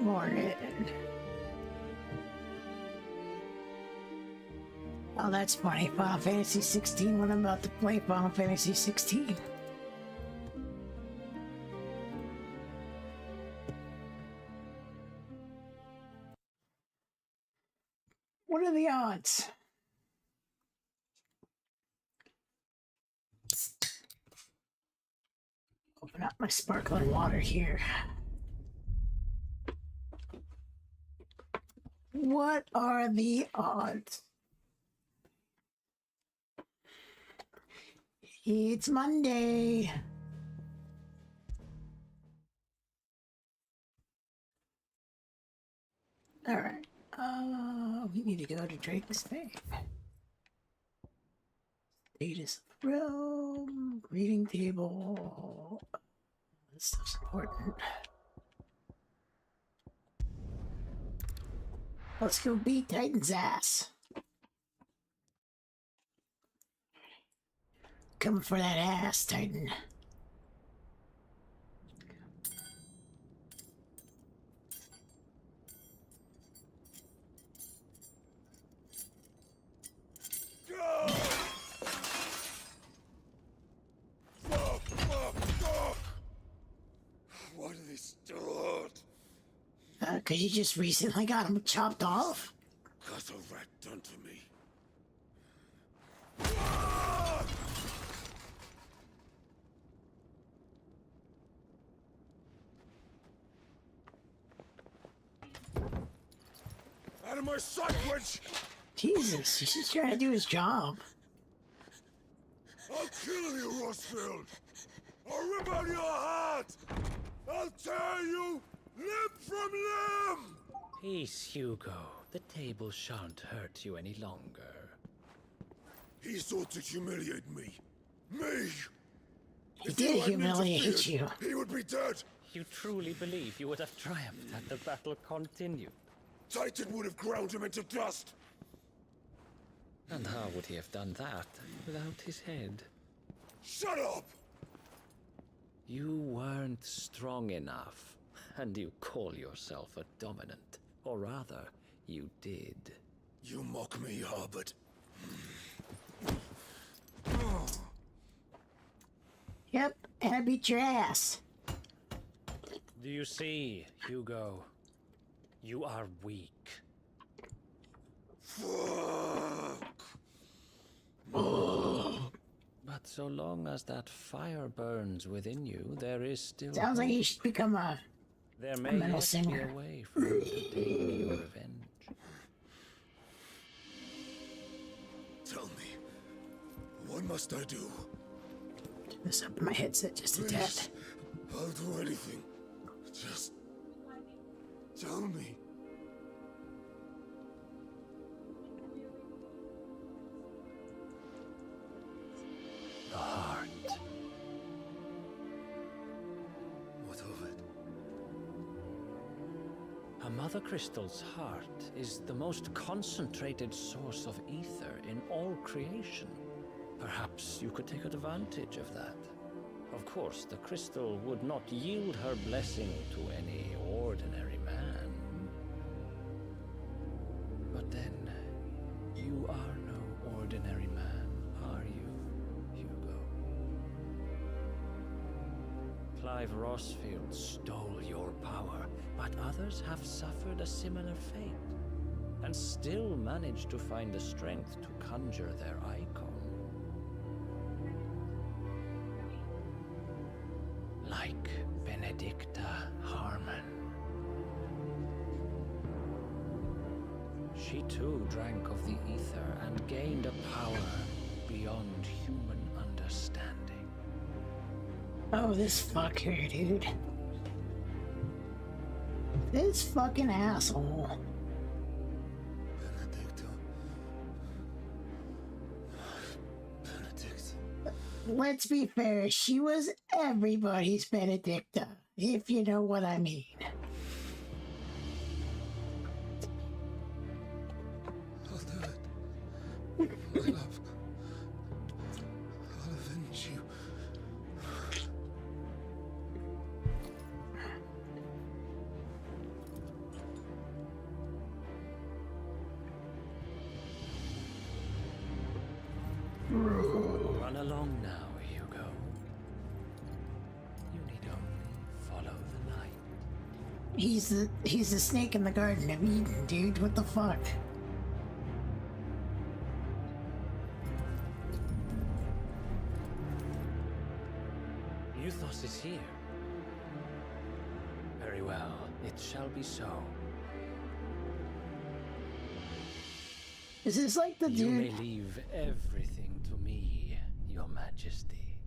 morning. Oh, that's funny. Final Fantasy 16 when I'm about to play Final Fantasy 16. What are the odds? Open up my sparkling water here. What are the odds? It's Monday. All right. We need to go to Drake's thing. Status of the room, reading table. This stuff's important. Let's go beat Titan's ass. Coming for that ass, Titan. Why do they still hurt? Cause you just recently got him chopped off? Got a rat done to me. Out of my sight, witch! Jesus, he's just trying to do his job. I'll kill you, Rosfield! I'll rip out your heart! I'll tear you limb from limb! Peace, Hugo. The table shan't hurt you any longer. He sought to humiliate me. Me! He did humiliate you. He would be dead! You truly believe you would have triumphed had the battle continued? Titan would have ground him into dust! And how would he have done that without his head? Shut up! You weren't strong enough, and you call yourself a dominant. Or rather, you did. You mock me, Harbert. Yep, and I beat your ass. Do you see, Hugo? You are weak. Fuck! But so long as that fire burns within you, there is still Sounds like hope. you should become a There may metal yet be singer. a way for you to take your revenge. Tell me, what must I do? Turn this up in my headset just a tad. Please, I'll do anything. Just tell me. The heart. What of it? A Mother Crystal's heart is the most concentrated source of ether in all creation. Perhaps you could take advantage of that. Of course, the crystal would not yield her blessing to any ordinary man. But then, you are no ordinary man, are you, Hugo? Clive Rosfield stole your power, but others have suffered a similar fate, and still managed to find the strength to conjure their icon. Like Benedicta Harmon. She too drank of the ether and gained a power beyond human understanding. Oh, this fucker, dude. This fucking asshole. Benedicta. Benedict. Let's be fair, she was everybody's Benedicta, if you know what I mean. I'll do it. My love. I'll avenge you. Run along now, Hugo. You need only follow the light. He's the snake in the Garden of Eden, dude. What the fuck? Euthos is here. Very well, it shall be so. Is this like the You dude? may leave everything to me, Your Majesty.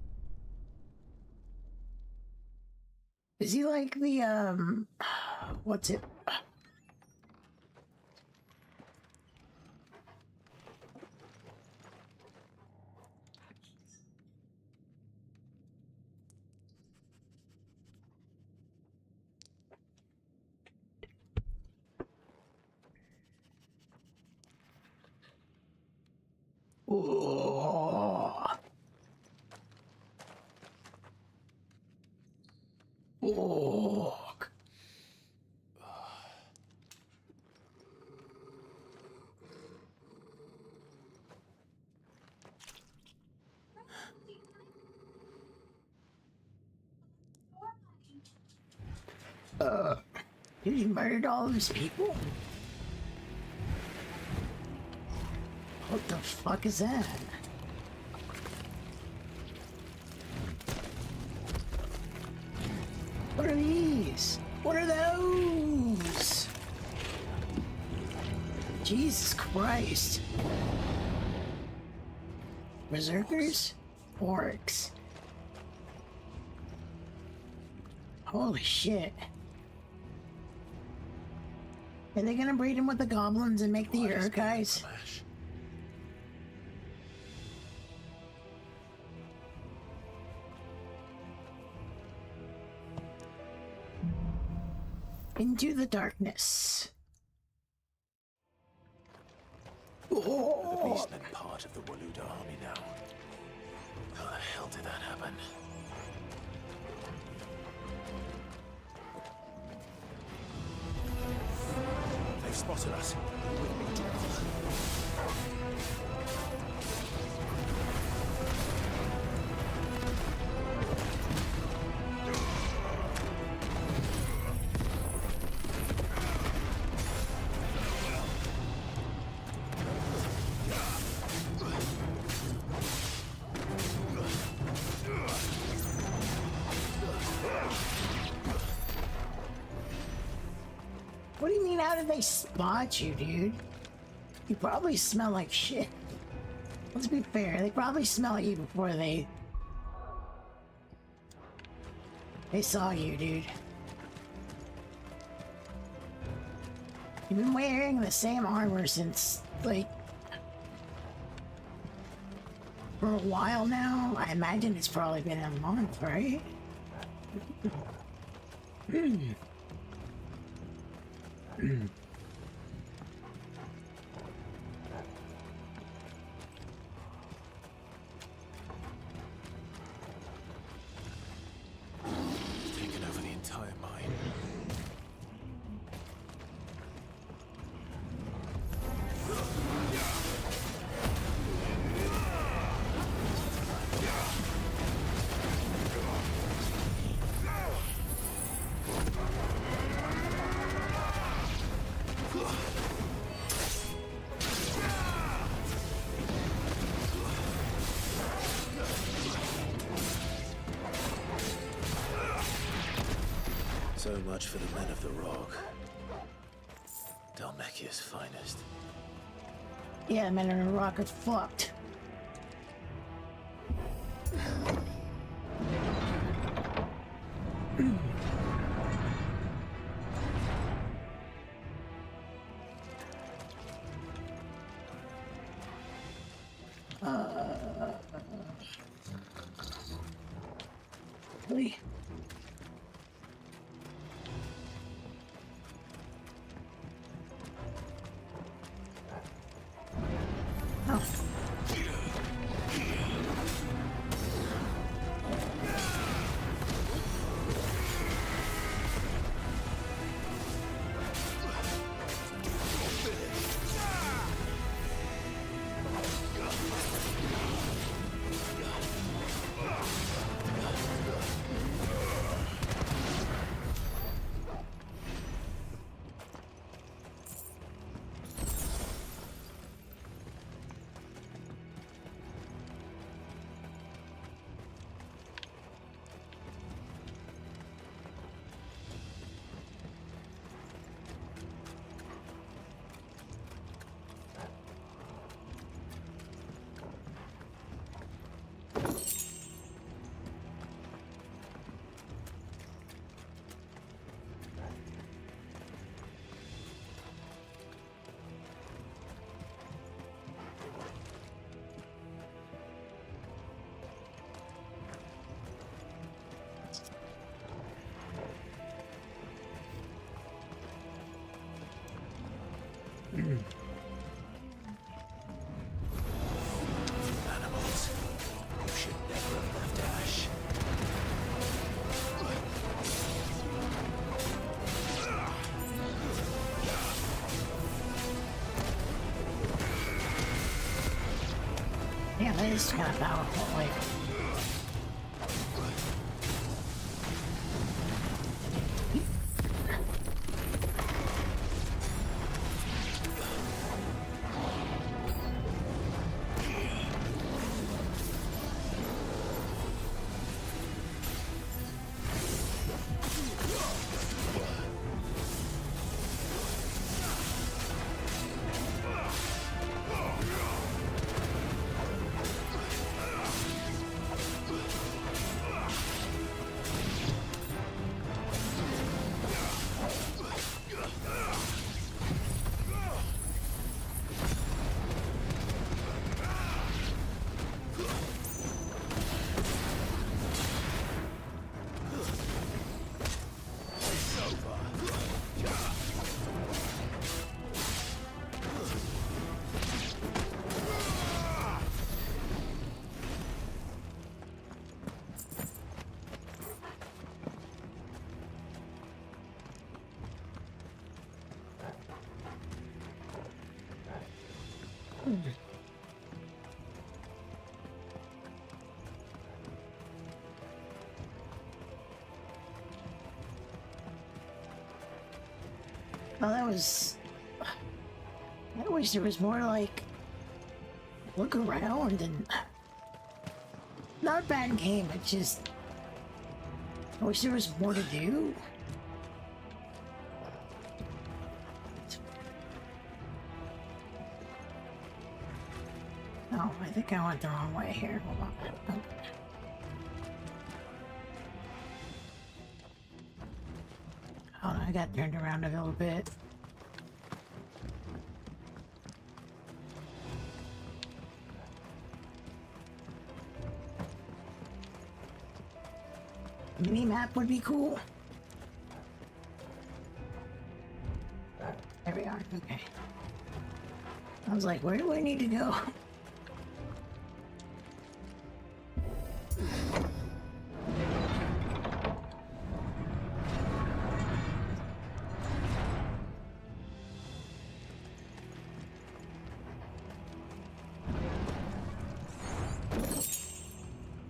Is he like the what's it? Oh. Oh. He murdered all of his people? What the fuck is that? What are these? What are those? Jesus Christ. Berserkers? Orcs. Holy shit. Are they gonna breed him with the goblins and make the Uruk-hais? Into the darkness. The Oh, basement part of the Waluda army now. How the hell did that happen? They've spotted us. With me, Dwarf. what do you mean, how did they spot you, dude? You probably smell like shit. Let's be fair, they probably smell you before they saw you, dude. You've been wearing the same armor since, like, for a while now. I imagine it's probably been a month, right? Taken over the entire mine. So much for the men of the Rock. Dhalmekia's finest. Yeah, men in a rock are fucked. Really? Oh. Yeah, that is kind of powerful. Like, well, that was. I wish there was more like look around and not a bad game. It just I wish there was more to do. Oh, I think I went the wrong way here. Hold on. Oh. Hold on, I got turned around a little bit. Mini map would be cool. There we are. Okay. I was like, where do I need to go?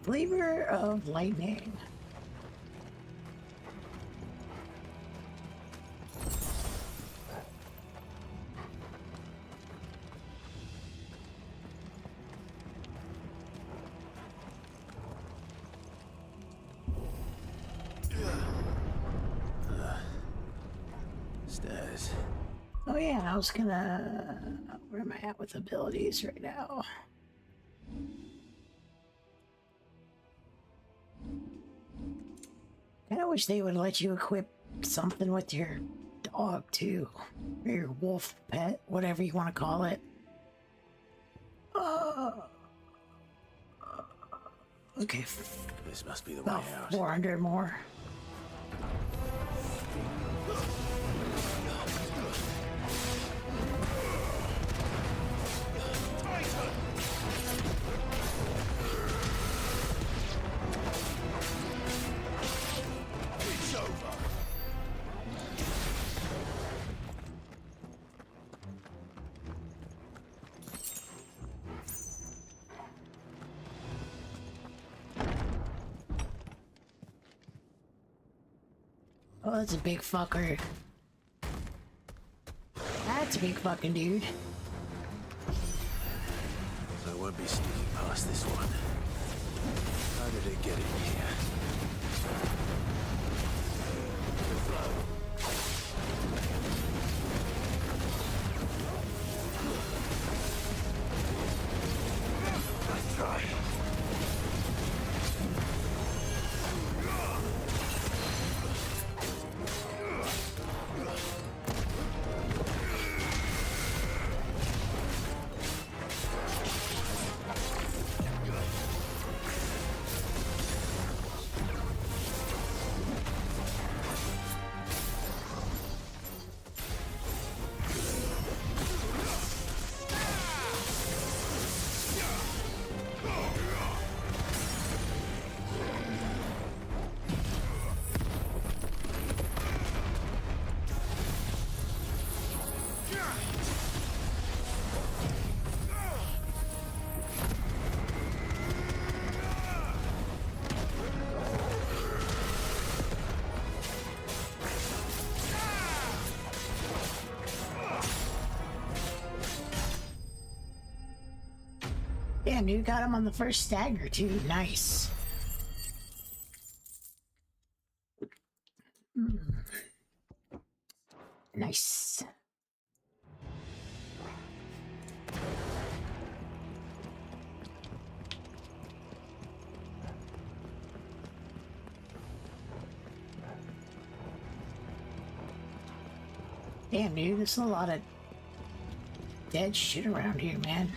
Flavor of lightning. Stairs. Oh yeah, I was gonna... Where am I at with abilities right now? Kinda wish they would let you equip something with your dog too. Or your wolf pet, whatever you want to call it. Okay, This must be the about way out. 400 more. It's over. Oh, that's a big fucker. That's a big fucking dude. I won't be sneaking past this one. How did it get in here? Let's try. Damn, you got him on the first stagger too. Nice. Hmm. Nice. Damn, dude, there's a lot of dead shit around here, man.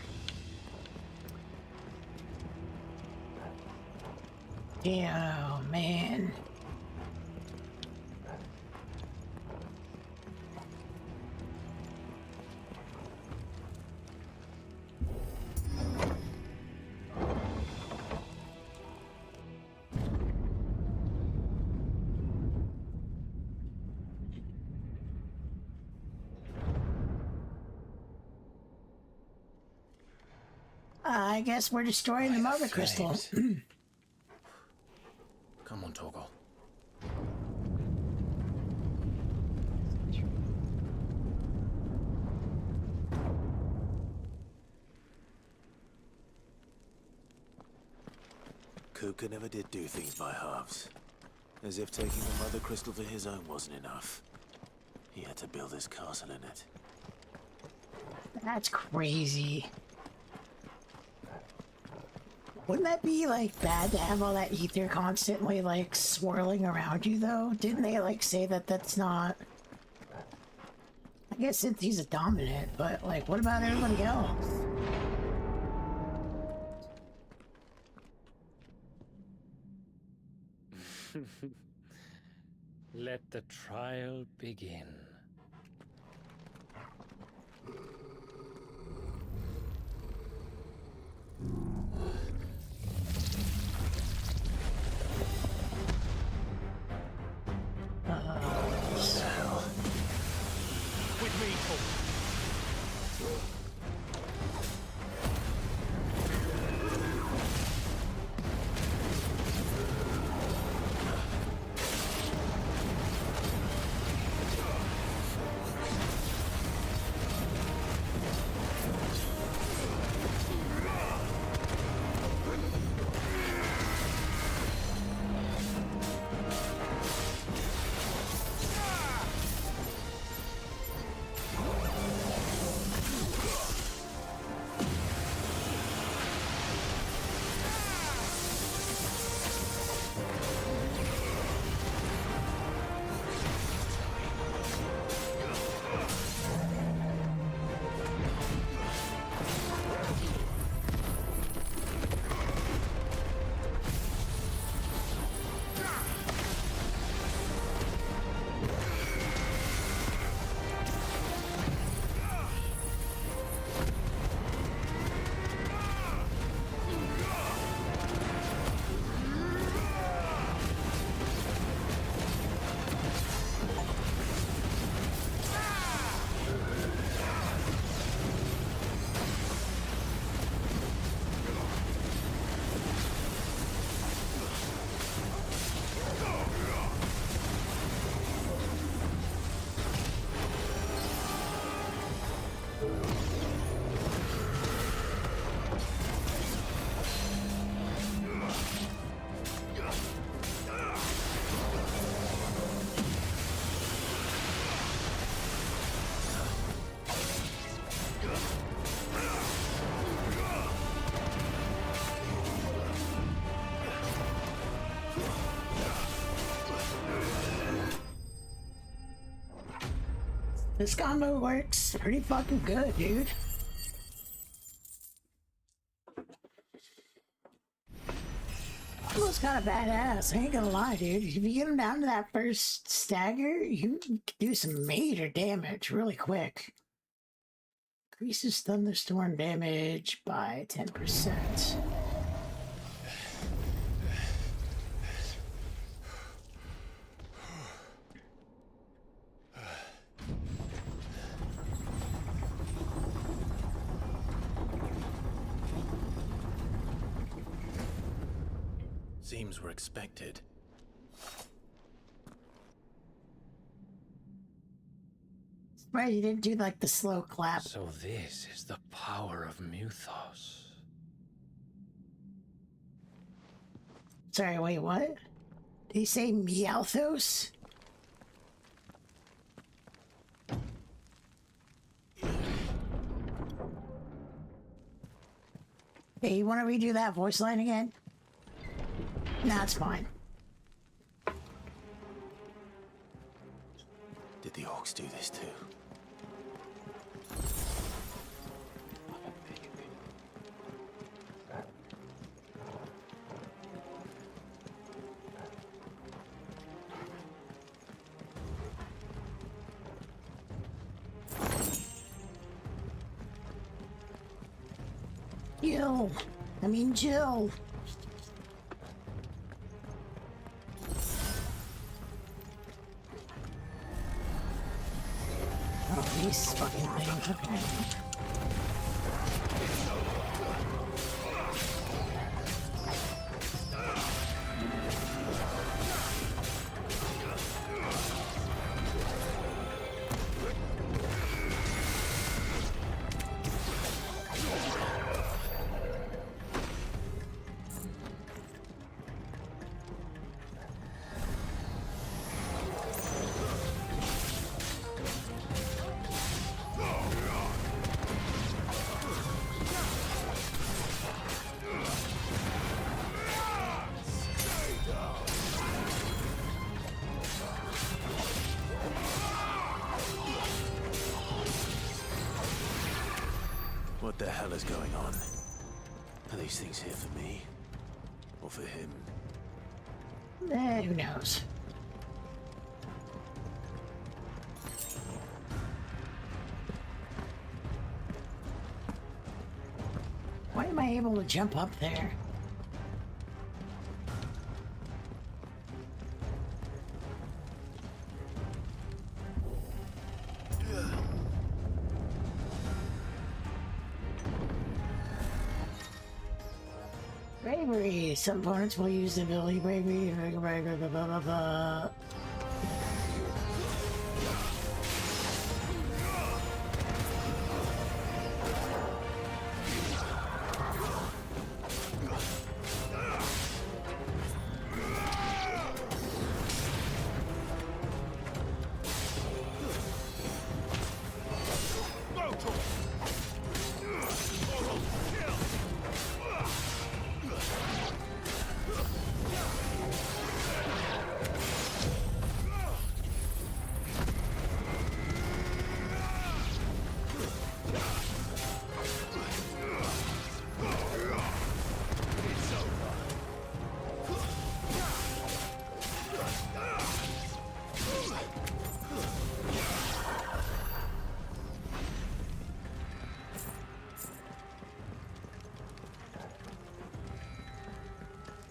Damn, man. I guess we're destroying the mother crystal. Come on, Torgal. Kuka never did do things by halves. As if taking the mother crystal for his own wasn't enough. He had to build his castle in it. That's crazy. Wouldn't that be, like, bad to have all that ether constantly, like, swirling around you, though? Didn't they, like, say that that's not... I guess since he's a dominant, but, like, what about everybody else? Let the trial begin. With me, Torgal. This combo works pretty fucking good, dude. Combo's kind of badass, I ain't gonna lie, dude. If you get him down to that first stagger, you can do some major damage really quick. Increases thunderstorm damage by 10%. Seems we're expected. Right, you didn't do like the slow clap. So this is the power of Muthos. Sorry, wait, what? Did he say Meowthos? Hey, you want to redo that voice line again? Nah, it's fine. Did the orcs do this too? Jill. Oh, these fucking things, okay. What the hell is going on? Are these things here for me? Or for him? Who knows? Why am I able to jump up there? Bravery. Some opponents will use the ability bravery. Blah, blah, blah.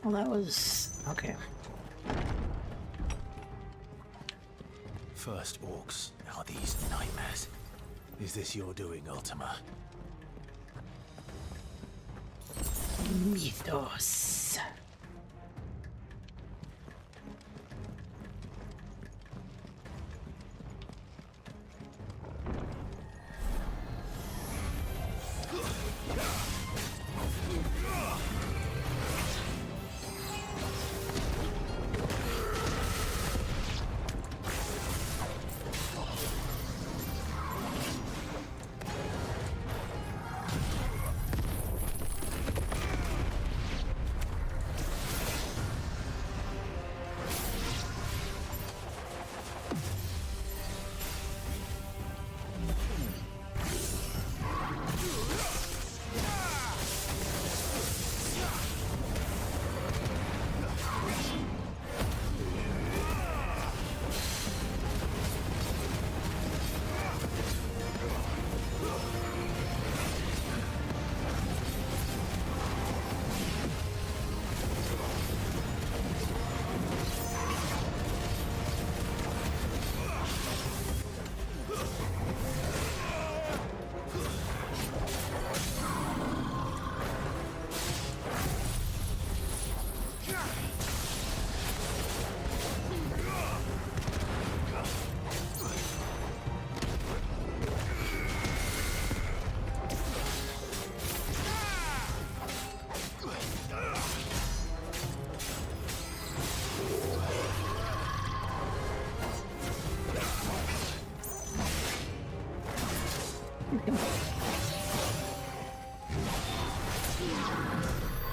Well, that was... okay. First orcs, now these nightmares. Is this your doing, Ultima? Mythos.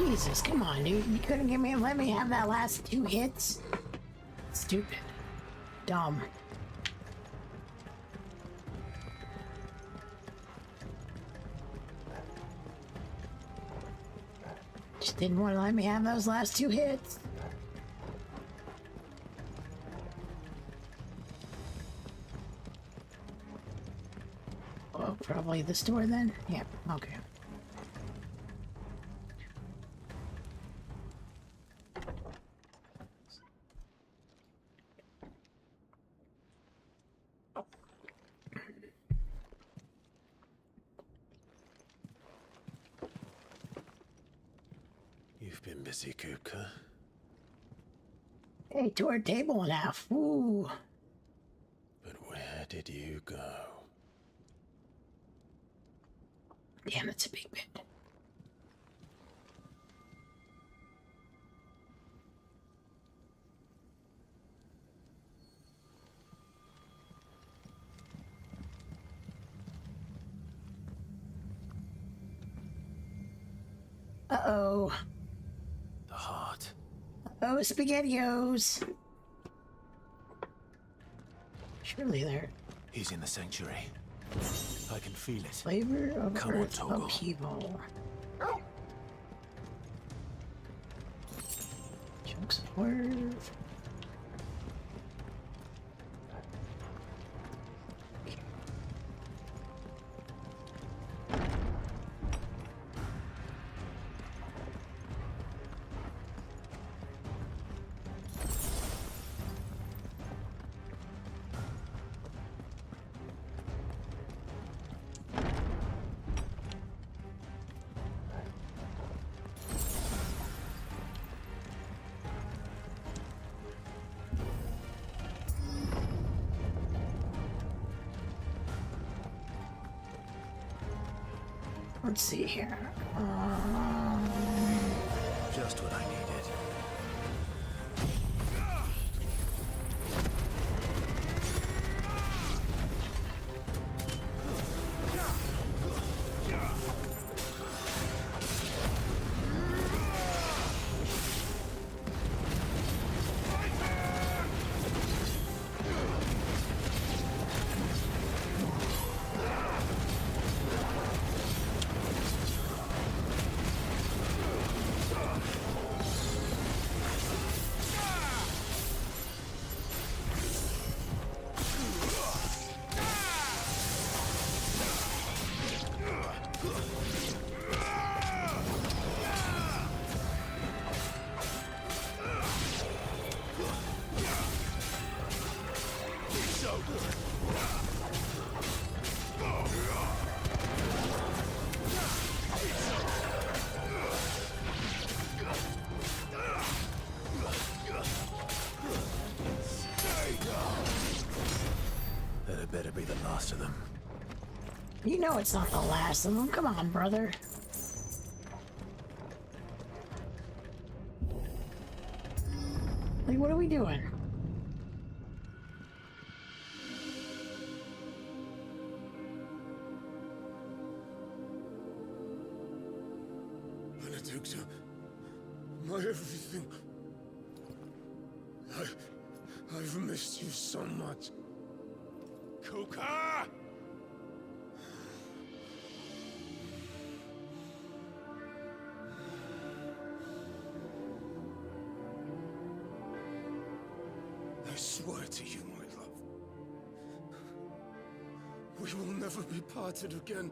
Jesus, come on, dude. You couldn't let me have that last 2 hits? Stupid. Dumb. Just didn't want to let me have those last 2 hits. Oh, probably the store then? Yep, okay. You've been busy, Kupka. Hey, tore a table in half. Ooh. But where did you go? Damn, that's a big bit. Uh-oh. The heart. Oh, SpaghettiOs. Surely they're He's in the sanctuary. I can feel it. flavor of Come on, earth Toggle. upheaval. Chunks of swerve. Let's see here. Just what I needed. That better be the last of them. You know it's not the last of them. Come on, brother. Like, what are we doing? Benedicta, my everything. I've missed you so much. Kuka! I swear to you, my love, we will never be parted again.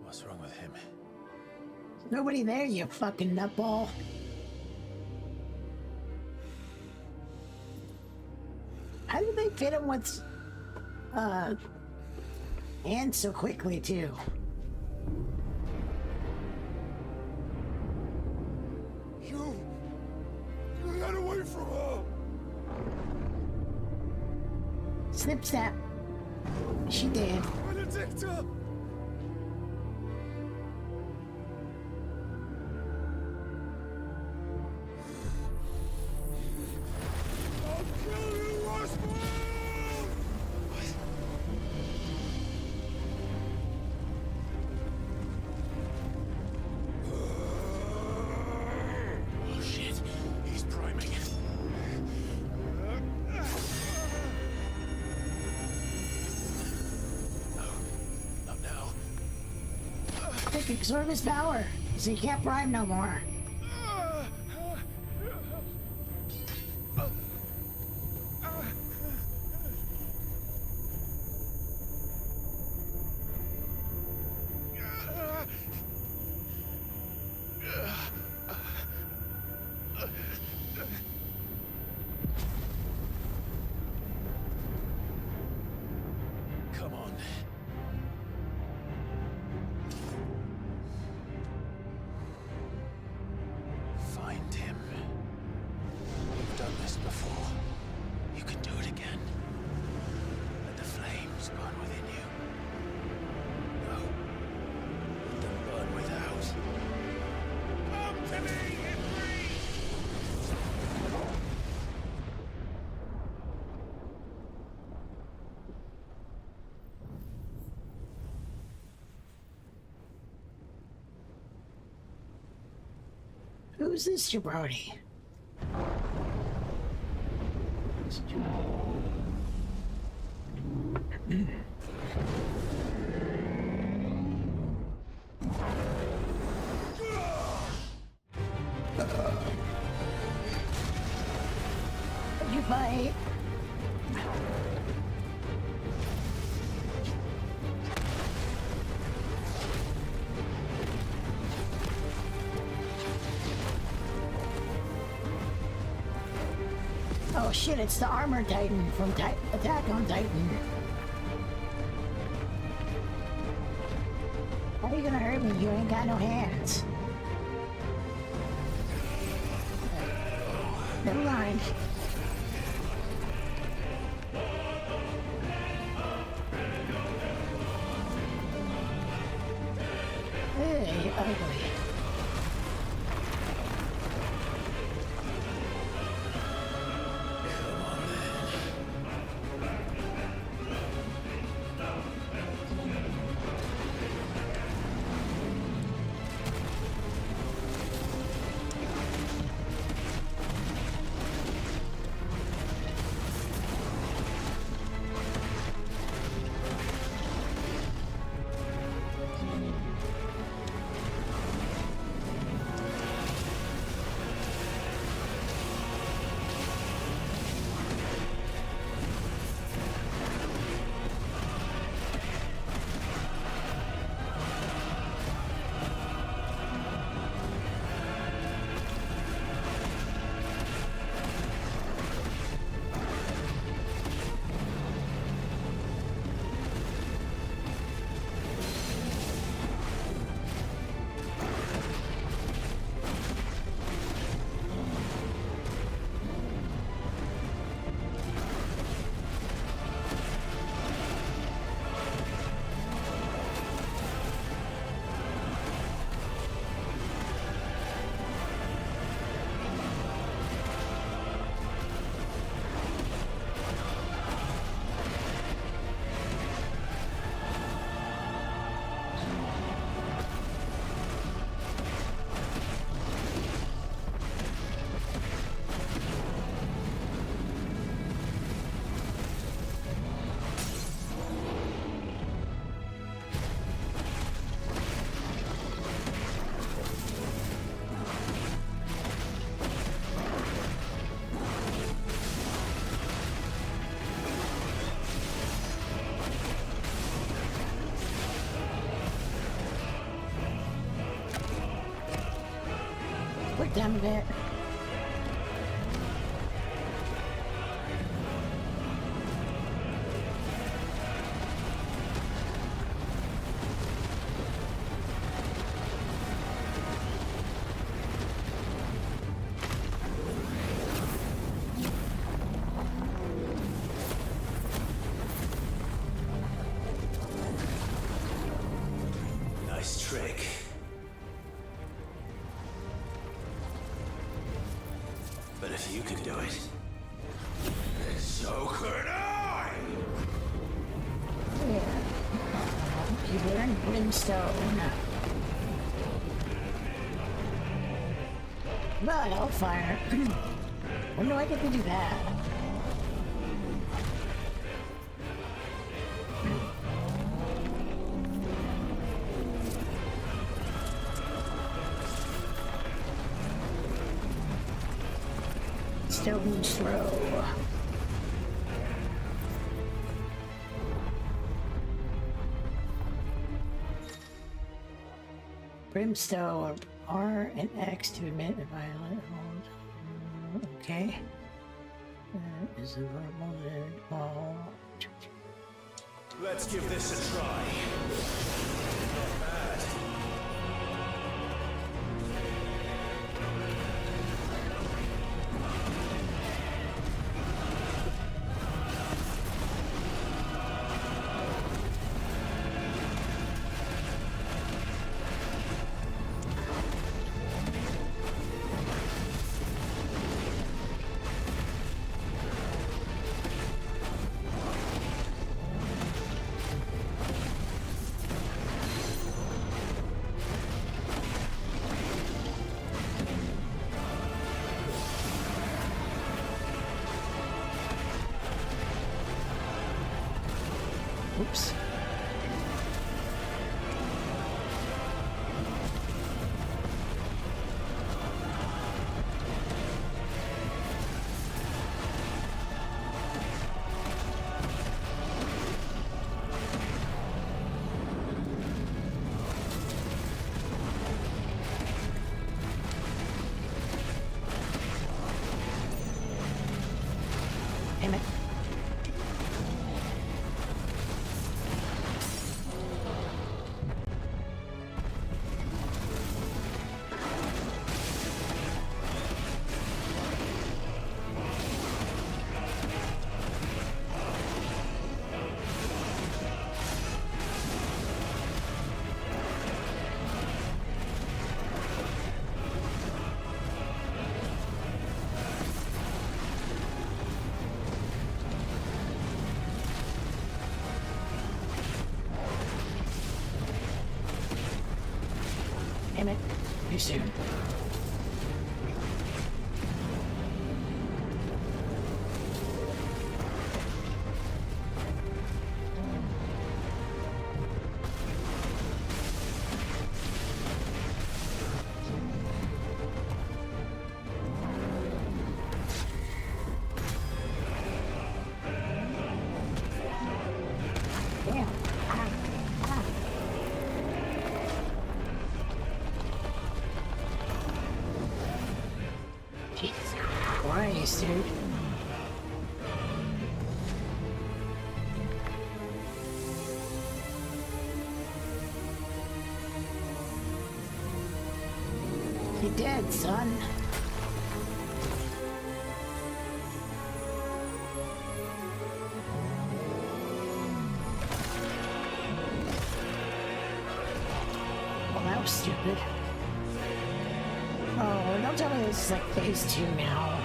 What's wrong with him? Nobody there, you fucking nutball. How did they fit him with hands so quickly too? You got away from her. Snip snap. She did. Benedicta! I'll kill you, Roswell! absorb his power, so you can't bribe no more. Come on. Find him. You've done this before. You can do it again. Let the flames burn within you. No. Let them burn without. Come to me, Ifrit! Who's this jabroni? You bite. Oh shit, it's the Armor Titan from Attack on Titan. How are you gonna hurt me? You ain't got no hands. Never mind. Hey, ugly. Put down a bit. Nice trick. But if you can do it, so could I! Yeah. You burn brimstone. But hellfire. When do I get to do that? Stone's Throw. Brimstone, R and X to admit a violent hold. Okay. That is a verbal ball. Let's give this a try. Not bad. Oops. Damn it. Damn it. Too soon. Damn. Ah. Ah. Jesus Christ, dude. You're dead, son. Well, that was stupid. Oh, don't tell me this is like phase 2 now.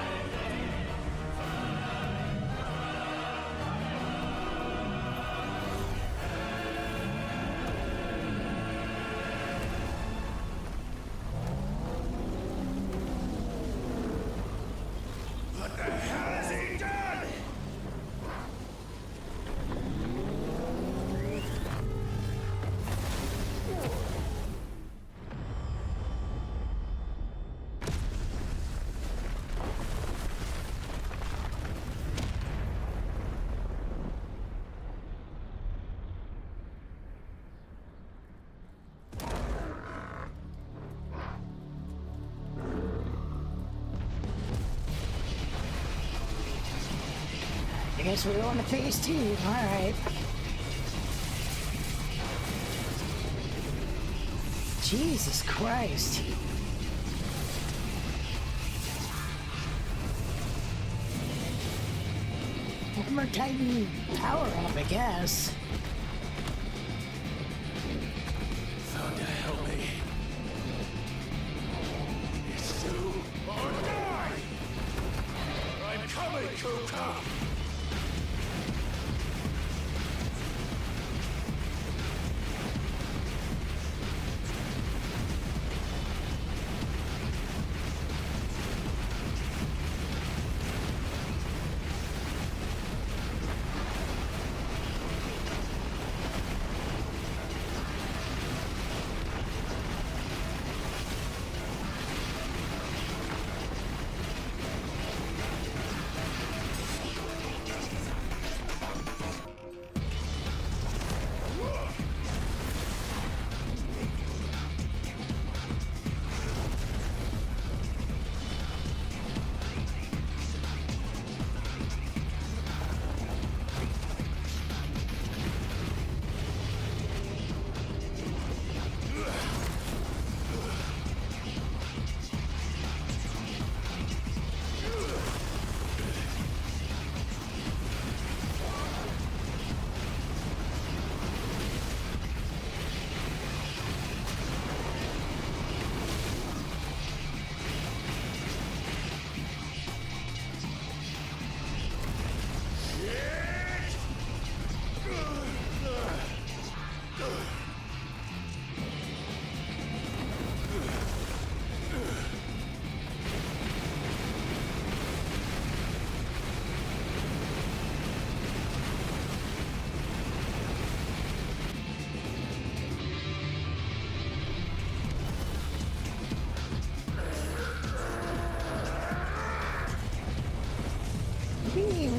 What the hell has he done? I guess we're going to phase 2. Alright. Jesus Christ. Armor Titan power up, I guess. Thunder, help me. It's you or die! I'm coming, Kuka!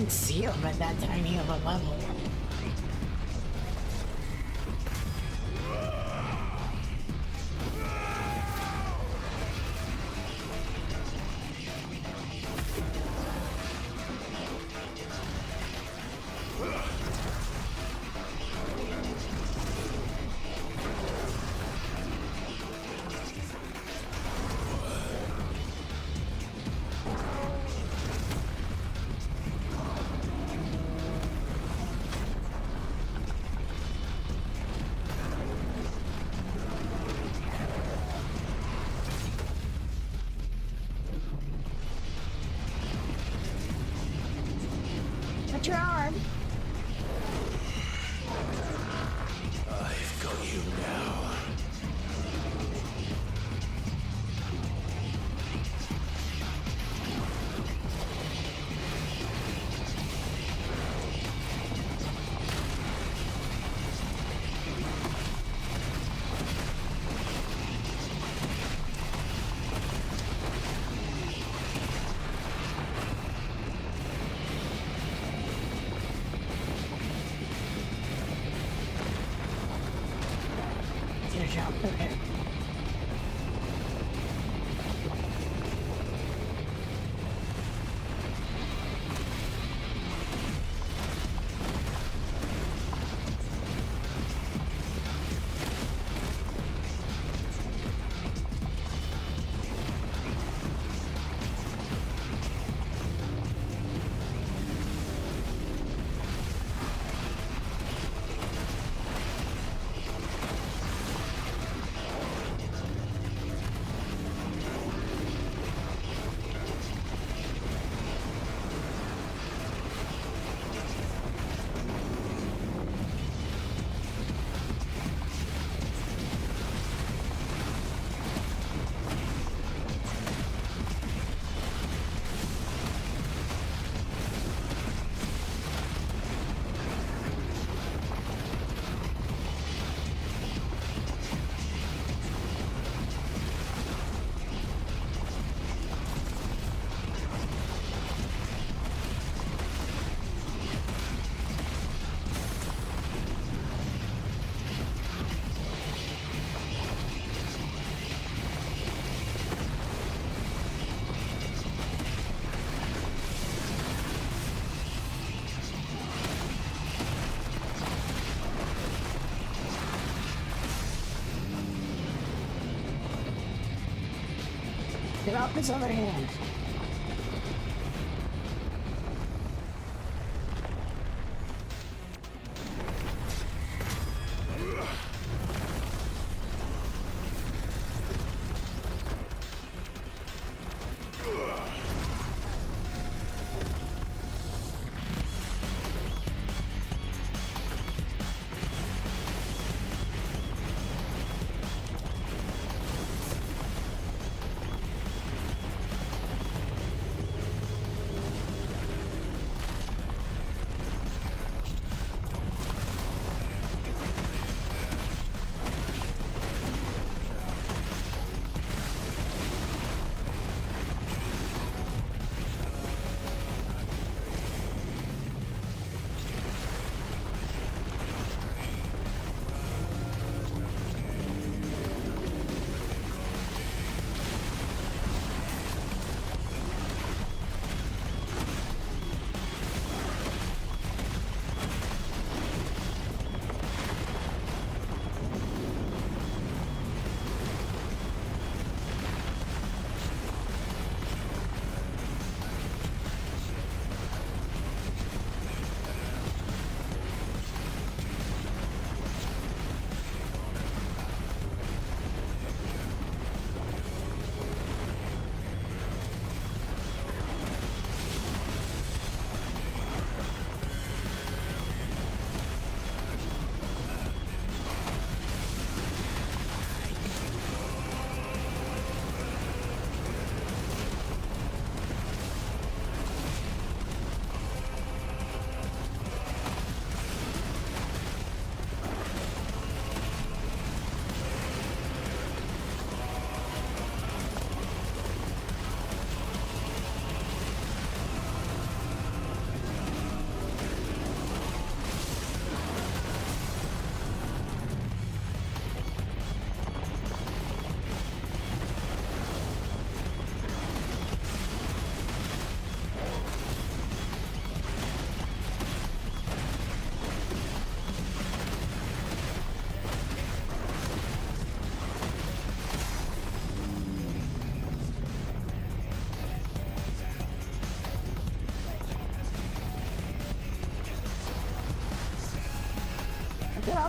couldn't see him at that tiny of a level. What's your arm? I've got you now. Okay. Get off his other hand.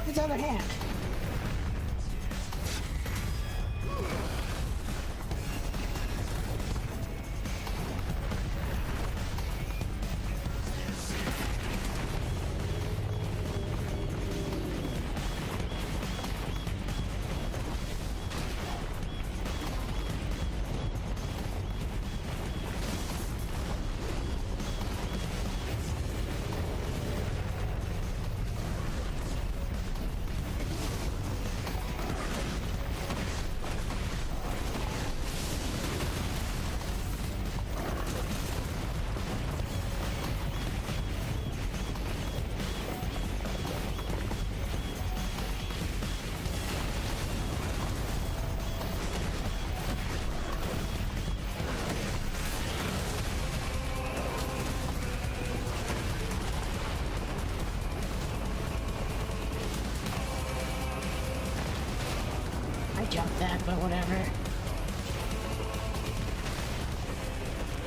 off his other hand. I jumped that, but whatever.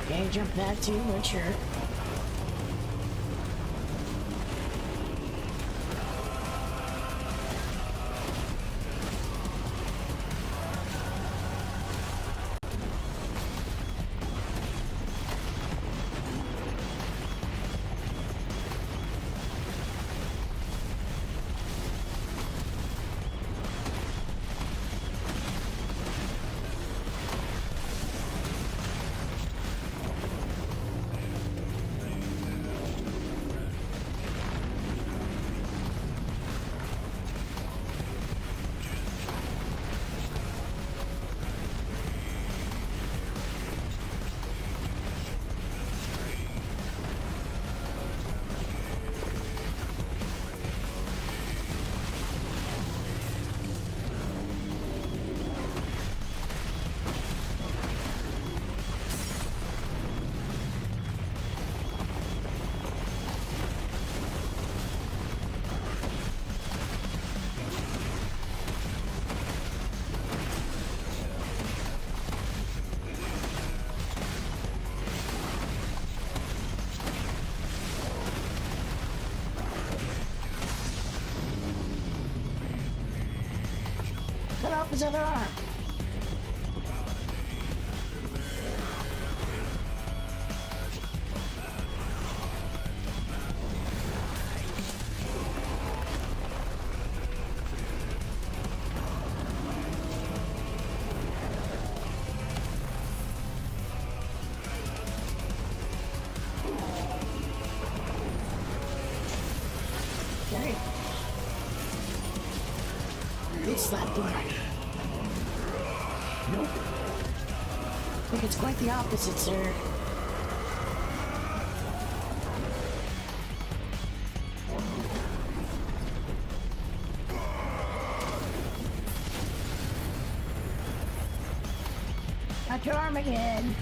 Okay, jump that too, but sure. Cut off his other arm. Okay. Good slap him. Nope. I think it's quite the opposite, sir. Got your arm again.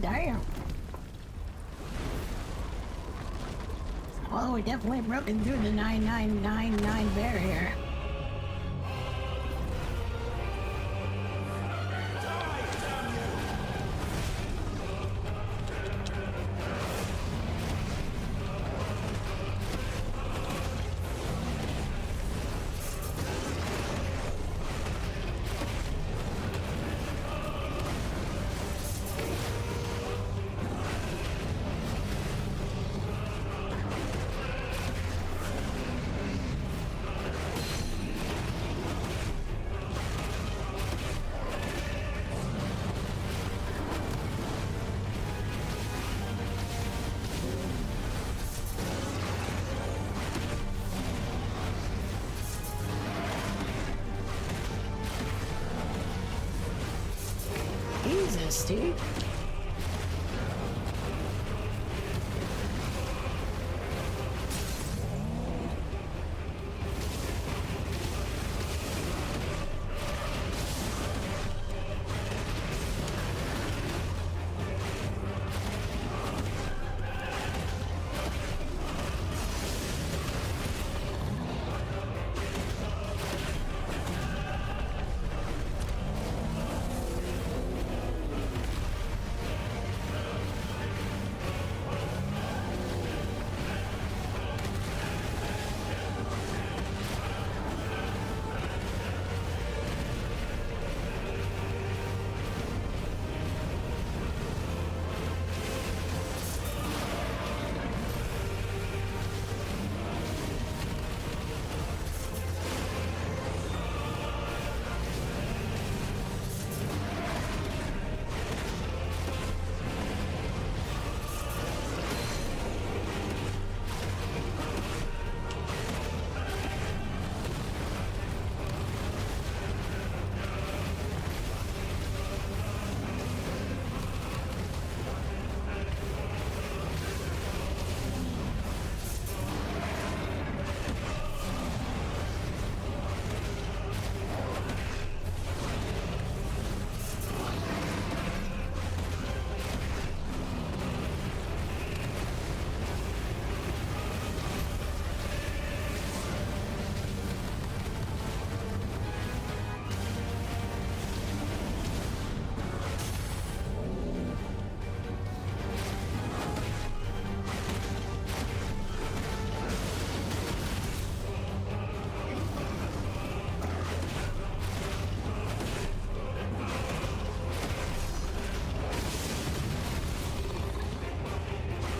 damn. Well, we definitely broken through the 9999 barrier. Jesus, dude.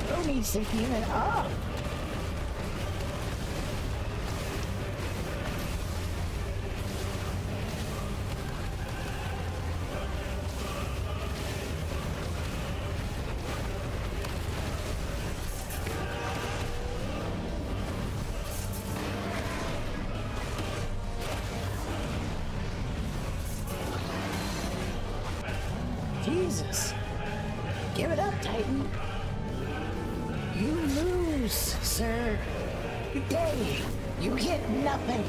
Who needs to give it up? Jesus. Give it up, Titan. You lose, sir. Today, you get nothing.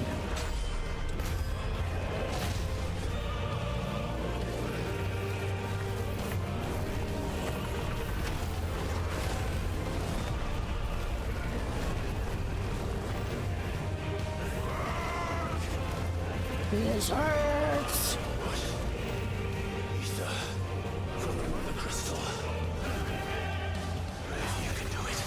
This hurts. Ether, from the crystal. You can do it.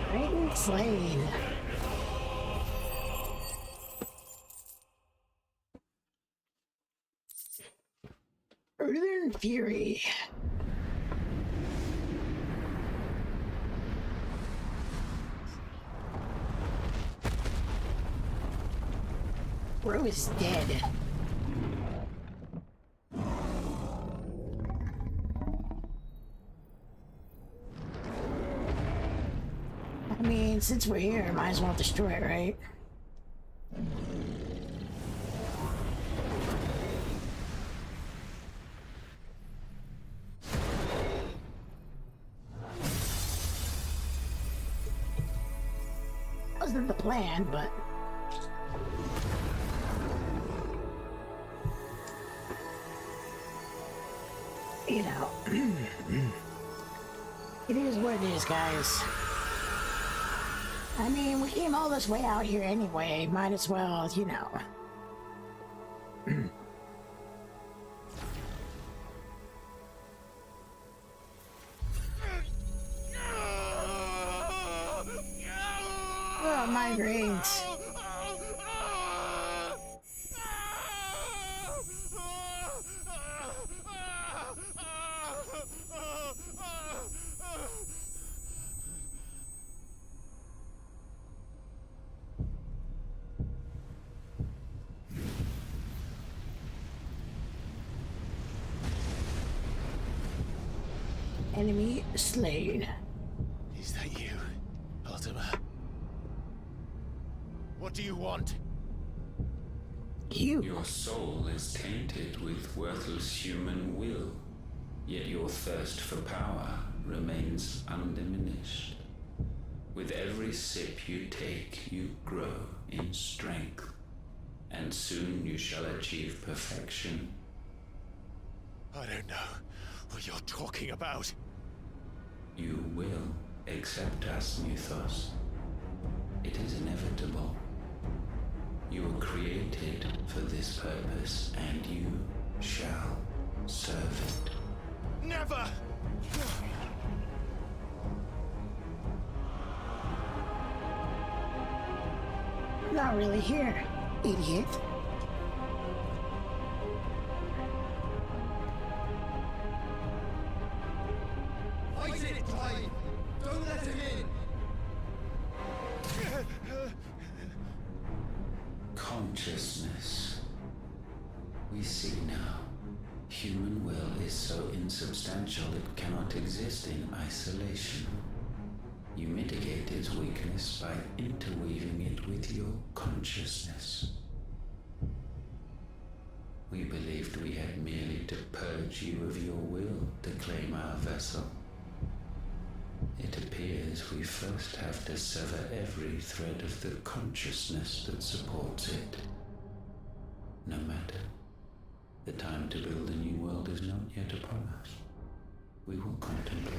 Titan slain. Northern Fury. Bro is dead. I mean, since we're here, might as well destroy it, right? Wasn't the plan, but... you know, it is what it is, guys. I mean, we came all this way out here anyway, might as well, you know. Oh, migraines. Enemy slain. Is that you, Ultima? What do you want? You. Your soul is tainted with worthless human will, yet your thirst for power remains undiminished. With every sip you take, you grow in strength, and soon you shall achieve perfection. I don't know what you're talking about. You will accept us, Mythos. It is inevitable. You were created for this purpose, and you shall serve it. Never! Not really here, idiot. Fight it, Clive! Don't let him in! Consciousness. We see now. Human will is so insubstantial it cannot exist in isolation. You mitigate its weakness by interweaving it with your consciousness. We believed we had merely to purge you of your will to claim our vessel. It appears we first have to sever every thread of the consciousness that supports it. No matter. The time to build a new world is not yet upon us. We will contemplate.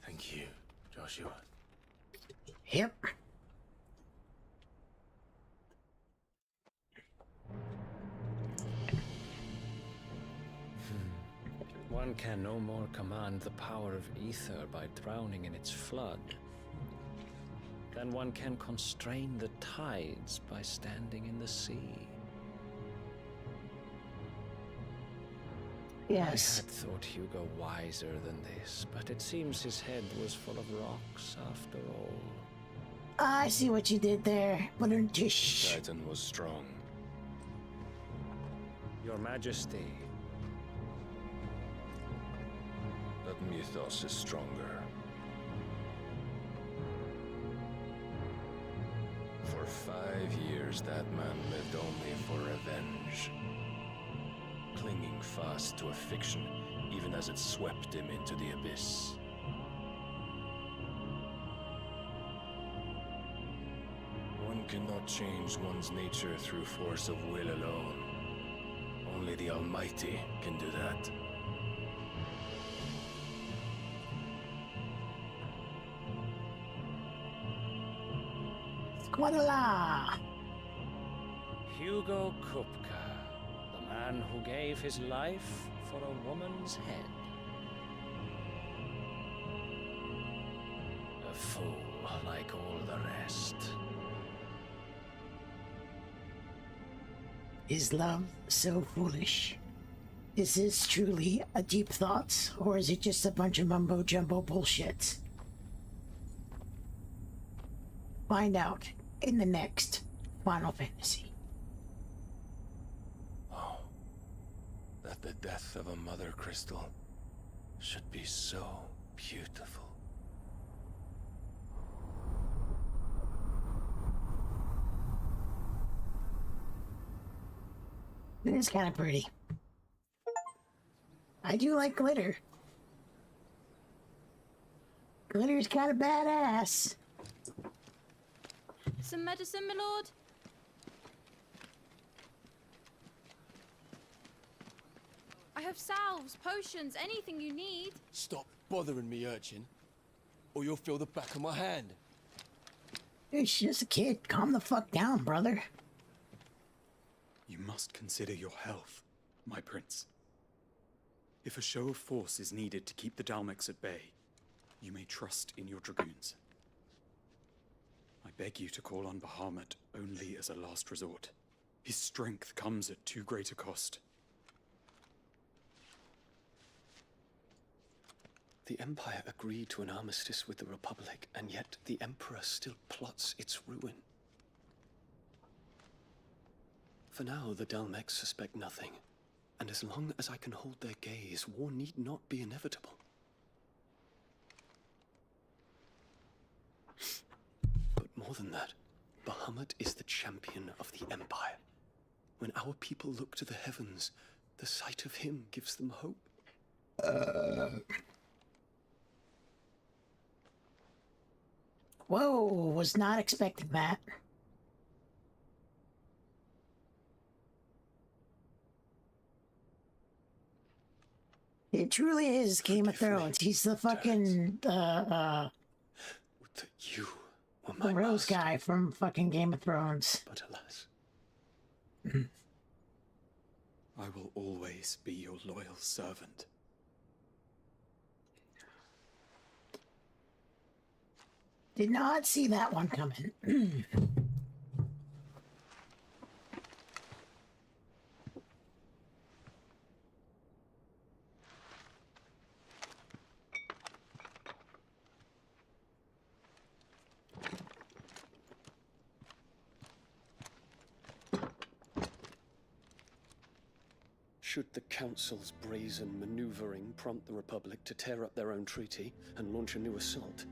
Thank you, Joshua. Yep. One can no more command the power of ether by drowning in its flood than one can constrain the tides by standing in the sea. Yes. I had thought Hugo wiser than this, but it seems his head was full of rocks after all. I see what you did there. But shh. Titan was strong. Your Majesty, But Mythos is stronger. For 5 years, that man lived only for revenge. Clinging fast to a fiction, even as it swept him into the abyss. cannot change one's nature through force of will alone. Only the Almighty can do that. Squadala! Hugo Kupka, the man who gave his life for a woman's head. A fool like all the rest. Is love so foolish? Is this truly a deep thought, or is it just a bunch of mumbo-jumbo bullshit? Find out in the next Final Fantasy. Oh. That the death of a mother crystal should be so beautiful. It is kind of pretty. I do like glitter. Glitter's kind of badass. Some medicine, my lord? I have salves, potions, anything you need. Stop bothering me, urchin, or you'll feel the back of my hand. It's just a kid. Calm the fuck down, brother. You must consider your health, my prince. If a show of force is needed to keep the Dalmex at bay, you may trust in your dragoons. I beg you to call on Bahamut only as a last resort. His strength comes at too great a cost. The Empire agreed to an armistice with the Republic, and yet the Emperor still plots its ruin. For now, the Dalmex suspect nothing, and as long as I can hold their gaze, war need not be inevitable. But more than that, Bahamut is the champion of the Empire. When our people look to the heavens, the sight of him gives them hope. Whoa, was not expecting that. It truly is Game of Forgive me, Thrones. He's the fucking, Would that you were my the Rose master, guy from fucking Game of Thrones. but alas. I will always be your loyal servant. Did not see that one coming. Should the Council's brazen maneuvering prompt the Republic to tear up their own treaty and launch a new assault,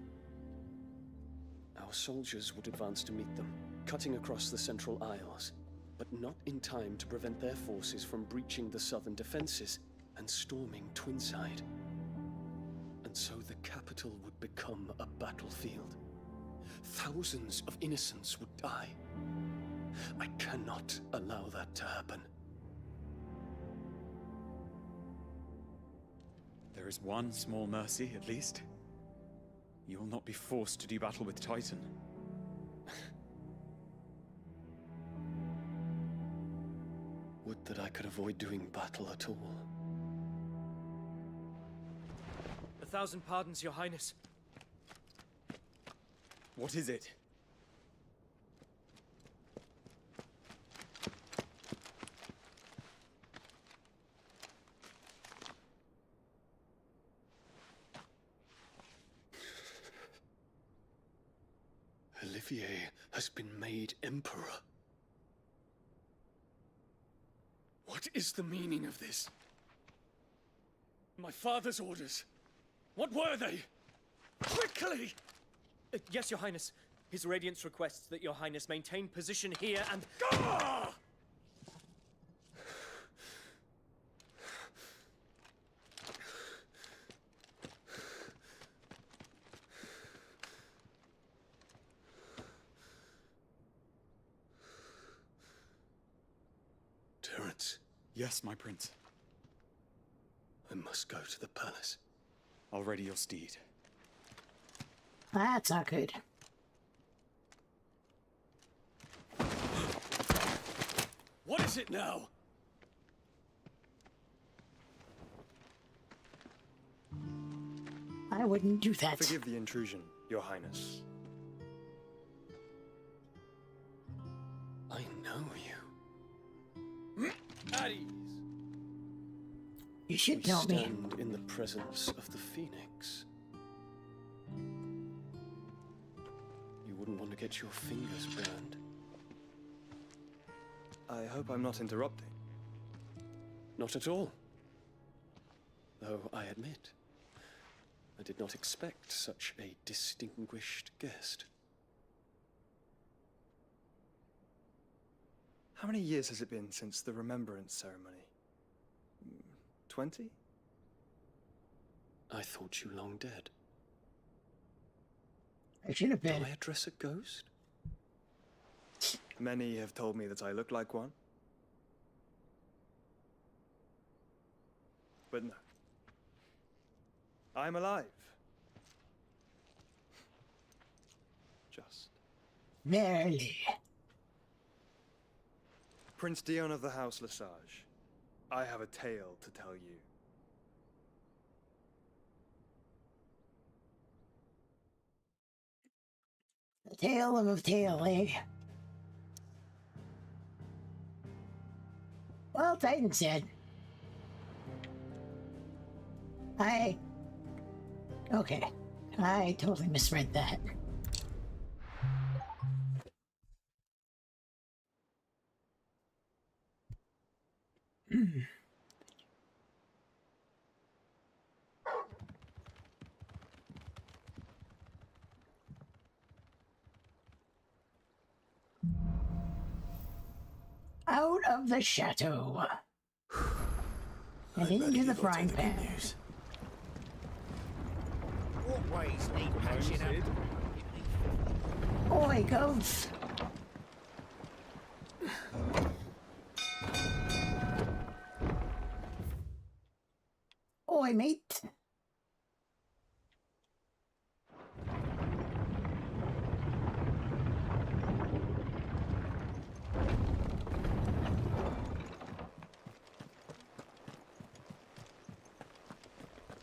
our soldiers would advance to meet them, cutting across the Central Isles, but not in time to prevent their forces from breaching the southern defenses and storming Twinside. And so the capital would become a battlefield. Thousands of innocents would die. I cannot allow that to happen. There is one small mercy, at least. You will not be forced to do battle with Titan. Would that I could avoid doing battle at all. 1,000 pardons, Your Highness. What is it? Olivier has been made Emperor. What is the meaning of this? My father's orders. What were they? Quickly! Yes, Your Highness. His Radiance requests that Your Highness maintain position here and... Ah! Yes, my prince. I must go to the palace. I'll ready your steed. That's not good. What is it now? I wouldn't do that. Forgive the intrusion, Your Highness. I know you. At ease. You should We tell me. stand in the presence of the Phoenix. You wouldn't want to get your fingers burned. I hope I'm not interrupting. Not at all. Though I admit, I did not expect such a distinguished guest. How many years has it been since the Remembrance ceremony? 20? I thought you long dead. I should have Do been. I address a ghost? Many have told me that I look like one. But no. I'm alive. Just. Barely. Prince Dion of the House Lesage, I have a tale to tell you. The tale of a tale, eh? Well, Titan said. Okay. I totally misread that. Out of the chateau. And into the frying pan. Walkways need patching up. Oi, ghost! Oi, mate!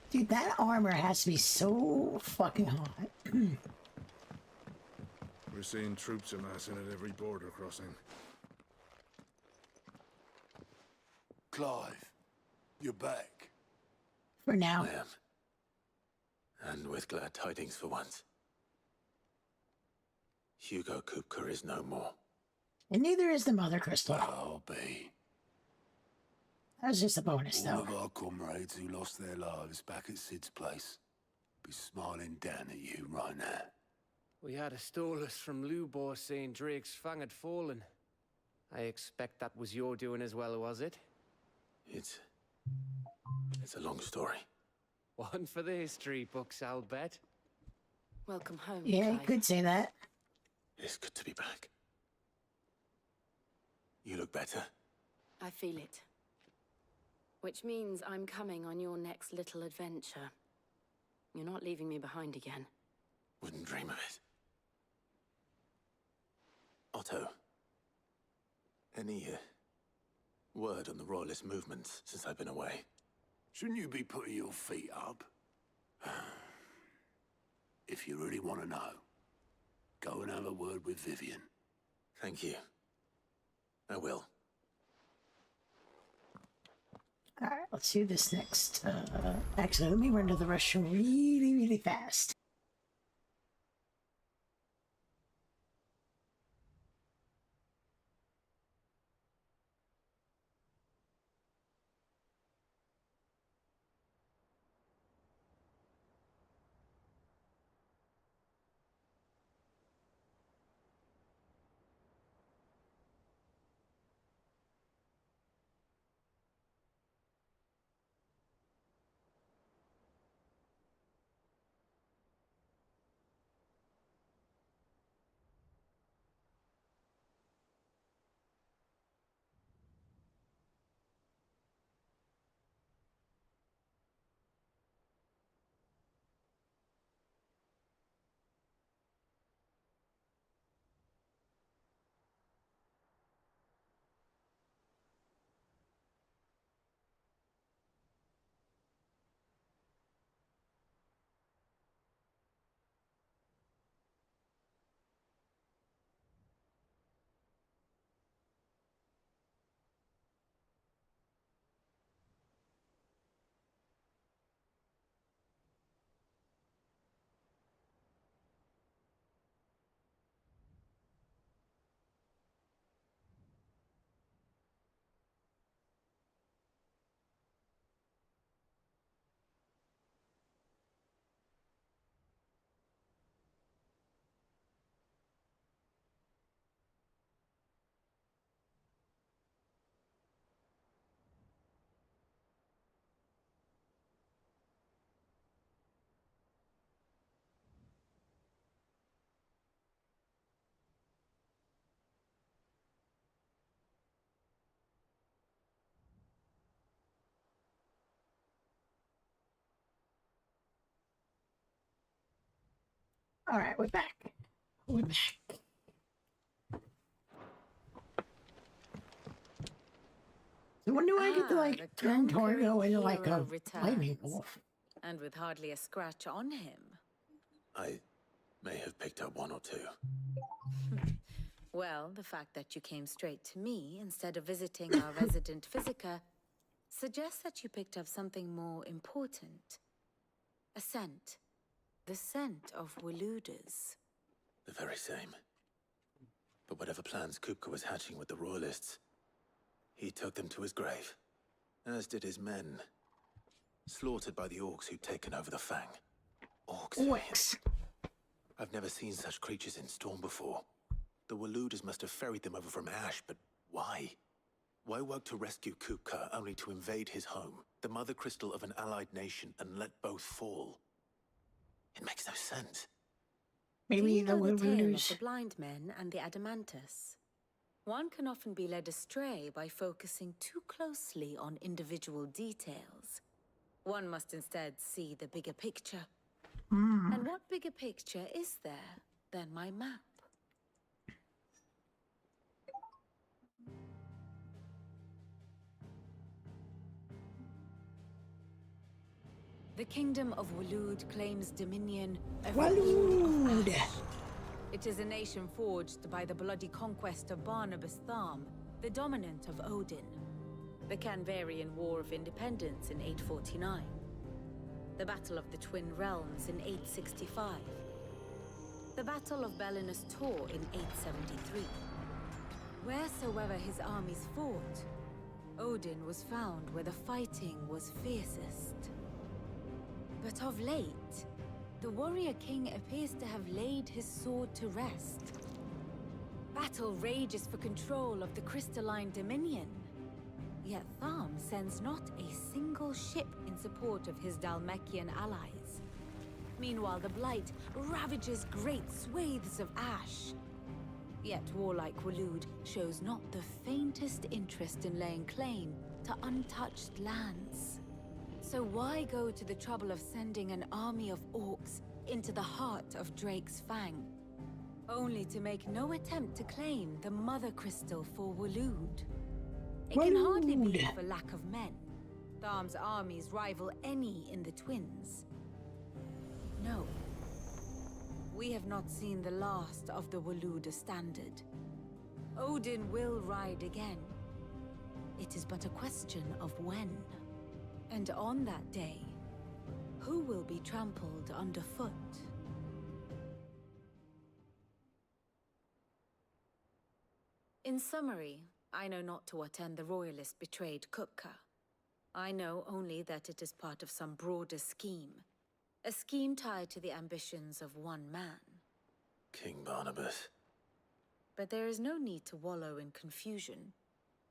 Dude, that armor has to be so fucking hot. We're seeing troops amassing at every border crossing. Clive, you're back. For now. I am. And with glad tidings for once. Hugo Kupka is no more. And neither is the Mother Crystal. I'll be. That was just a bonus, All though. of our comrades who lost their lives back at Sid's place be smiling down at you right now. We had a stolus from Lubor saying Drake's fang had fallen. I expect that was your doing as well, was it? It's a long story. One for the history books, I'll bet. Welcome home, Yeah, you Clive. could say that. It's good to be back. You look better. I feel it. Which means I'm coming on your next little adventure. You're not leaving me behind again. Wouldn't dream of it. Otto, any word on the Royalist movements since I've been away? Shouldn't you be putting your feet up? If you really want to know, go and have a word with Vivian. Thank you. I will. Alright, let's do this next. Actually, let me run to the restroom really, really fast. Alright, we're back. We're back. So when do I get to, like, turn Torgo into, like, a lightning wolf? And with hardly a scratch on him. I may have picked up one or two. Well, the fact that you came straight to me instead of visiting our resident Physica suggests that you picked up something more important. A scent. The scent of Waludas. The very same. But whatever plans Kupka was hatching with the Royalists, he took them to his grave. As did his men. Slaughtered by the orcs who'd taken over the Fang. Orcs. I've never seen such creatures in Storm before. The Waludas must have ferried them over from Ash, but why? Why work to rescue Kupka only to invade his home, the mother crystal of an allied nation, and let both fall? It makes no sense. Maybe the tale of Waludas. the blind men and the Adamantus. One can often be led astray by focusing too closely on individual details. One must instead see the bigger picture. And what bigger picture is there than my map? The Kingdom of Waloed claims dominion over all of Ash. It is a nation forged by the bloody conquest of Barnabas Tharm, the dominant of Odin. The Canvarian War of Independence in 849. The Battle of the Twin Realms in 865. The Battle of Belinus Tor in 873. Wheresoever his armies fought, Odin was found where the fighting was fiercest. But of late, the warrior king appears to have laid his sword to rest. Battle rages for control of the crystalline dominion. Yet Tharm sends not a single ship in support of his Dhalmekian allies. Meanwhile, the Blight ravages great swathes of Ash. Yet warlike Waloed shows not the faintest interest in laying claim to untouched lands. So why go to the trouble of sending an army of orcs into the heart of Drake's Fang, only to make no attempt to claim the Mother Crystal for Waloed? It can hardly be for lack of men. Tharm's armies rival any in the Twins. No. We have not seen the last of the Waluda standard. Odin will ride again. It is but a question of when. And on that day, who will be trampled underfoot? In summary, I know not to what end the Royalist betrayed Kupka. I know only that it is part of some broader scheme. A scheme tied to the ambitions of one man. King Barnabas. But there is no need to wallow in confusion.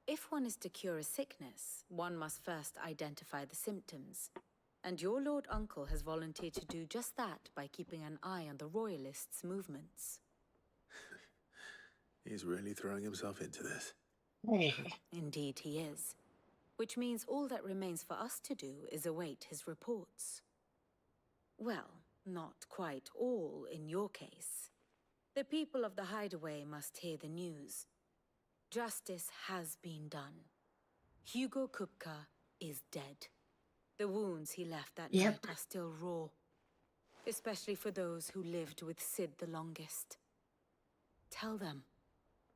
If one is to cure a sickness, one must first identify the symptoms. And your Lord Uncle has volunteered to do just that by keeping an eye on the Royalists' movements. He's really throwing himself into this. Indeed he is. Which means all that remains for us to do is await his reports. Well, not quite all in your case. The people of the Hideaway must hear the news. Justice has been done. Hugo Kupka is dead. The wounds he left that night are still raw. Especially for those who lived with Sid the longest. Tell them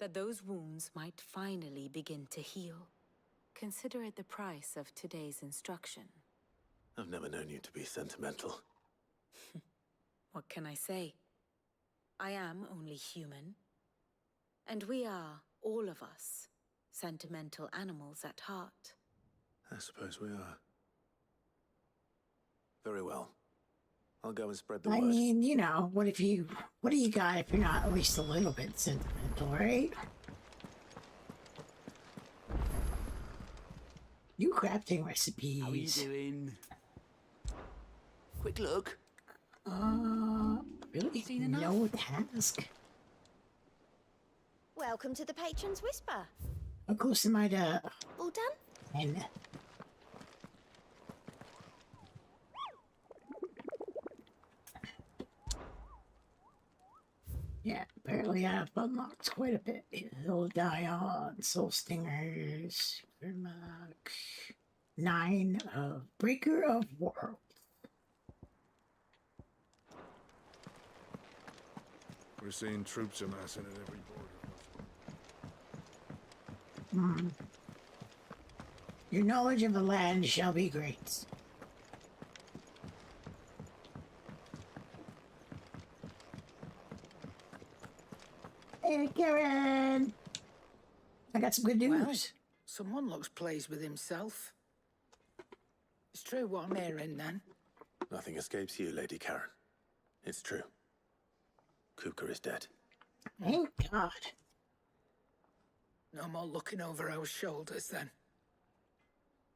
that those wounds might finally begin to heal. Consider it the price of today's instruction. I've never known you to be sentimental. What can I say? I am only human. And we are, all of us, sentimental animals at heart. I suppose we are. Very well. I'll go and spread the word. I mean, you know, what do you got if you're not at least a little bit sentimental, right? You crafting recipes. How are you doing? Quick look. Really? No task. Welcome to the Patron's Whisper. How close am I to... All done? 10? we have unlocked quite a bit. He'll die on Soul Stingers, Grimlock, 9 of Breaker of Worlds. We're seeing troops amassing at every border. Your knowledge of the land shall be great. Hey, Karen! I got some good news. Well, someone looks pleased with himself. It's true what I'm hearing, then. Nothing escapes you, Lady Karen. It's true. Kupka is dead. Thank God. No more looking over our shoulders, then.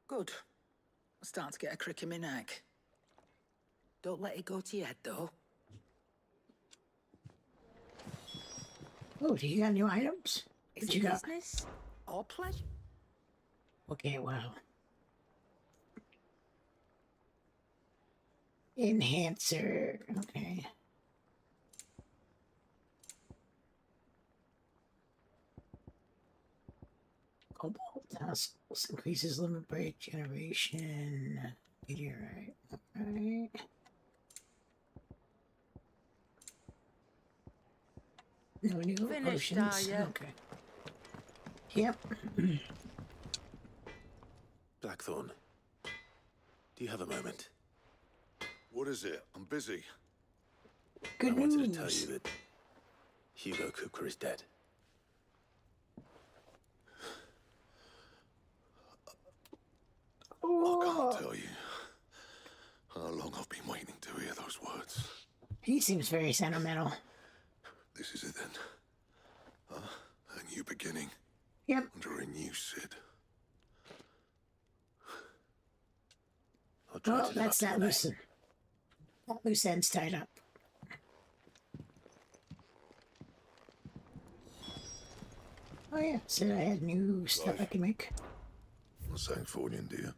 Good. I'm starting to get a crick in my neck. Don't let it go to your head, though. Oh, do you got new items? Is What it you got? business or pleasure? Okay, wow. Enhancer. Okay. Cobalt taskles increases limit break generation. Meteorite. Alright. No new Finished, potions. are ya? Okay. Yep. Blackthorn, do you have a moment? What is it? I'm busy. Good I wanted news. to tell you that Hugo Kupka is dead. Oh, I can't tell you how long I've been waiting to hear those words. he seems very sentimental. This is it then. A new beginning. Yep. Under a new Sid. I'll try Well, to live that's up to that the name. loose end's tied up. Oh yeah, said I had new stuff I can make. A Sangfordian, dear.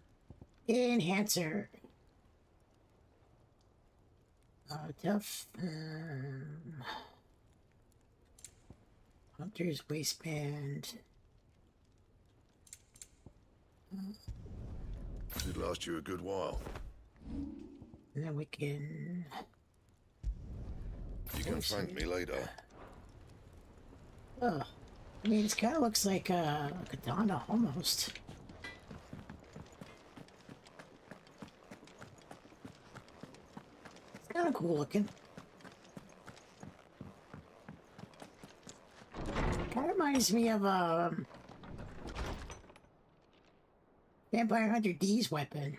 Enhancer. Tough. Hunter's waistband. Should last you a good while. And then we can. You can thank me later. Oh, I mean, it kind of looks like a katana almost. It's kind of cool looking. Kind of reminds me of Vampire Hunter D's weapon.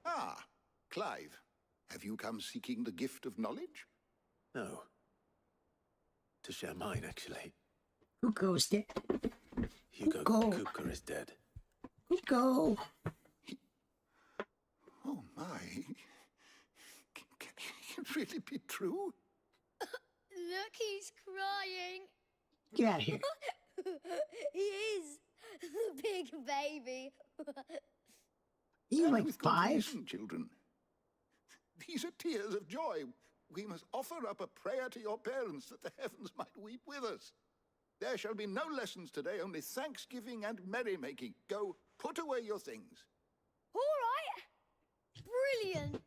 Ah, Clive. Have you come seeking the gift of knowledge? No. To share mine, actually. Hugo's dead. Hugo Kupka is dead. Hugo. Oh, my. Can it really be true? Look, he's crying. Get out of here. He is. The big baby. You And like with 5? reason, children. These are tears of joy. We must offer up a prayer to your parents that the heavens might weep with us. There shall be no lessons today, only thanksgiving and merrymaking. Go, put away your things. All right. Brilliant.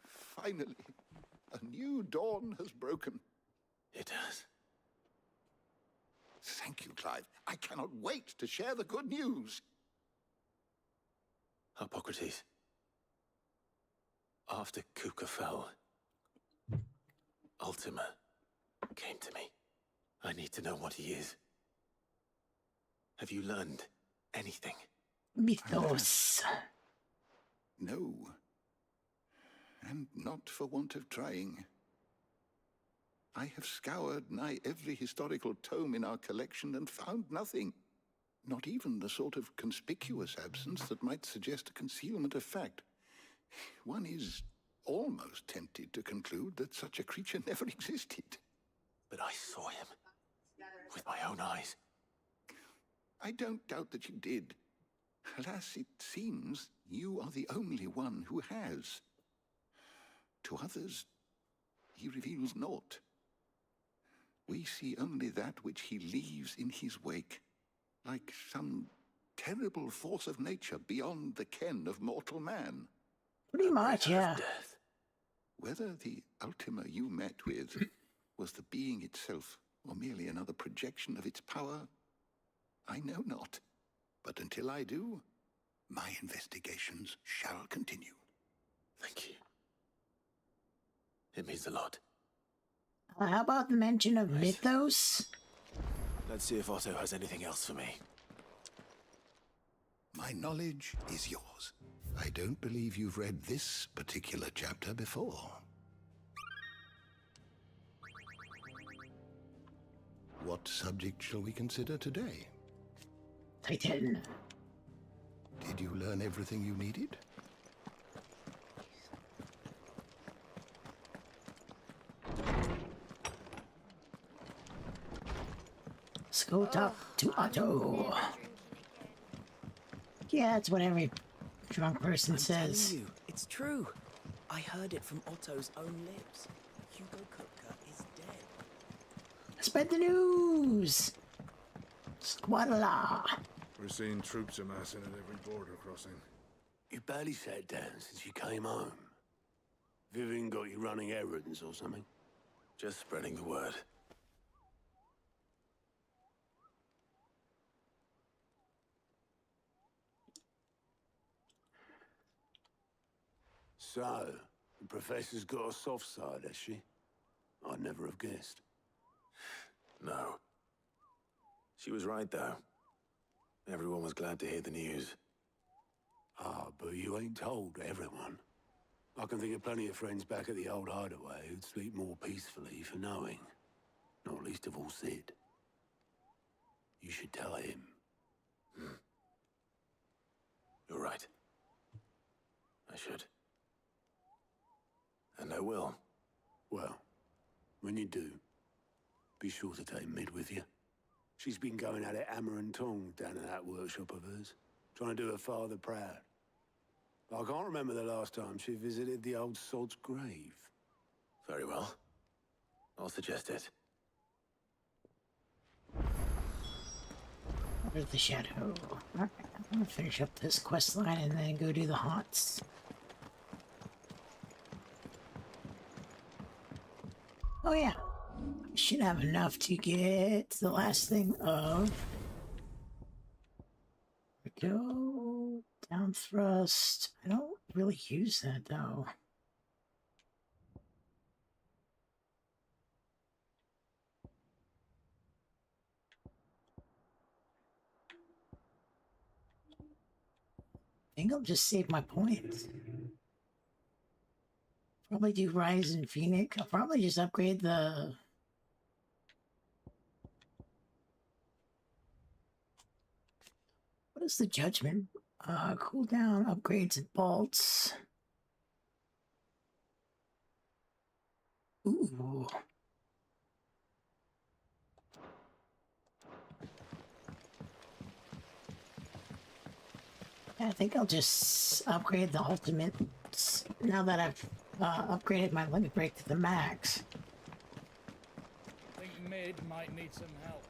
Finally, a new dawn has broken. It has. Thank you, Clive. I cannot wait to share the good news. Hippocrates. After Kupka fell, Ultima came to me. I need to know what he is. Have you learned anything? Mythos. No. And not for want of trying. I have scoured nigh every historical tome in our collection and found nothing. Not even the sort of conspicuous absence that might suggest a concealment of fact. One is almost tempted to conclude that such a creature never existed. But I saw him. With my own eyes. I don't doubt that you did. Alas, it seems you are the only one who has. To others, he reveals naught. We see only that which he leaves in his wake, like some terrible force of nature beyond the ken of mortal man. Pretty much, yeah. Whether the Ultima you met with was the being itself, or merely another projection of its power, I know not. But until I do, my investigations shall continue. Thank you. It means a lot. How about the mention of Mythos? Let's see if Otto has anything else for me. My knowledge is yours. I don't believe you've read this particular chapter before. What subject shall we consider today? Titan. Did you learn everything you needed? Let's go talk to Otto. Yeah, that's what every drunk person says. Telling you, it's true. I heard it from Otto's own lips. Hugo Kupka is dead. Spread the news! Squadala! We're seeing troops amassing at every border crossing. You barely sat down since you came home. Vivian got you running errands or something? Just spreading the word. So, the Professor's got a soft side, has she? I'd never have guessed. No. She was right, though. Everyone was glad to hear the news. Ah, but you ain't told everyone. I can think of plenty of friends back at the old hideaway who'd sleep more peacefully for knowing. Not least of all Sid. You should tell him. You're right. I should. And I will. Well, when you do, be sure to take Mid with you. She's been going at it hammer and tong down in that workshop of hers, trying to do her father proud. I can't remember the last time she visited the old sod's grave. Very well. I'll suggest it. Over the shadow. Alright, I'm gonna finish up this quest line and then go do the haunts. Oh yeah. I should have enough to get the last thing of... There we go. Down thrust. I don't really use that though. I think I'll just save my points. Probably do Rise and Phoenix. I'll probably just upgrade the... What is the Judgment? Cooldown, upgrades, and bolts. Ooh. I think I'll just upgrade the ultimates now that I've upgraded my limit break to the max. I think Mid might need some help.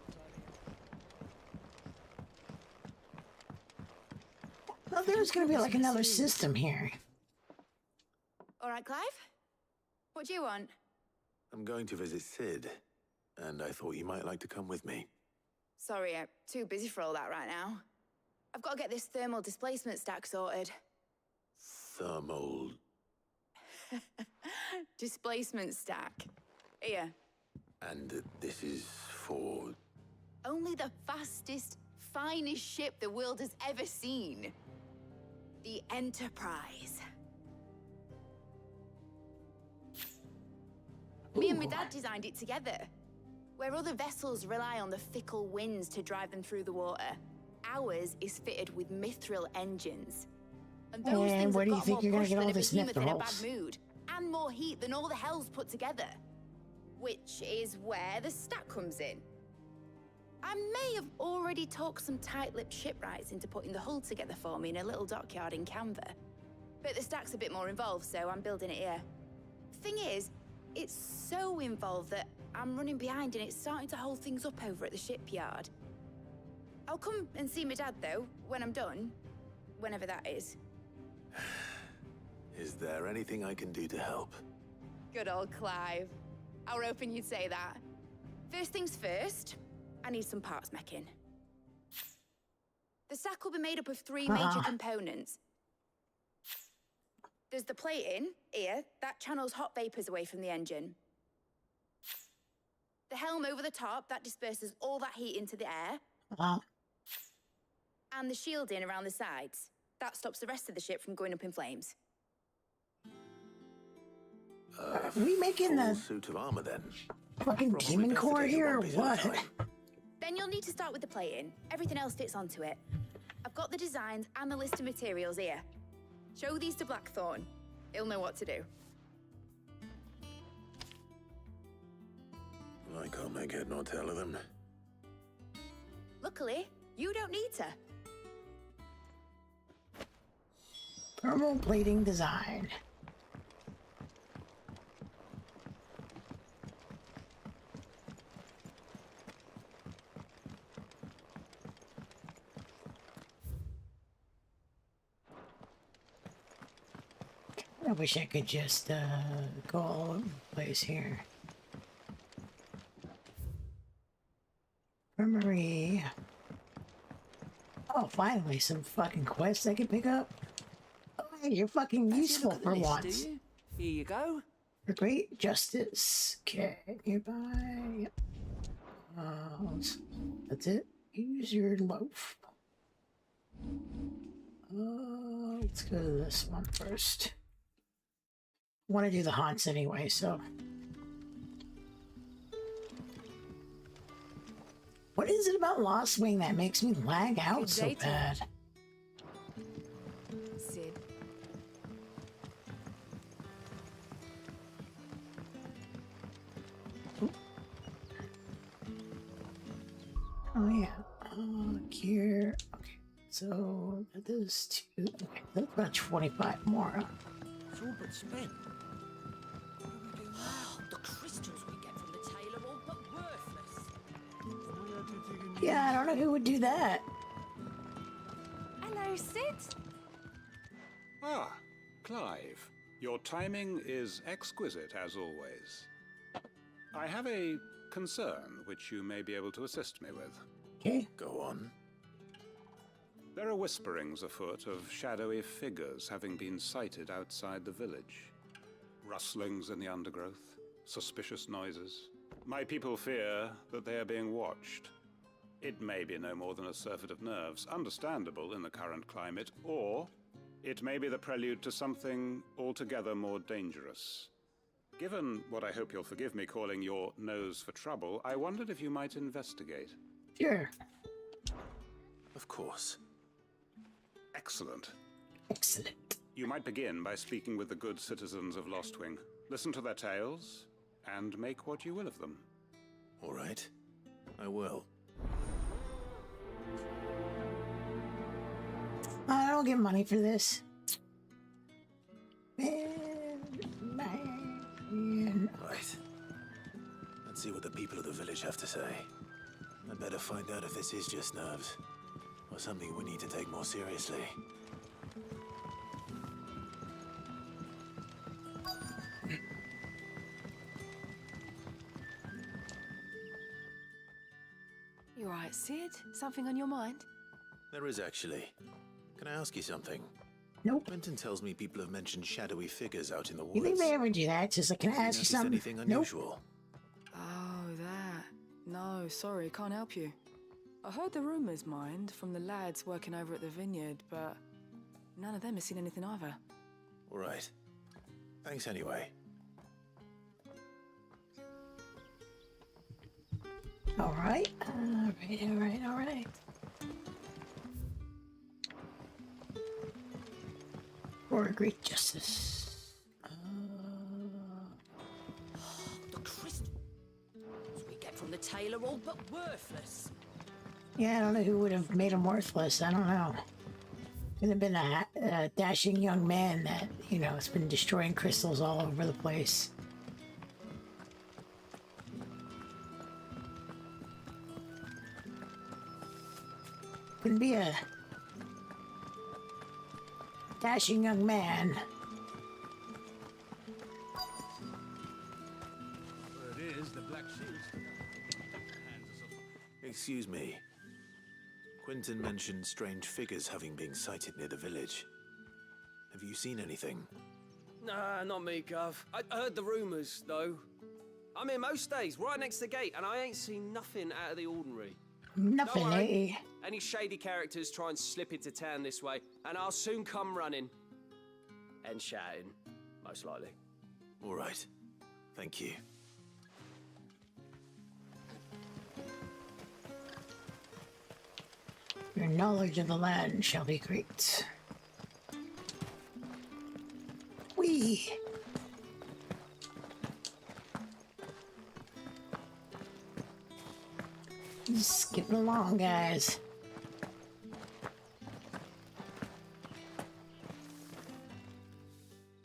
Well, there's gonna be like another system here. All right, Clive? What do you want? I'm going to visit Sid, and I thought you might like to come with me. Sorry, I'm too busy for all that right now. I've got to get this thermal displacement stack sorted. Thermal... Displacement stack. Here. And this is for... Only the fastest, finest ship the world has ever seen. The Enterprise. Me and my dad designed it together. Where other vessels rely on the fickle winds to drive them through the water, ours is fitted with mithril engines. And those things where have do you got think more you're gonna push get than all a this behemoth in a bad mithrils? mood, and more heat than all the hells put together. Which is where the stack comes in. I may have already talked some tight-lipped shipwrights into putting the hull together for me in a little dockyard in Canver. But the stack's a bit more involved, so I'm building it here. Thing is, it's so involved that I'm running behind and it's starting to hold things up over at the shipyard. I'll come and see my dad, though, when I'm done. Whenever that is. Is there anything I can do to help? Good old Clive. I were hoping you'd say that. First things first, I need some parts meching. The stack will be made up of 3 major components. There's the plating, here, that channels hot vapors away from the engine. The helm over the top, that disperses all that heat into the air. And the shielding around the sides. That stops the rest of the ship from going up in flames. Are we making the suit of armor then? Fucking demon core here or what? Then you'll need to start with the plating. Everything else fits onto it. I've got the designs and the list of materials here. Show these to Blackthorn. He'll know what to do. I can't make head nor tail of them. Luckily, you don't need to. Thermal plating design. I wish I could just go all over the place here. Armory. Oh, finally, some fucking quests I can pick up. Oh, hey, you're fucking useful for once. Here you go. For great justice. Okay, nearby. That's it. Use your loaf. Let's go to this one first. I want to do the haunts anyway, so. What is it about Lost Wing that makes me lag out so bad? Sid. Oh yeah. Gear. Okay. So those two. Okay, that's about 25 more. It's all but spent. The crystals we get from the tail are all but worthless. Yeah, I don't know who would do that. Hello, Sid. Ah, Clive. Your timing is exquisite, as always. I have a concern which you may be able to assist me with. Okay. Go on. There are whisperings afoot of shadowy figures having been sighted outside the village. Rustlings in the undergrowth, suspicious noises. My people fear that they are being watched. It may be no more than a surfeit of nerves, understandable in the current climate, or it may be the prelude to something altogether more dangerous. Given what I hope you'll forgive me calling your nose for trouble, I wondered if you might investigate. Sure. Of course. Excellent. Excellent. You might begin by speaking with the good citizens of Lostwing. Listen to their tales, and make what you will of them. All right. I will. I don't get money for this. Man. Right. Let's see what the people of the village have to say. I'd better find out if this is just nerves, or something we need to take more seriously. You all right, Sid? Something on your mind? There is actually. Can I ask you something? Nope. Quentin tells me people have mentioned shadowy figures out in the woods. You think they ever do that? It's just like, can I ask you something? Anything unusual? Oh, that. No, sorry, can't help you. I heard the rumours, mind, from the lads working over at the vineyard, but none of them has seen anything either. All right. Thanks anyway. All right. All right. For great justice. The crystals we get from the tail are all but worthless. Yeah, I don't know who would have made him worthless. I don't know. Could have been a dashing young man that, you know, has been destroying crystals all over the place. Couldn't be a dashing young man. There it is, the Black Shield. Excuse me. Quentin mentioned strange figures having been sighted near the village. Have you seen anything? Nah, not me, Gov. I heard the rumours, though. I'm here most days, right next to the gate, and I ain't seen nothing out of the ordinary. Nothing, Don't worry. eh? Any shady characters try and slip into town this way, and I'll soon come running. And shouting, most likely. All right. Thank you. Your knowledge of the land shall be great. Whee! Just skipping along, guys.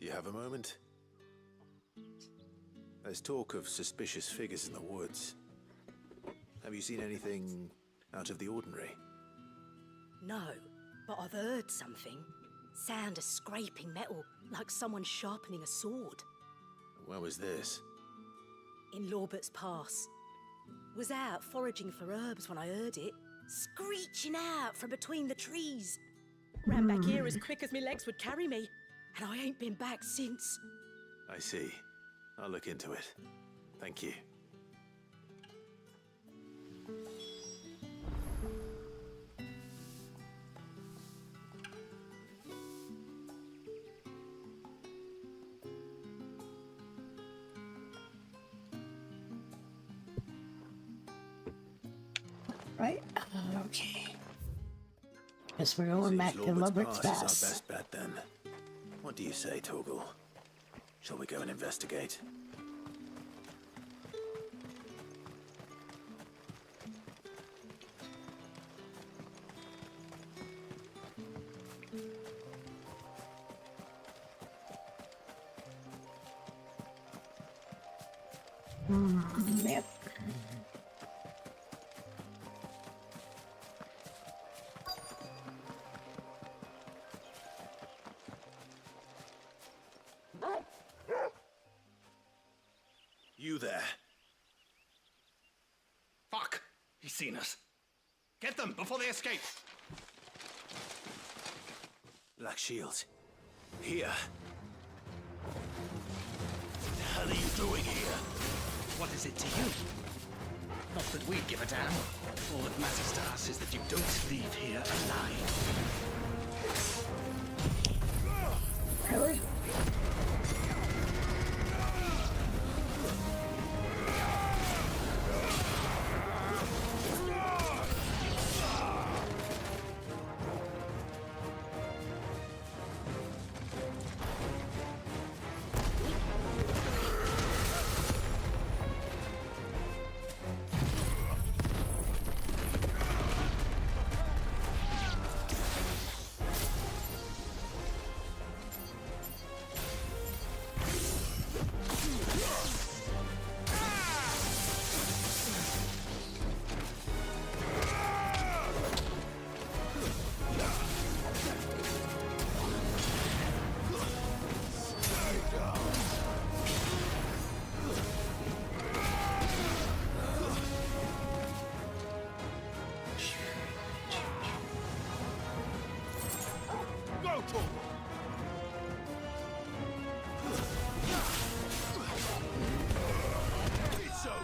Do you have a moment? There's talk of suspicious figures in the woods. Have you seen anything out of the ordinary? No, but I've heard something. Sound of scraping metal, like someone sharpening a sword. Where was this? In Lorbert's Pass. Was out foraging for herbs when I heard it, screeching out from between the trees. Ran back here as quick as my legs would carry me, and I ain't been back since. I see. I'll look into it. Thank you. Right? Okay. Guess we're going back to Lorbert's Pass is Pass. our best bet then. What do you say, Torgal? Shall we go and investigate? Yep. You there. Fuck! He's seen us. Get them before they escape! Black Shield. Here. What the hell are you doing here? What is it to you? Not that we give a damn. All that matters to us is that you don't leave here alive. Really? It's over.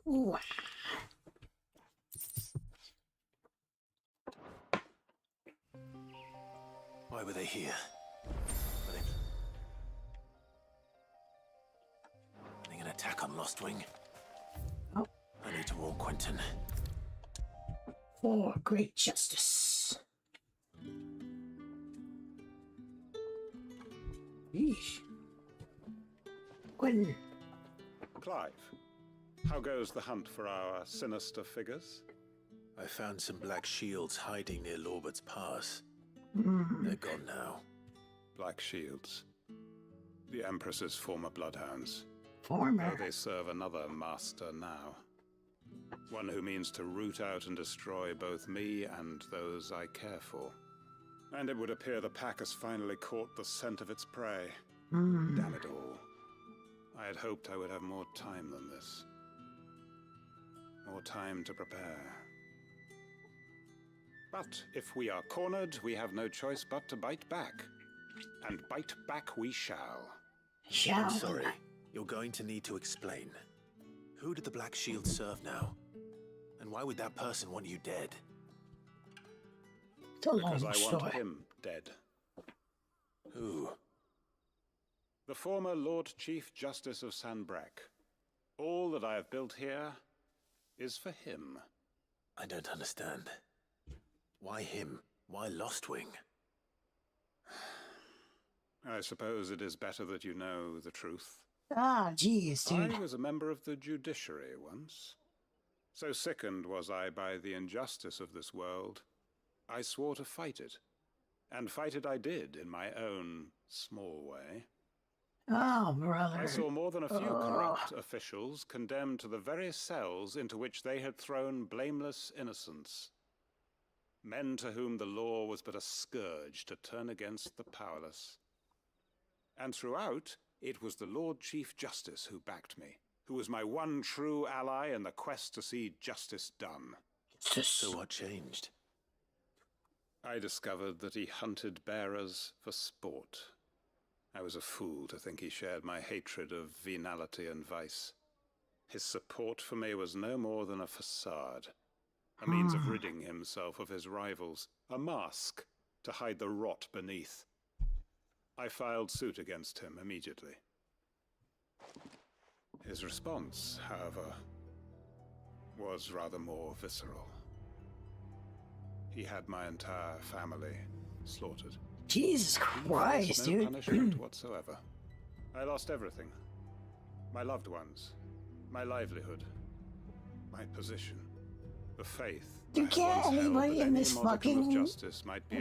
Ooh. Why were they here? Were they planning an attack on Lostwing? Oh. I need to warn Quentin. For great justice. Yeesh. Quentin, Clive, how goes the hunt for our sinister figures? I found some black shields hiding near Lorbert's Pass. Hmm. They're gone now. Black Shields. The Empress's former bloodhounds. Former? Though they serve another master now. One who means to root out and destroy both me and those I care for. And it would appear the pack has finally caught the scent of its prey. Damn it all. I had hoped I would have more time than this. More time to prepare. But if we are cornered, we have no choice but to bite back. And bite back we shall. I'm sorry. You're going to need to explain. Who did the Black Shield serve now? And why would that person want you dead? Because I want him dead. Who? The former Lord Chief Justice of Sanbreque. All that I have built here is for him. I don't understand. Why him? Why Lostwing? I suppose it is better that you know the truth. Ah, jeez, dude. I was a member of the judiciary once. So sickened was I by the injustice of this world, I swore to fight it. And fight it I did in my own small way. Oh, brother. I saw more than a few corrupt officials condemned to the very cells into which they had thrown blameless innocents. Men to whom the law was but a scourge to turn against the powerless. And throughout, it was the Lord Chief Justice who backed me, who was my one true ally in the quest to see justice done. So what changed? I discovered that he hunted bearers for sport. I was a fool to think he shared my hatred of venality and vice. His support for me was no more than a facade, a means of ridding himself of his rivals, a mask to hide the rot beneath. I filed suit against him immediately. His response, however, was rather more visceral. He had my entire family slaughtered. Jesus Christ, no dude. punishment whatsoever. I lost everything. My loved ones, my livelihood, my position, the faith. You can't anybody in this fucking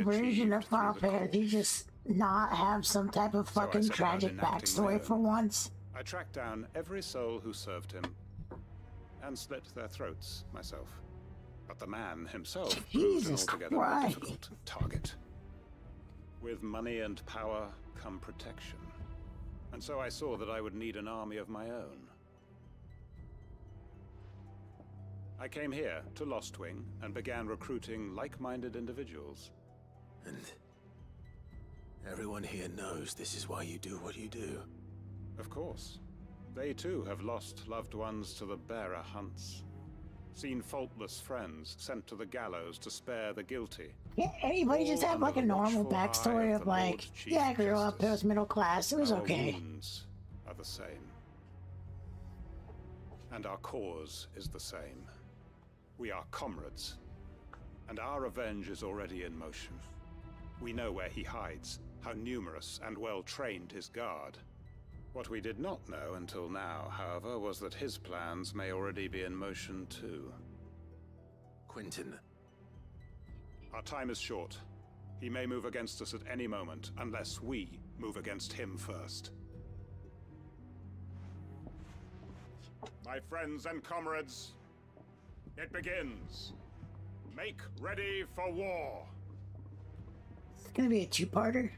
version of Final Fantasy just not have some type of fucking tragic backstory for once? I tracked down every soul who served him and slit their throats myself. But the man himself proved an altogether more difficult target. With money and power come protection. And so I saw that I would need an army of my own. I came here to Lostwing and began recruiting like-minded individuals. And everyone here knows this is why you do what you do. Of course. They too have lost loved ones to the bearer hunts. Seen faultless friends sent to the gallows to spare the guilty. Can't anybody just have like a normal backstory of like, yeah, I grew up, it was middle class, it was okay. Our wounds are the same. And our cause is the same. We are comrades. And our revenge is already in motion. We know where he hides, how numerous and well-trained his guard. What we did not know until now, however, was that his plans may already be in motion too. Quentin. Our time is short. He may move against us at any moment, unless we move against him first. My friends and comrades, it begins. Make ready for war. It's gonna be a two-parter.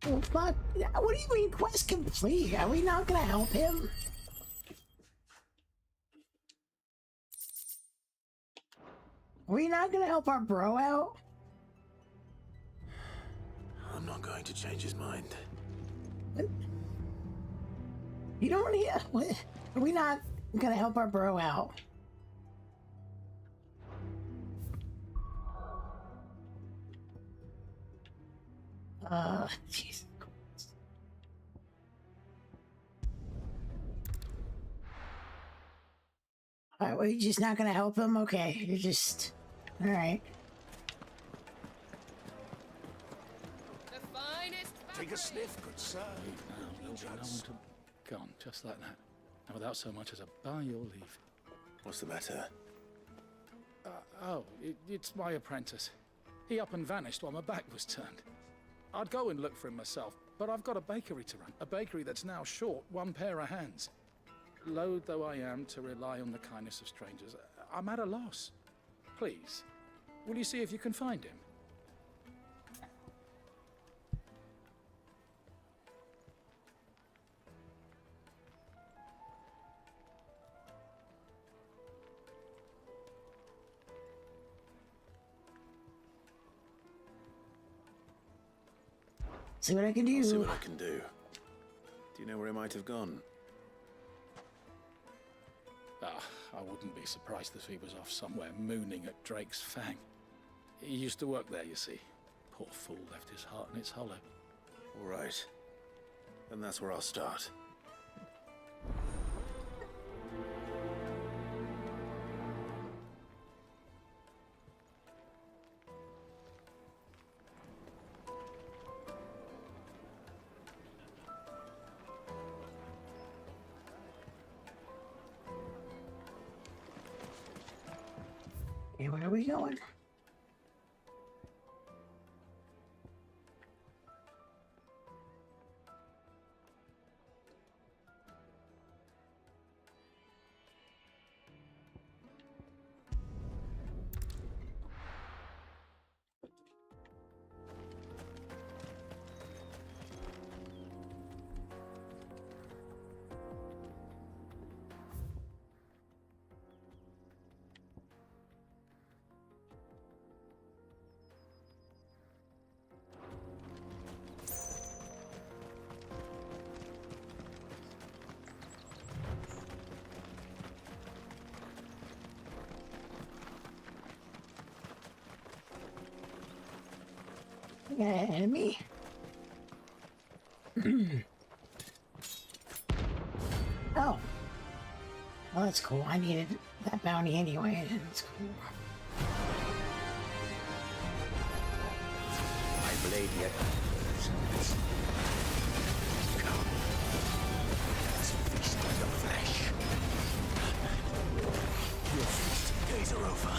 Oh, fuck. What do you mean, quest complete? Are we not gonna help him? Are we not gonna help our bro out? I'm not going to change his mind. What? You don't need. What? Are we not gonna help our bro out? Jesus Christ. Alright, well, you're just not gonna help him? Okay, you're just... Alright. The finest Take a sniff, good sir. gone, just like that. And without so much as a by your leave. What's the matter? It's my apprentice. He up and vanished while my back was turned. I'd go and look for him myself, but I've got a bakery to run. A bakery that's now short one pair of hands. Loath though I am to rely on the kindness of strangers, I'm at a loss. Please, will you see if you can find him? See what I can do. See what I can do. Do you know where he might have gone? I wouldn't be surprised if he was off somewhere mooning at Drake's Fang. He used to work there, you see. Poor fool left his heart in its hollow. All right. Then that's where I'll start. Okay, where are we going? Enemy. Oh. Well, that's cool. I needed that bounty anyway. It's cool. My blade yet. Come. Let's feast on the flesh. Your feasting days are over.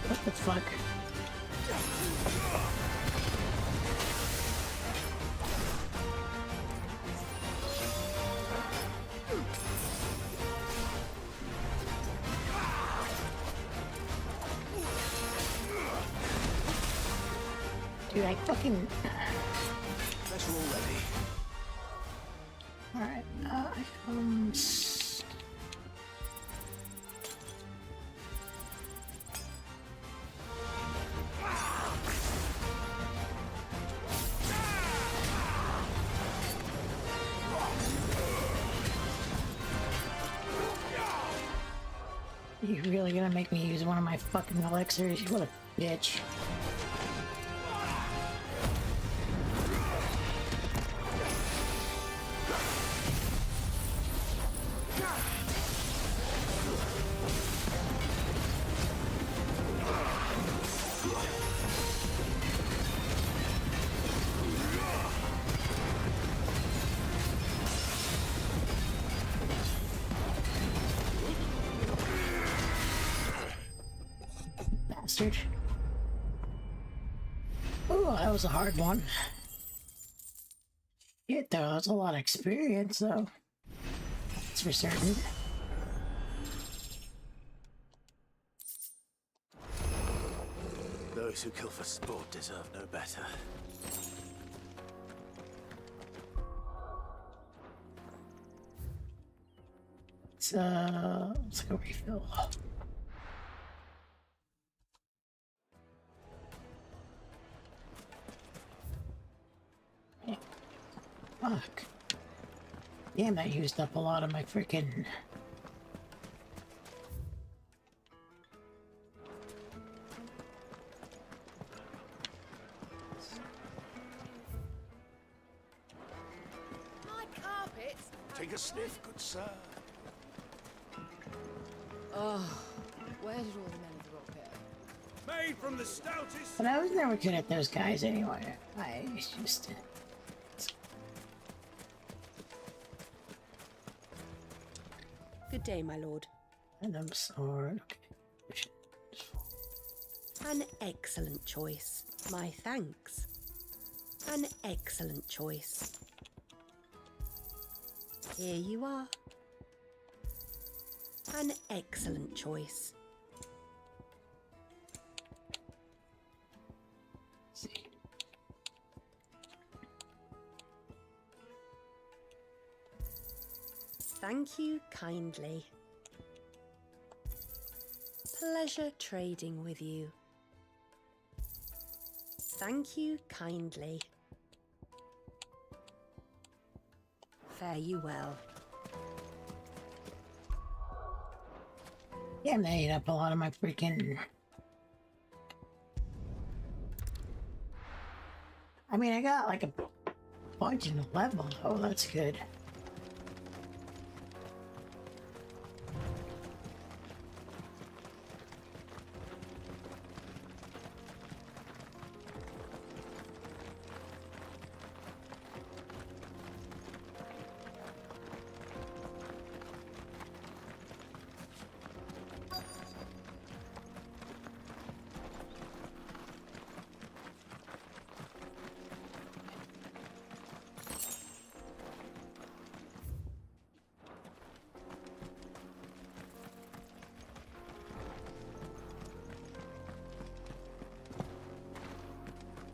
What the fuck? Dude, I fucking... That's all ready. Alright, You really gonna make me use one of my fucking elixirs? What a bitch. bastard. Oh, that was a hard one. Shit, though, that's a lot of experience, though. That's for certain. Those who kill for sport deserve no better. Let's go refill. Yeah. Fuck. Damn, that used up a lot of my freaking. My carpets. Take a sniff, good sir. Oh, where did all the men of the rock go? Made from the stoutest. But I was never good at those guys anyway. I just. Good day, my lord. Random sword. Okay. An excellent choice. My thanks. An excellent choice. Here you are. An excellent choice. Let's see. Thank you kindly. Pleasure trading with you. Thank you kindly. Fare you well. Damn, they ate up a lot of my freaking. I mean, I got like a bunch in the level. Oh, that's good.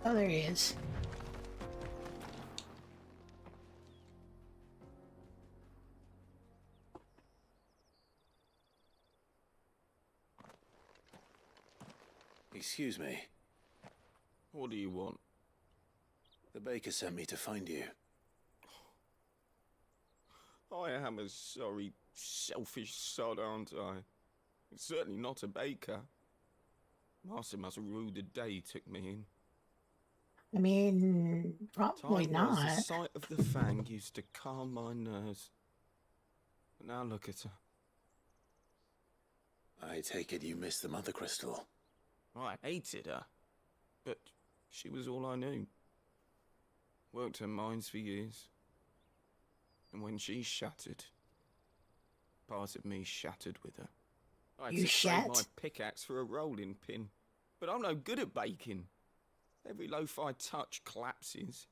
Oh, there he is. Excuse me. What do you want? The baker sent me to find you. I am a sorry, selfish sod, aren't I? Certainly not a baker. Master must rue the day he took me in. I mean, probably Time was not. the sight of the Fang used to calm my nerves. But now look at her. I take it you missed the Mother Crystal. I hated her, but she was all I knew. Worked her mines for years. And when she shattered, part of me shattered with her. I had You to trade my shat? pickaxe for a rolling pin, but I'm no good at baking. Every loaf I touch collapses.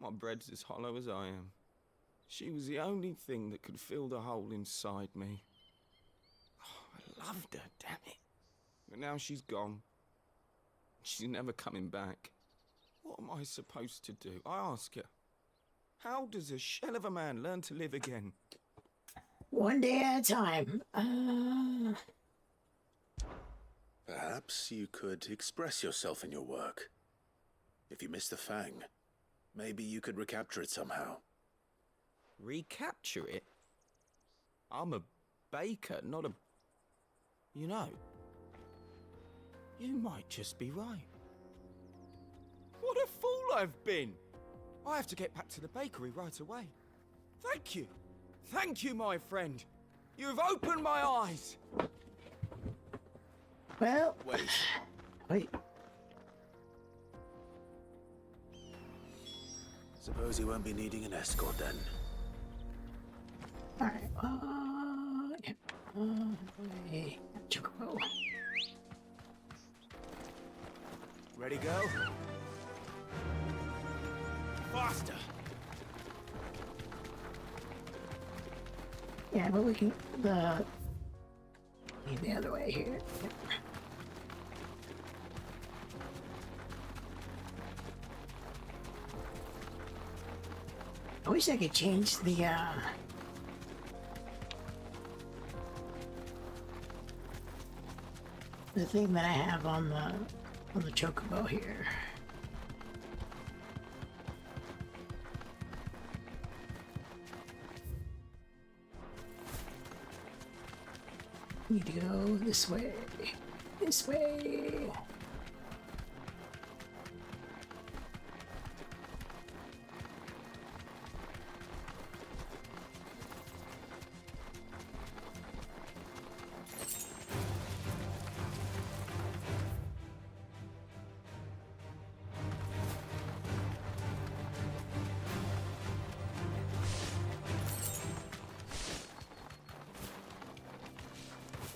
My bread's as hollow as I am. She was the only thing that could fill the hole inside me. Oh, I loved her, damn it. But now she's gone. She's never coming back. What am I supposed to do? I ask her. How does a shell of a man learn to live again? One day at a time. Perhaps you could express yourself in your work. If you miss the Fang, maybe you could recapture it somehow. Recapture it? I'm a baker, not a... You know, you might just be right. What a fool I've been! I have to get back to the bakery right away. Thank you. Thank you, my friend. You've opened my eyes. Well, wait. Suppose you won't be needing an escort then. All right. Yeah. Chocobo. Ready, go? Faster! Yeah, but we can leave the other way here. I wish I could change the thing that I have on the chocobo here. Need to go this way. This way.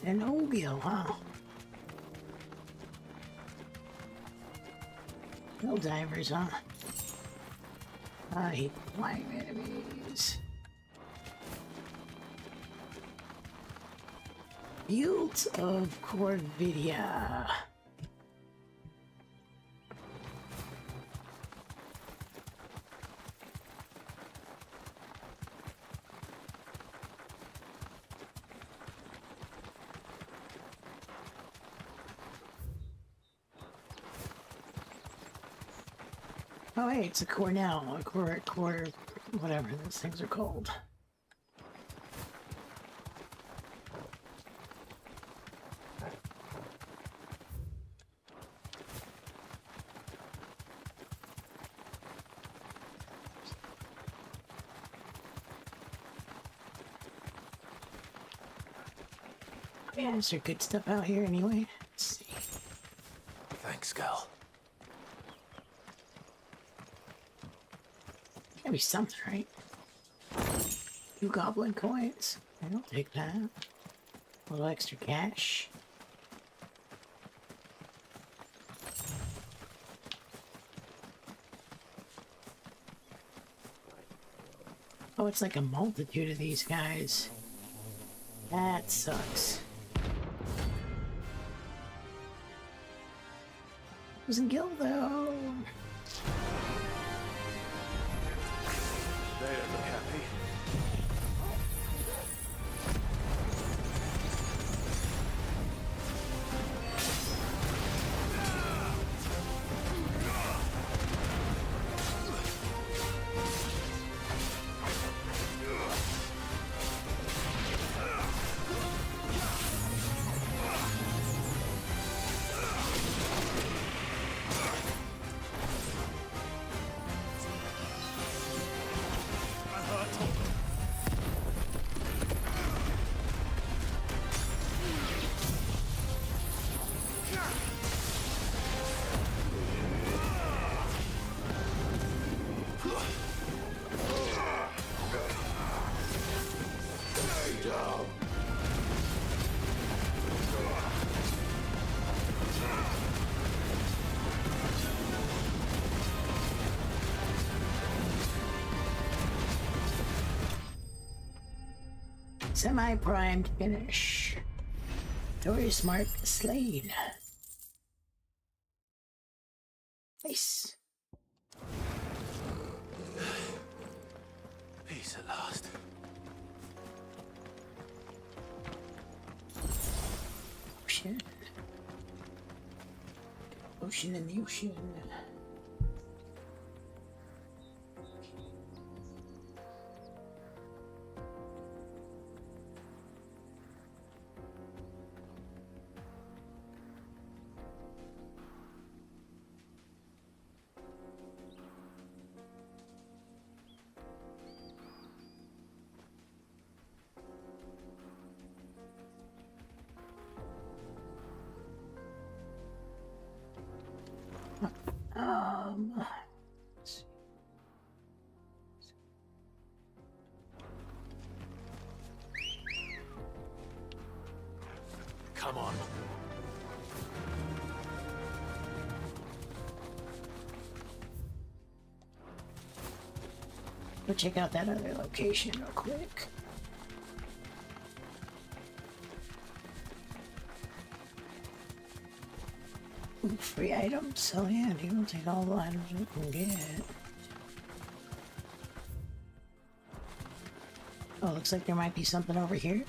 An Ogil, huh? No divers, huh? I hate flying enemies. Fields of Corvidia. Oh, hey, it's a Cornell, a quarter, whatever those things are called. Yeah, is there good stuff out here anyway? Let's see. Thanks, Gal. Gotta be something, right? 2 goblin coins. I'll take that. A little extra cash. Oh, it's like a multitude of these guys. That sucks. Wasn't guild though. They don't look happy. Semi-primed finish. Torius Mark Slade. Nice. Peace at last. Ocean. Ocean in the ocean. Come on. Go check out that other location real quick. Ooh, free items. Oh yeah, you will take all the items we can get. Oh, looks like there might be something over here.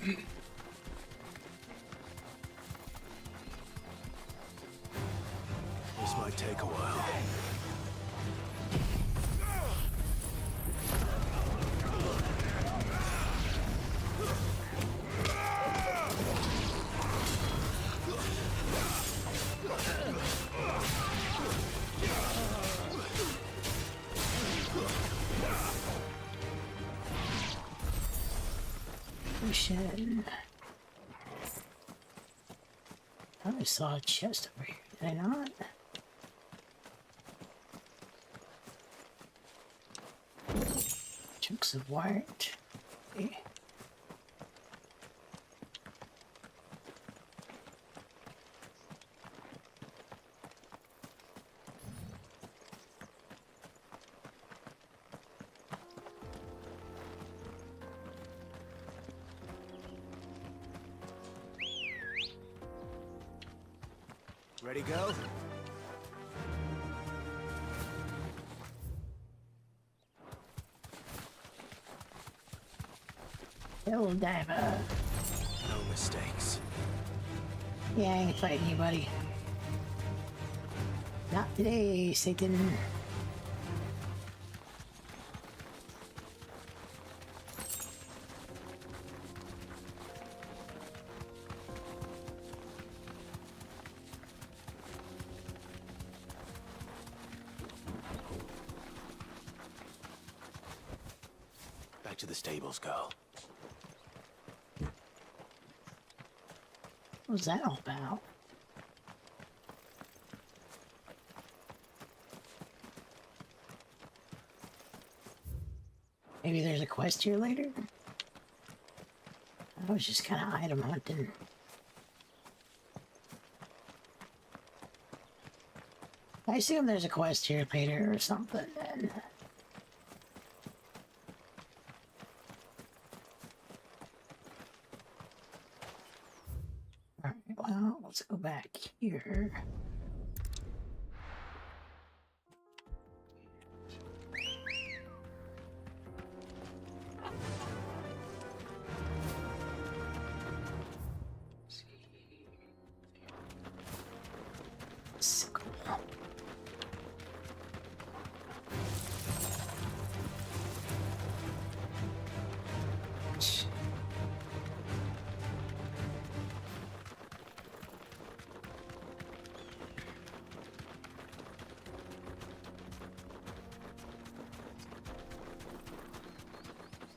This might take a while. I saw a chest over here, did I not? Chunks of white. Okay. Ready, go? Hello, diver. No mistakes. Yeah, I ain't fighting anybody. Not today, Satan. Back to the stables, girl. What's that all about? Maybe there's a quest here later? I was just kind of item hunting. I assume there's a quest here later or something then. Alright, well, let's go back here.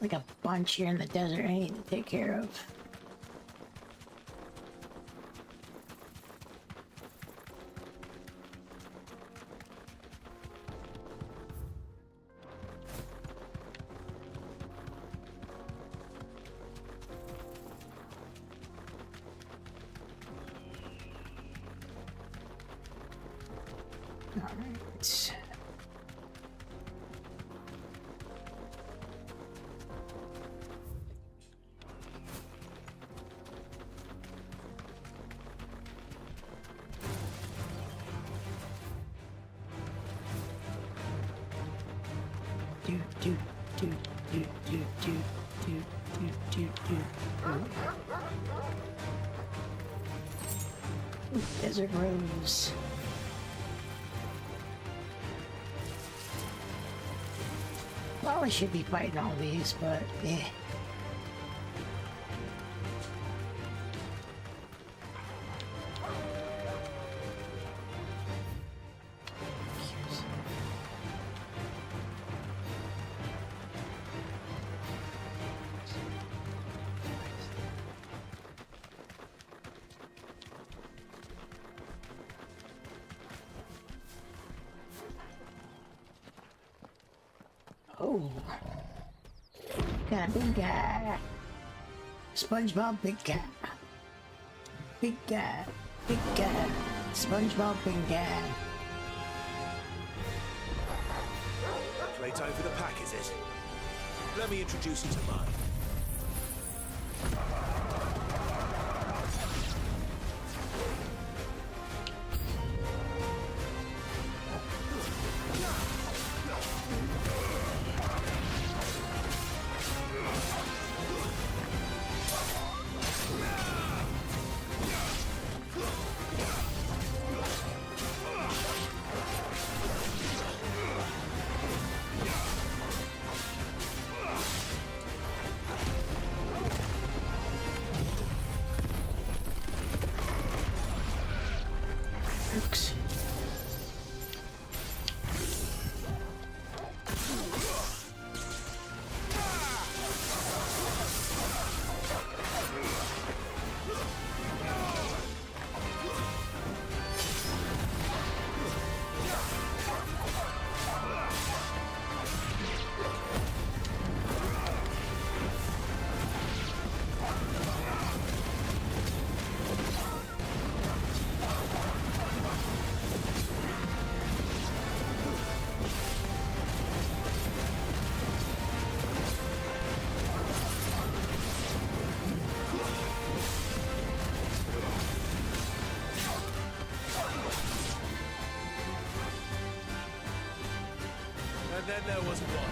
Like a bunch here in the desert I need to take care of. All right. Ooh, Desert Rose. Probably should be fighting all these, but eh. Oh, got a big guy. SpongeBob big guy. Big guy. Big guy. SpongeBob big guy. Playtime for the pack, is it? Let me introduce you to mine. And then there was one.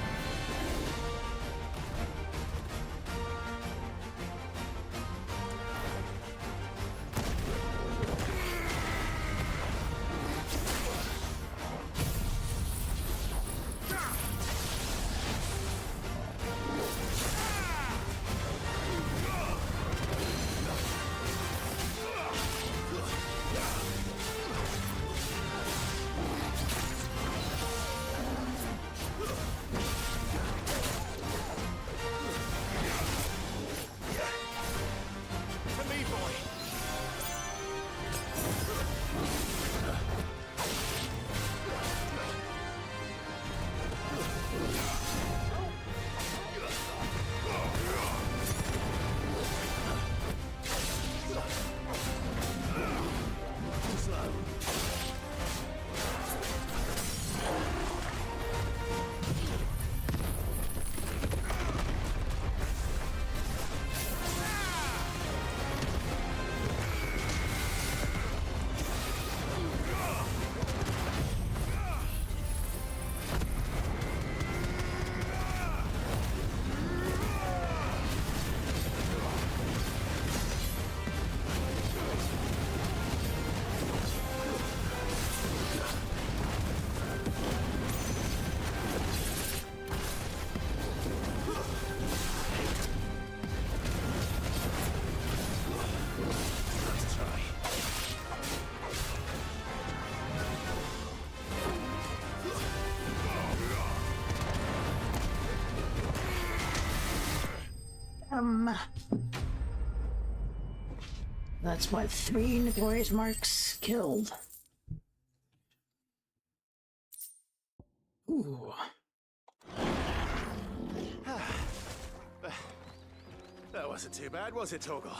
That's what 3 Notorious Marks killed. Ooh. That wasn't too bad, was it, Torgal?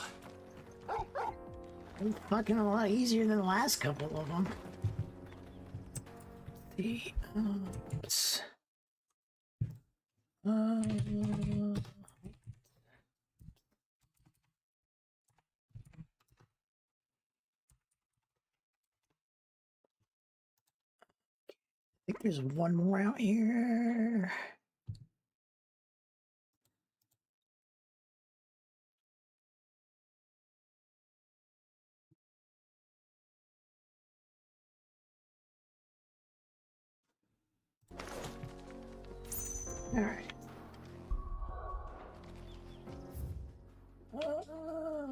Fucking a lot easier than the last couple of them. I think there's one more out here. All right.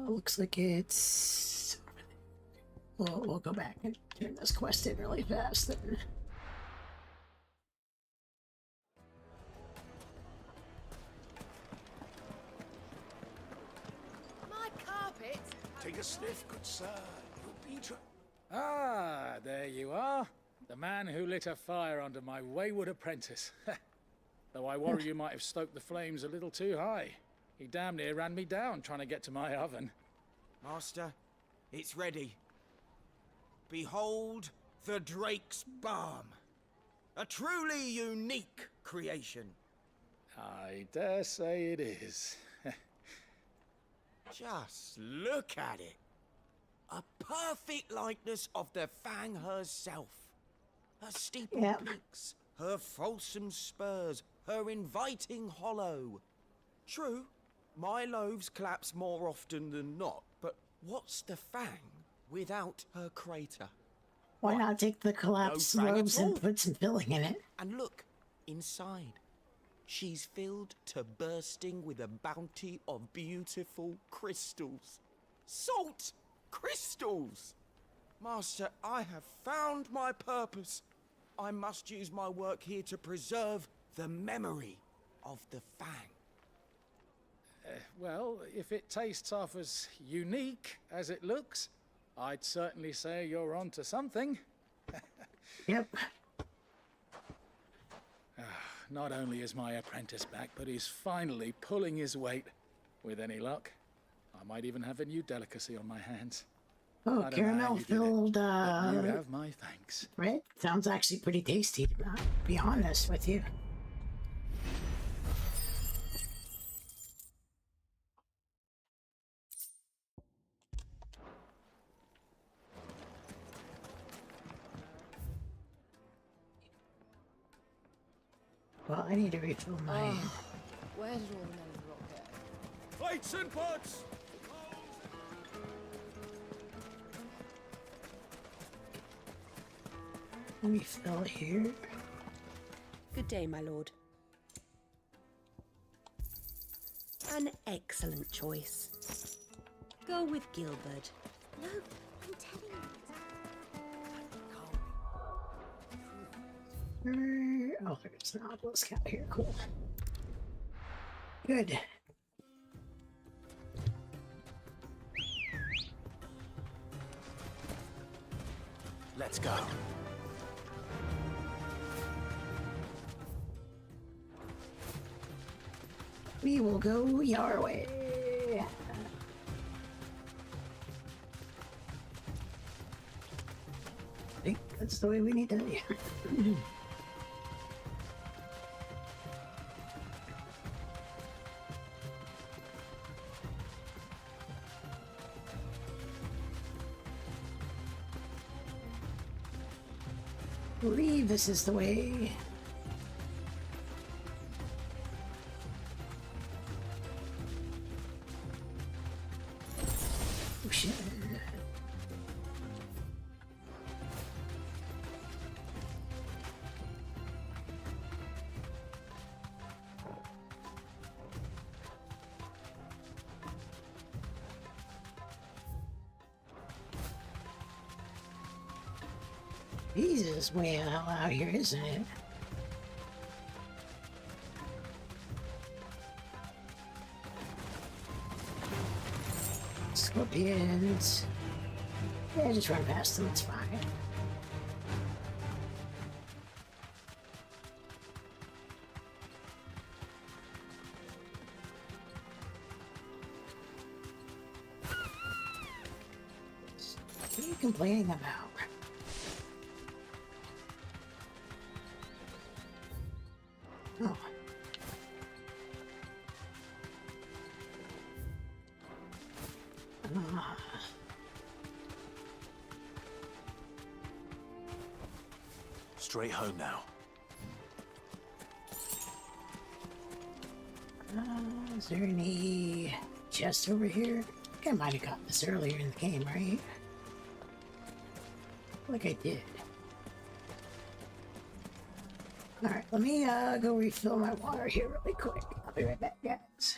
Looks like it's. We'll go back and turn this quest in really fast then. My carpet. Take a sniff, good sir. You'll be Ah, there you are. The man who lit a fire under my wayward apprentice. Though I worry you might have stoked the flames a little too high. He damn near ran me down trying to get to my oven. Master, it's ready. Behold the Drake's balm. A truly unique creation. I dare say it is. Just look at it. A perfect likeness of the Fang herself. Her steeple Yep. peaks, her fulsome spurs, her inviting hollow. True, my loaves collapse more often than not, but what's the Fang without her crater? Why not take the collapsed fang at lobes all. and put some filling in it? And look, inside. She's filled to bursting with a bounty of beautiful crystals. Salt crystals! Master, I have found my purpose. I must use my work here to preserve the memory of the Fang. Well, if it tastes half as unique as it looks, I'd certainly say you're onto something. Yep. Not only is my apprentice back, but he's finally pulling his weight. With any luck, I might even have a new delicacy on my hands. Oh, I don't know how you did it, caramel-filled, but you have my thanks. bread? Sounds actually pretty tasty, to be honest with you. Well, I need to refill my... Where did all the men rock go? Plates and pots! Refill here. Good day, my lord. An excellent choice. Go with Gilbert. No, I'm telling you. Oh, there's an obelisk out here. Cool. Good. Let's go. We will go your way. I think that's the way we need to. I believe this is the way. Oh shit. Jesus, way hell out here, isn't it? Scorpions. Yeah, just run past them, it's fine. What are you complaining about? Oh. Straight home now. Is there any chest over here? I think I might have gotten this earlier in the game, right? Like I did. Alright, let me go refill my water here really quick. I'll be right back, guys.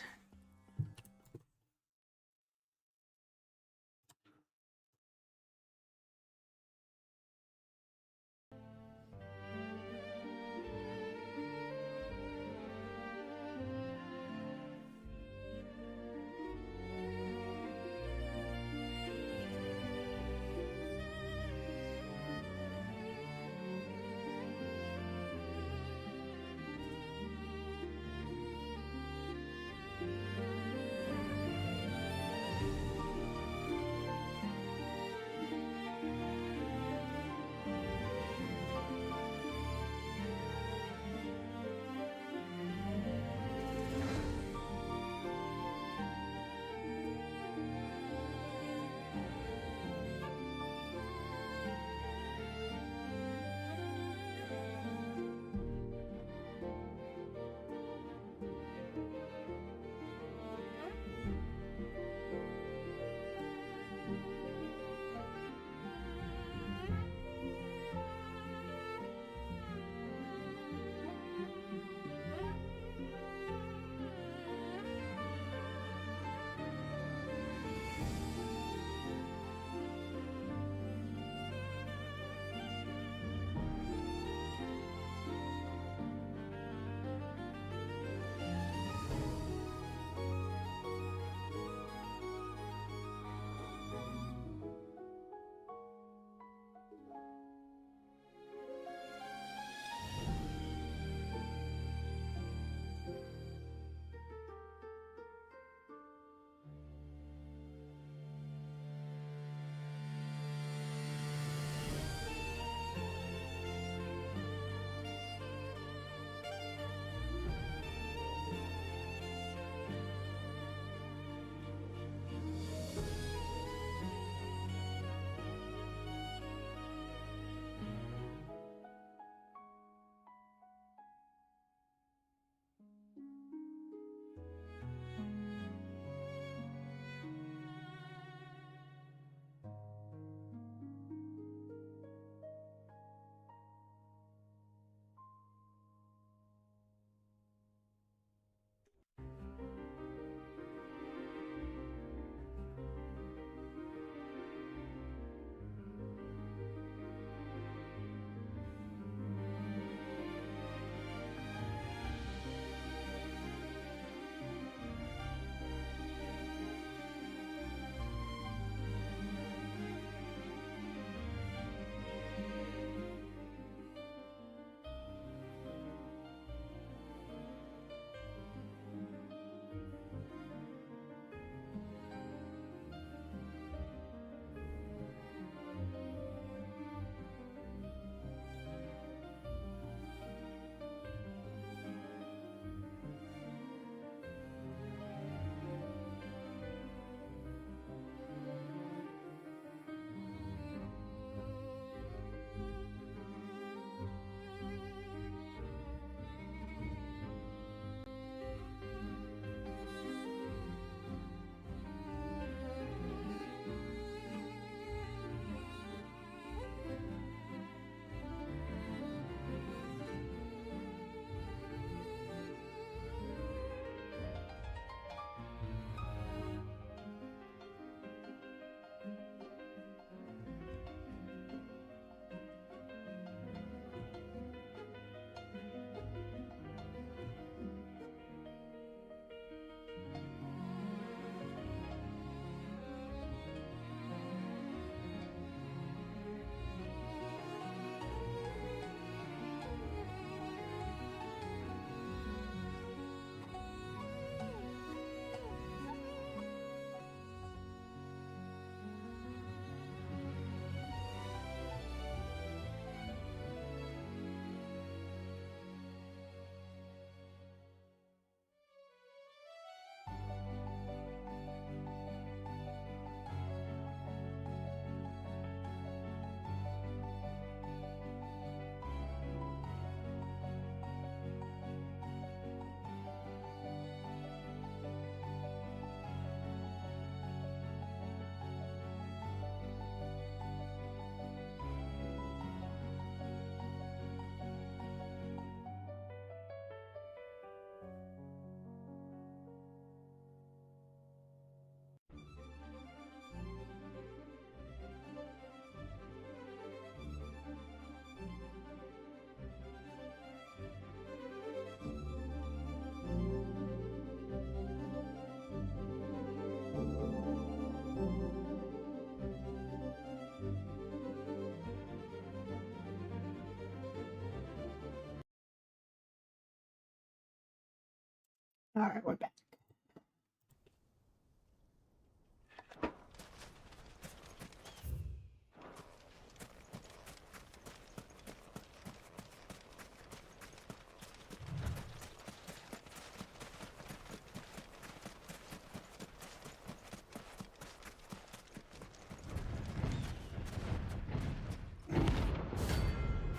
Alright, we're back.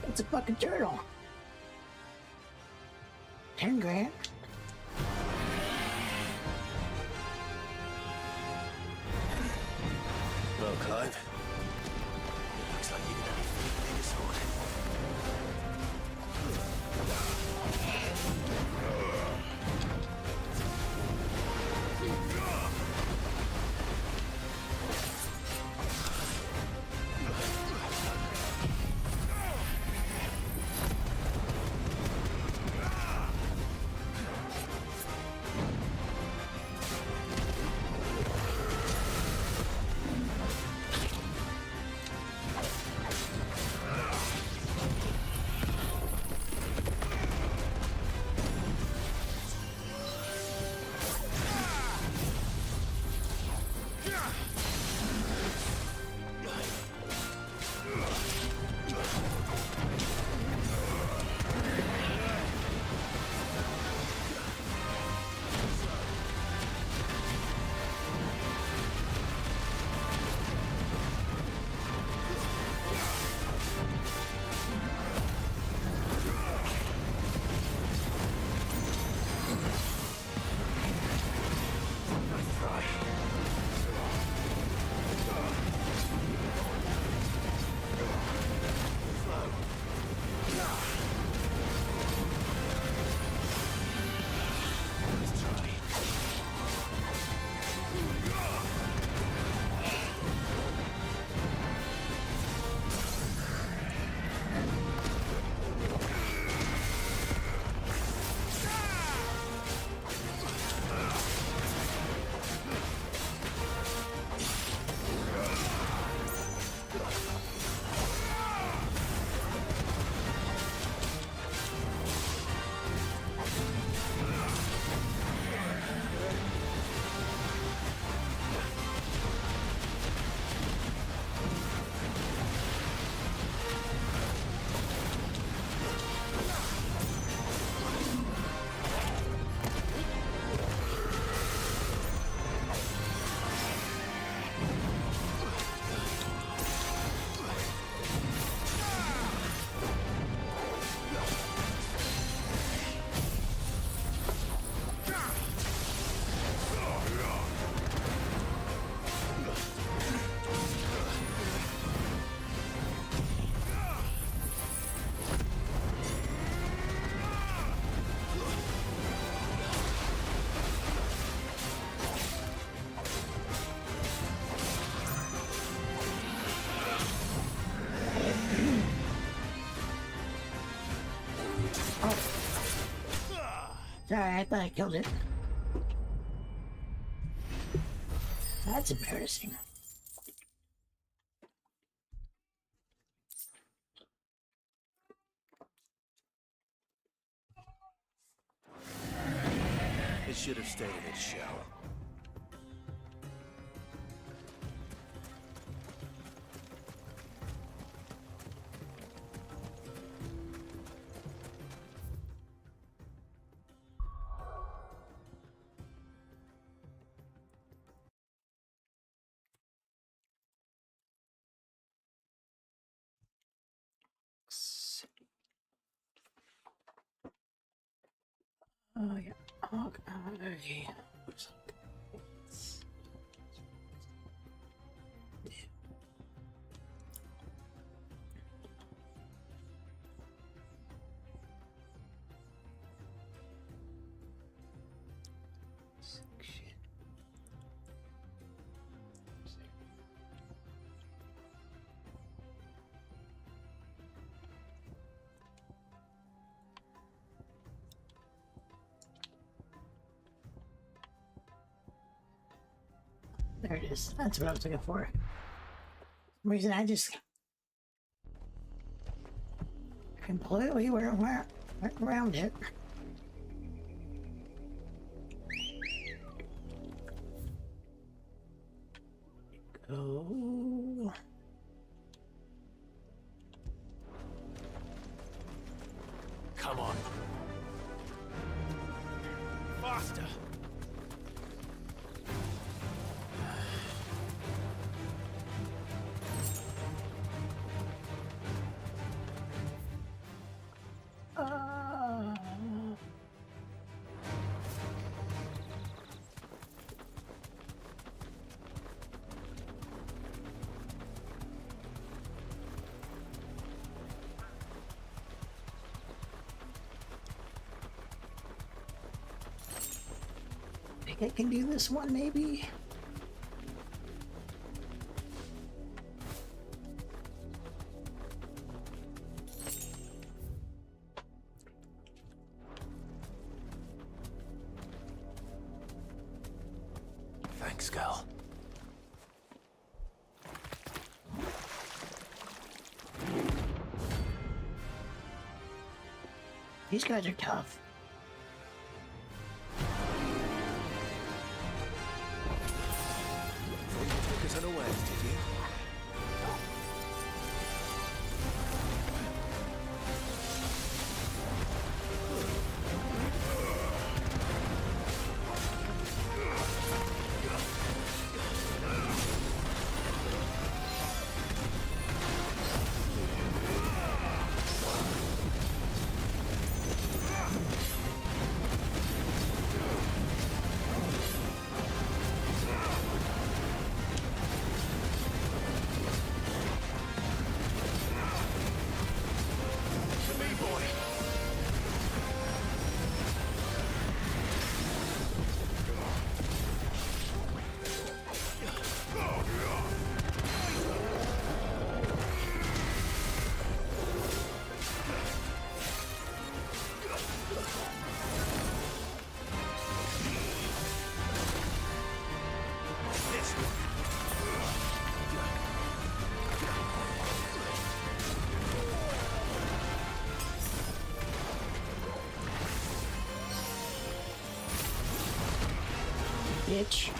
It's a fucking turtle. 10 grand. Well, Clive, it looks like you're gonna be feeling this sword. Sorry, I thought I killed it. That's embarrassing. It should have stayed in its shell. Oh yeah. Okay. There it is. That's what I was looking for. For some reason I just completely went around it. Oh. Come on. Faster. I think I can do this one, maybe. Thanks, Gal. These guys are tough. Took us unawares, did you? Bitch.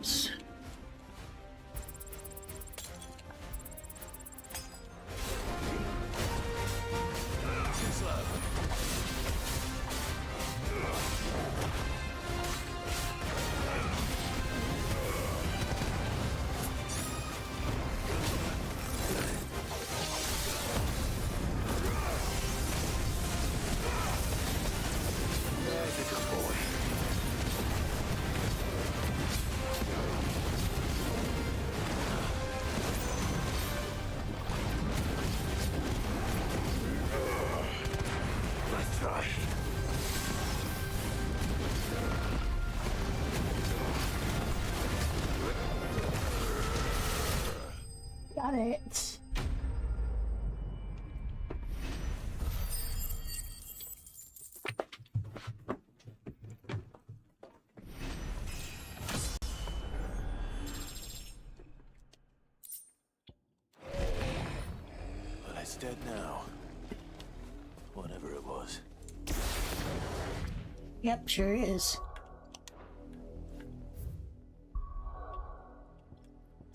Items. Too slow. There's a good boy. Nice try. Got it. Well, it's dead now. Whatever it was. Yep, sure is.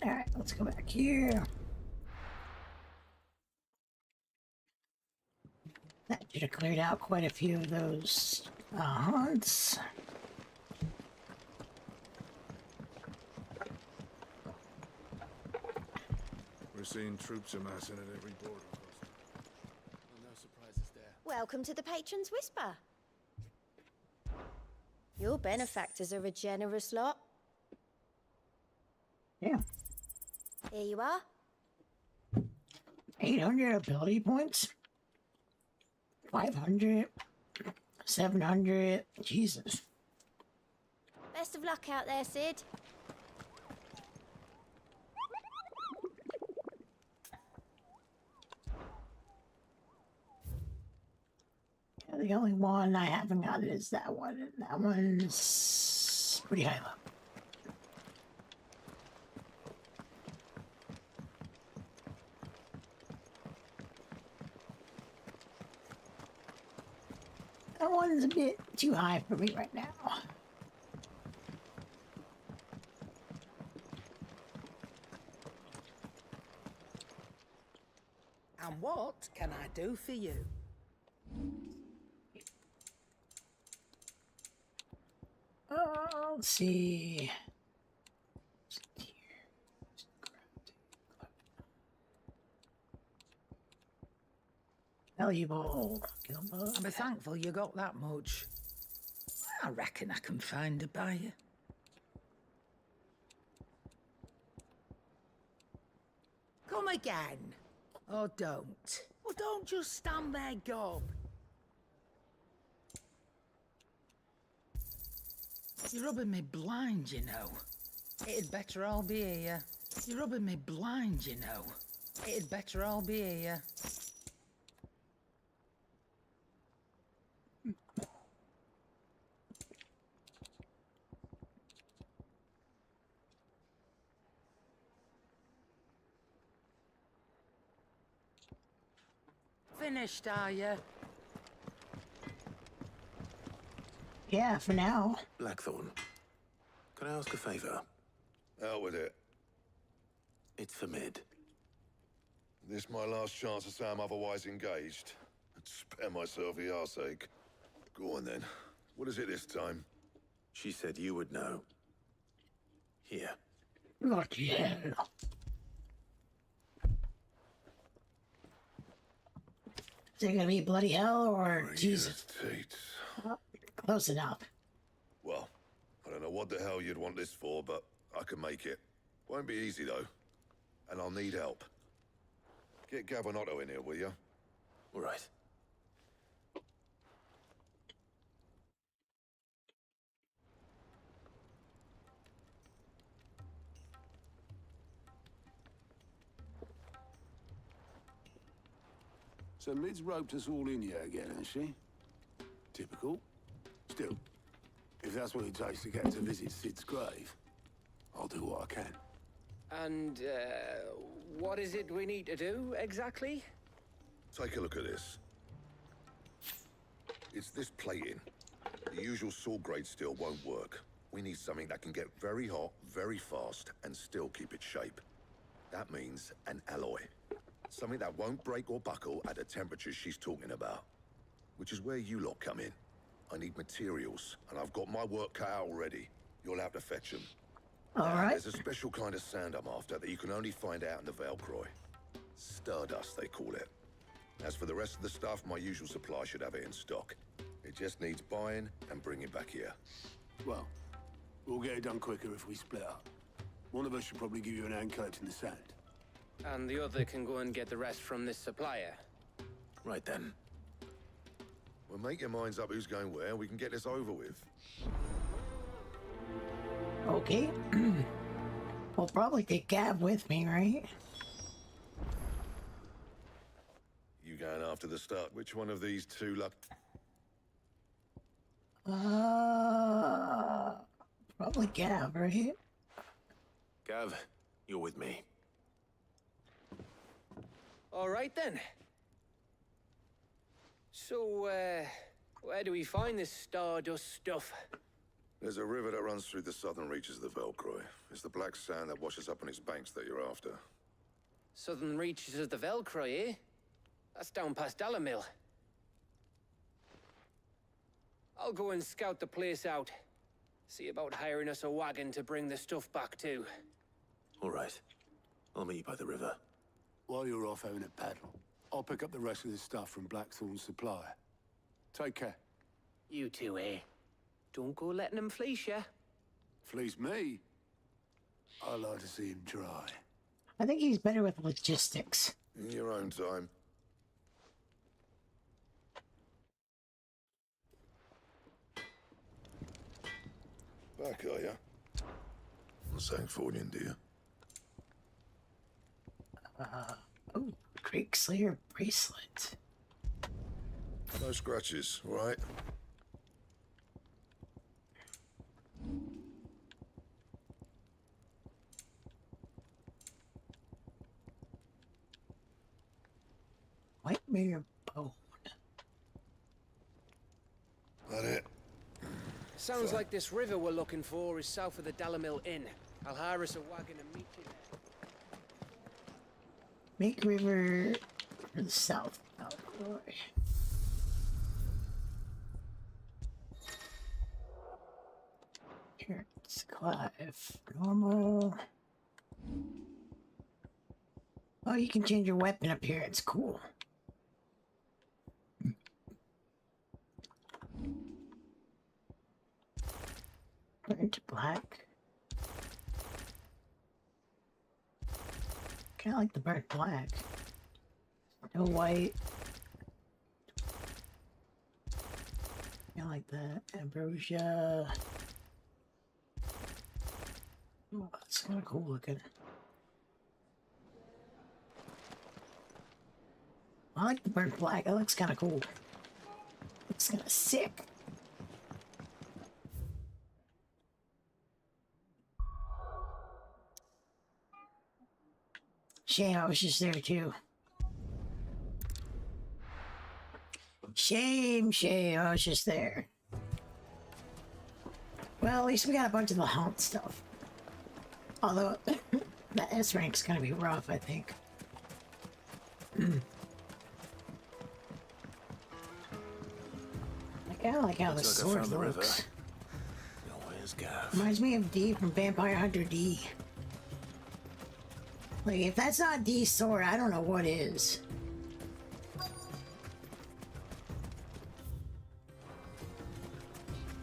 Alright, let's go back here. Should have cleared out quite a few of those hunts. We're seeing troops amassing at every border post. No surprises there. Welcome to the Patron's Whisper. Your benefactors are a generous lot. Yeah. Here you are. 800 ability points. 500. 700. Jesus. Best of luck out there, Sid. Yeah, the only one I haven't got is that one. And that one's pretty high level. That one's a bit too high for me right now. And what can I do for you? Let's see. Valuable. I'm thankful you got that much. I reckon I can find a buyer. Come again. Or don't. Or don't just stand there, gob. You're rubbing me blind, you know. It'd better all be here. You're rubbing me blind, you know. It'd better all be here. Finished, are you? Yeah, for now. Blackthorn, can I ask a favor? Out with it. It's for Mid. This my last chance to say I'm otherwise engaged. I'd spare myself the arseache. Go on then. What is it this time? She said you would know. Here. Lucky hell. Is it gonna be bloody hell or Jesus? Close enough. Well, I don't know what the hell you'd want this for, but I can make it. Won't be easy though. And I'll need help. Get Gabonotto in here, will you? All right. So Mid's roped us all in here again, has she? Typical. Still, if that's what it takes to get to visit Sid's grave, I'll do what I can. And, what is it we need to do, exactly? Take a look at this. It's this plating. The usual saw grade steel won't work. We need something that can get very hot, very fast, and still keep its shape. That means an alloy. Something that won't break or buckle at the temperatures she's talking about. Which is where you lot come in. I need materials, and I've got my work cut out already. You'll have to fetch them. All right. There's a special kind of sand I'm after that you can only find out in the Velcroy. Stardust, they call it. As for the rest of the stuff, my usual supply should have it in stock. It just needs buying and bringing back here. Well, we'll get it done quicker if we split up. One of us should probably give you an hand collecting the sand. And the other can go and get the rest from this supplier. Right then. Well, make your minds up who's going where, and we can get this over with. Okay. We'll probably take Gav with me, right? You going after the start? Which one of these two luck? Probably Gav, right? Gav, you're with me. All right, then. So, where do we find this Stardust stuff? There's a river that runs through the southern reaches of the Velcroy. It's the black sand that washes up on its banks that you're after. Southern reaches of the Velcroy, eh? That's down past Dalamil. I'll go and scout the place out. See about hiring us a wagon to bring the stuff back to. All right. I'll meet you by the river. While you're off having a paddle, I'll pick up the rest of the stuff from Blackthorn's supplier. Take care. You two, eh? Don't go letting them fleece ya. Fleece me? I like to see him try. I think he's better with logistics. In your own time. Back, are ya? Not Sangfordian, do you? Oh, Creek Slayer bracelet. No scratches, all right? Nightmare bone. That it? Sounds like this river we're looking for is south of the Dalamil Inn. I'll hire us a wagon and meet you there. Make River to the south. Alcoy. Here it's Clive. Normal. Oh, you can change your weapon appearance. Cool. Burnt black. Kind of like the burnt black. No white. Kind of like that. Ambrosia. Oh, that's kind of cool looking. I like the burnt black. That looks kind of cool. Looks kind of sick. Shame I was just there too. Shame I was just there. Well, at least we got a bunch of the haunt stuff. Although, the S rank's gonna be rough, I think. I kinda like how the Looks like I sword found the river. looks. Now, where's Gav? Reminds me of D from Vampire Hunter D. Like, if that's not D's sword, I don't know what is.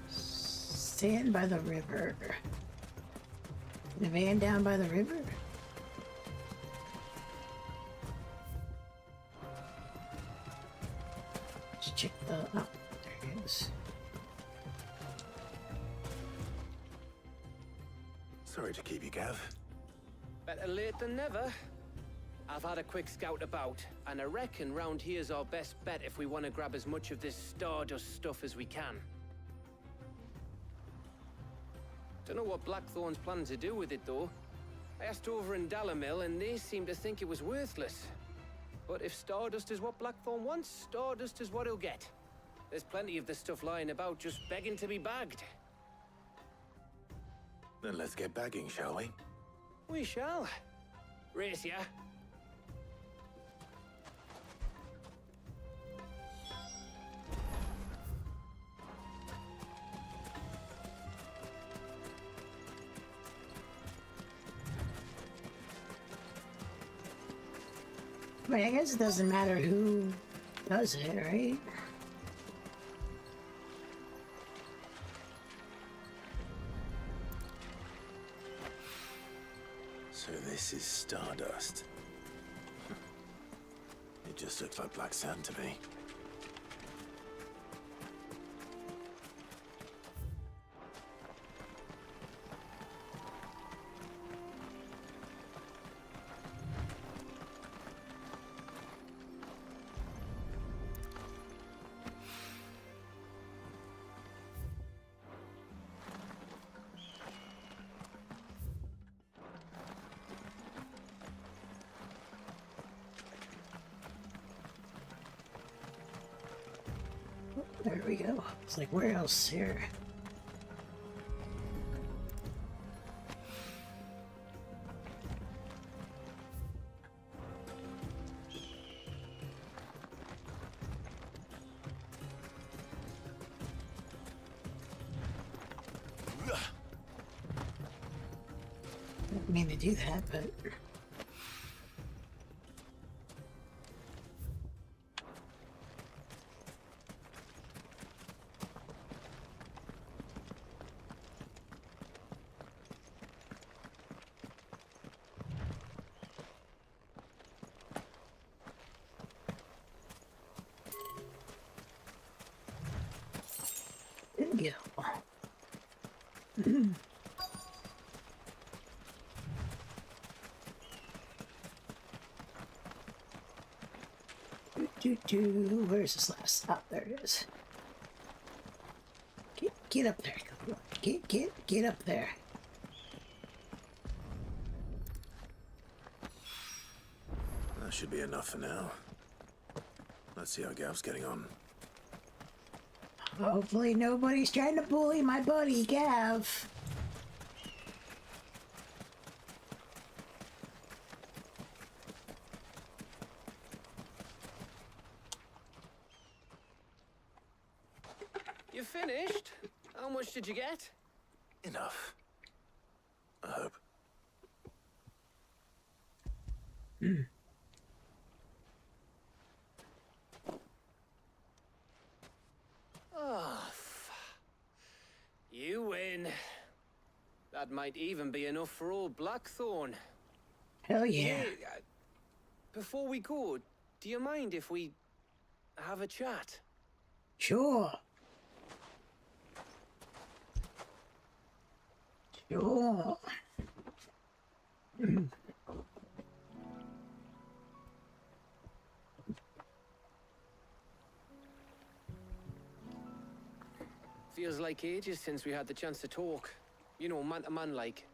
Stand by the river. The van down by the river? Let's check the... Oh, there it is. Sorry to keep you, Gav. Better late than never. I've had a quick scout about, and I reckon round here's our best bet if we want to grab as much of this Stardust stuff as we can. Don't know what Blackthorn's planning to do with it, though. I asked over in Dalamil, and they seem to think it was worthless. But if Stardust is what Blackthorn wants, Stardust is what he'll get. There's plenty of this stuff lying about, just begging to be bagged. Then let's get bagging, shall we? We shall. Race ya. I mean, I guess it doesn't matter who does it, right? So this is Stardust. It just looks like black sand to me. There we go. It's like, where else here? mean to do that, but... Didn't get Where's this last stop? There it is. Get up there. Get up there. That should be enough for now. Let's see how Gav's getting on. Hopefully nobody's trying to bully my buddy Gav. You finished? How much did you get? Enough. I hope. Oh, you win. That might even be enough for old Blackthorn. Hell yeah. Hey, before we go, do you mind if we have a chat? Sure. Sure. Feels like ages since we had the chance to talk. You know, man to man like.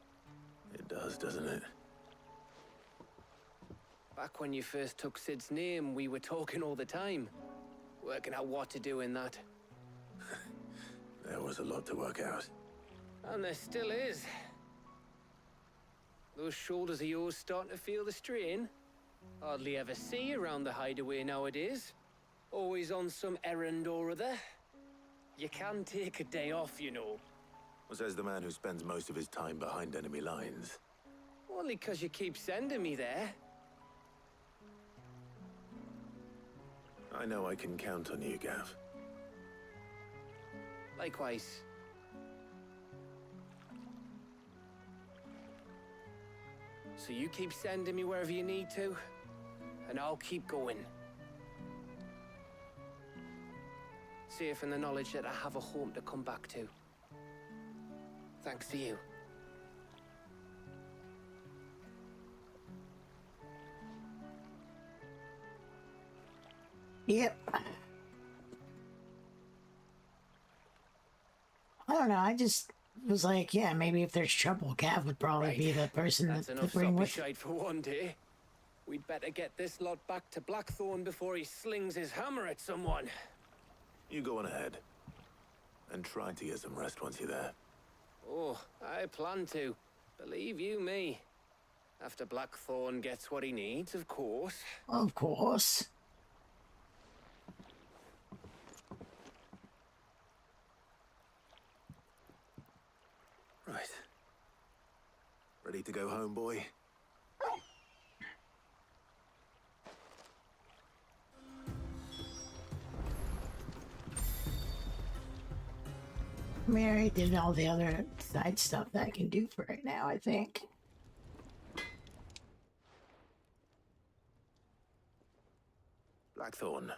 It does, doesn't it? Back when you first took Sid's name, we were talking all the time. Working out what to do in that. There was a lot to work out. And there still is. Those shoulders of yours starting to feel the strain. Hardly ever see you around the hideaway nowadays. Always on some errand or other. You can take a day off, you know. Well, says the man who spends most of his time behind enemy lines. Only 'cause you keep sending me there. I know I can count on you, Gav. Likewise. So you keep sending me wherever you need to, and I'll keep going. Safe in the knowledge that I have a home to come back to. Thanks to you. Yep. I don't know, I just was like, yeah, maybe if there's trouble, Gav would probably be the person That's to enough bring soppy with. shite for one day. We'd better get this lot back to Blackthorn before he slings his hammer at someone. You go on ahead. And try to get some rest once you're there. Oh, I plan to. Believe you me. After Blackthorn gets what he needs, of course. Of course. Right. Ready to go home, boy? Mary did all the other side stuff that I can do for right now, I think. Blackthorn.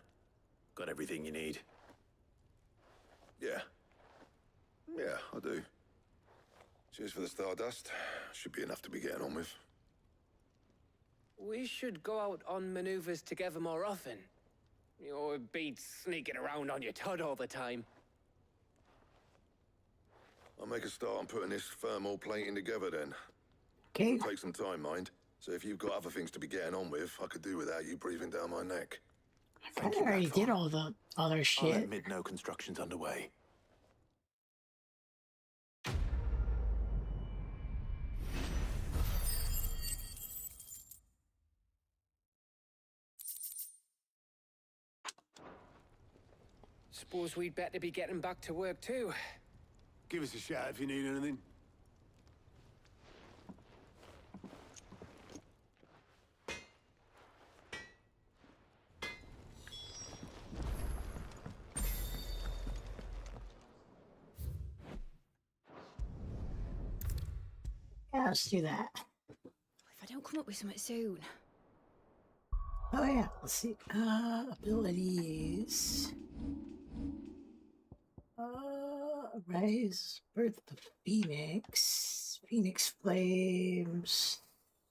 Got everything you need? Yeah. Yeah, I do. Cheers for the Stardust. Should be enough to be getting on with. We should go out on maneuvers together more often. You know, it beats sneaking around on your tud all the time. I'll make a start on putting this thermal plating together then. Okay. It'll take some time, mind. So if you've got other things to be getting on with, I could do without you breathing down my neck. I kind of already did all the other I'll shit. admit no construction's underway. Suppose we'd better be getting back to work too. Give us a shout if you need anything. Yeah, let's do that. If I don't come up with something soon. Oh yeah, let's see. Abilities. Rise, Birth of the Phoenix. Phoenix Flames.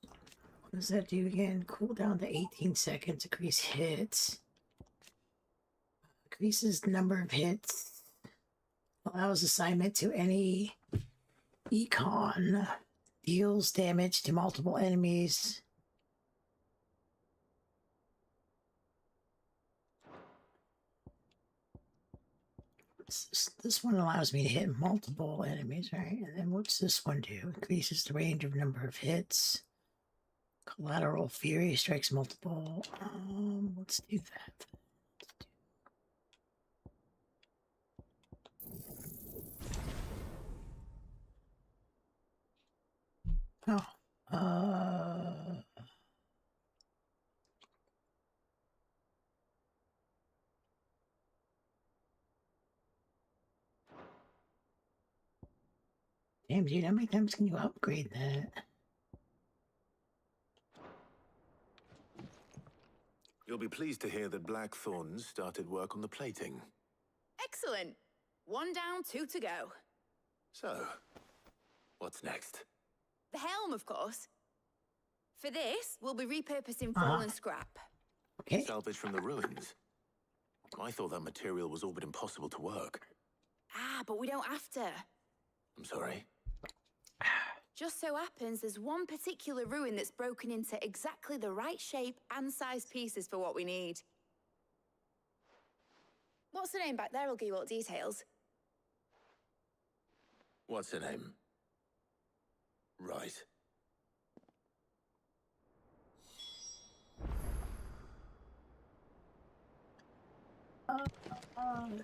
What does that do again? Cool down to 18 seconds, increase hits. Increases the number of hits. Allows assignment to any econ. Deals damage to multiple enemies. This one allows me to hit multiple enemies, right? And then what's this one do? Increases the range of number of hits. Collateral Fury strikes multiple. Let's do that. Damn, dude, how many times can you upgrade that? You'll be pleased to hear that Blackthorn's started work on the plating. Excellent. 1 down, 2 to go. So, what's next? The helm, of course. For this, we'll be repurposing fallen scrap. Okay. Salvage from the ruins. I thought that material was all but impossible to work. Ah, but we don't have to. I'm sorry. Just so happens there's one particular ruin that's broken into exactly the right shape and size pieces for what we need. What's the name back there? I'll give you all details. What's her name? Right.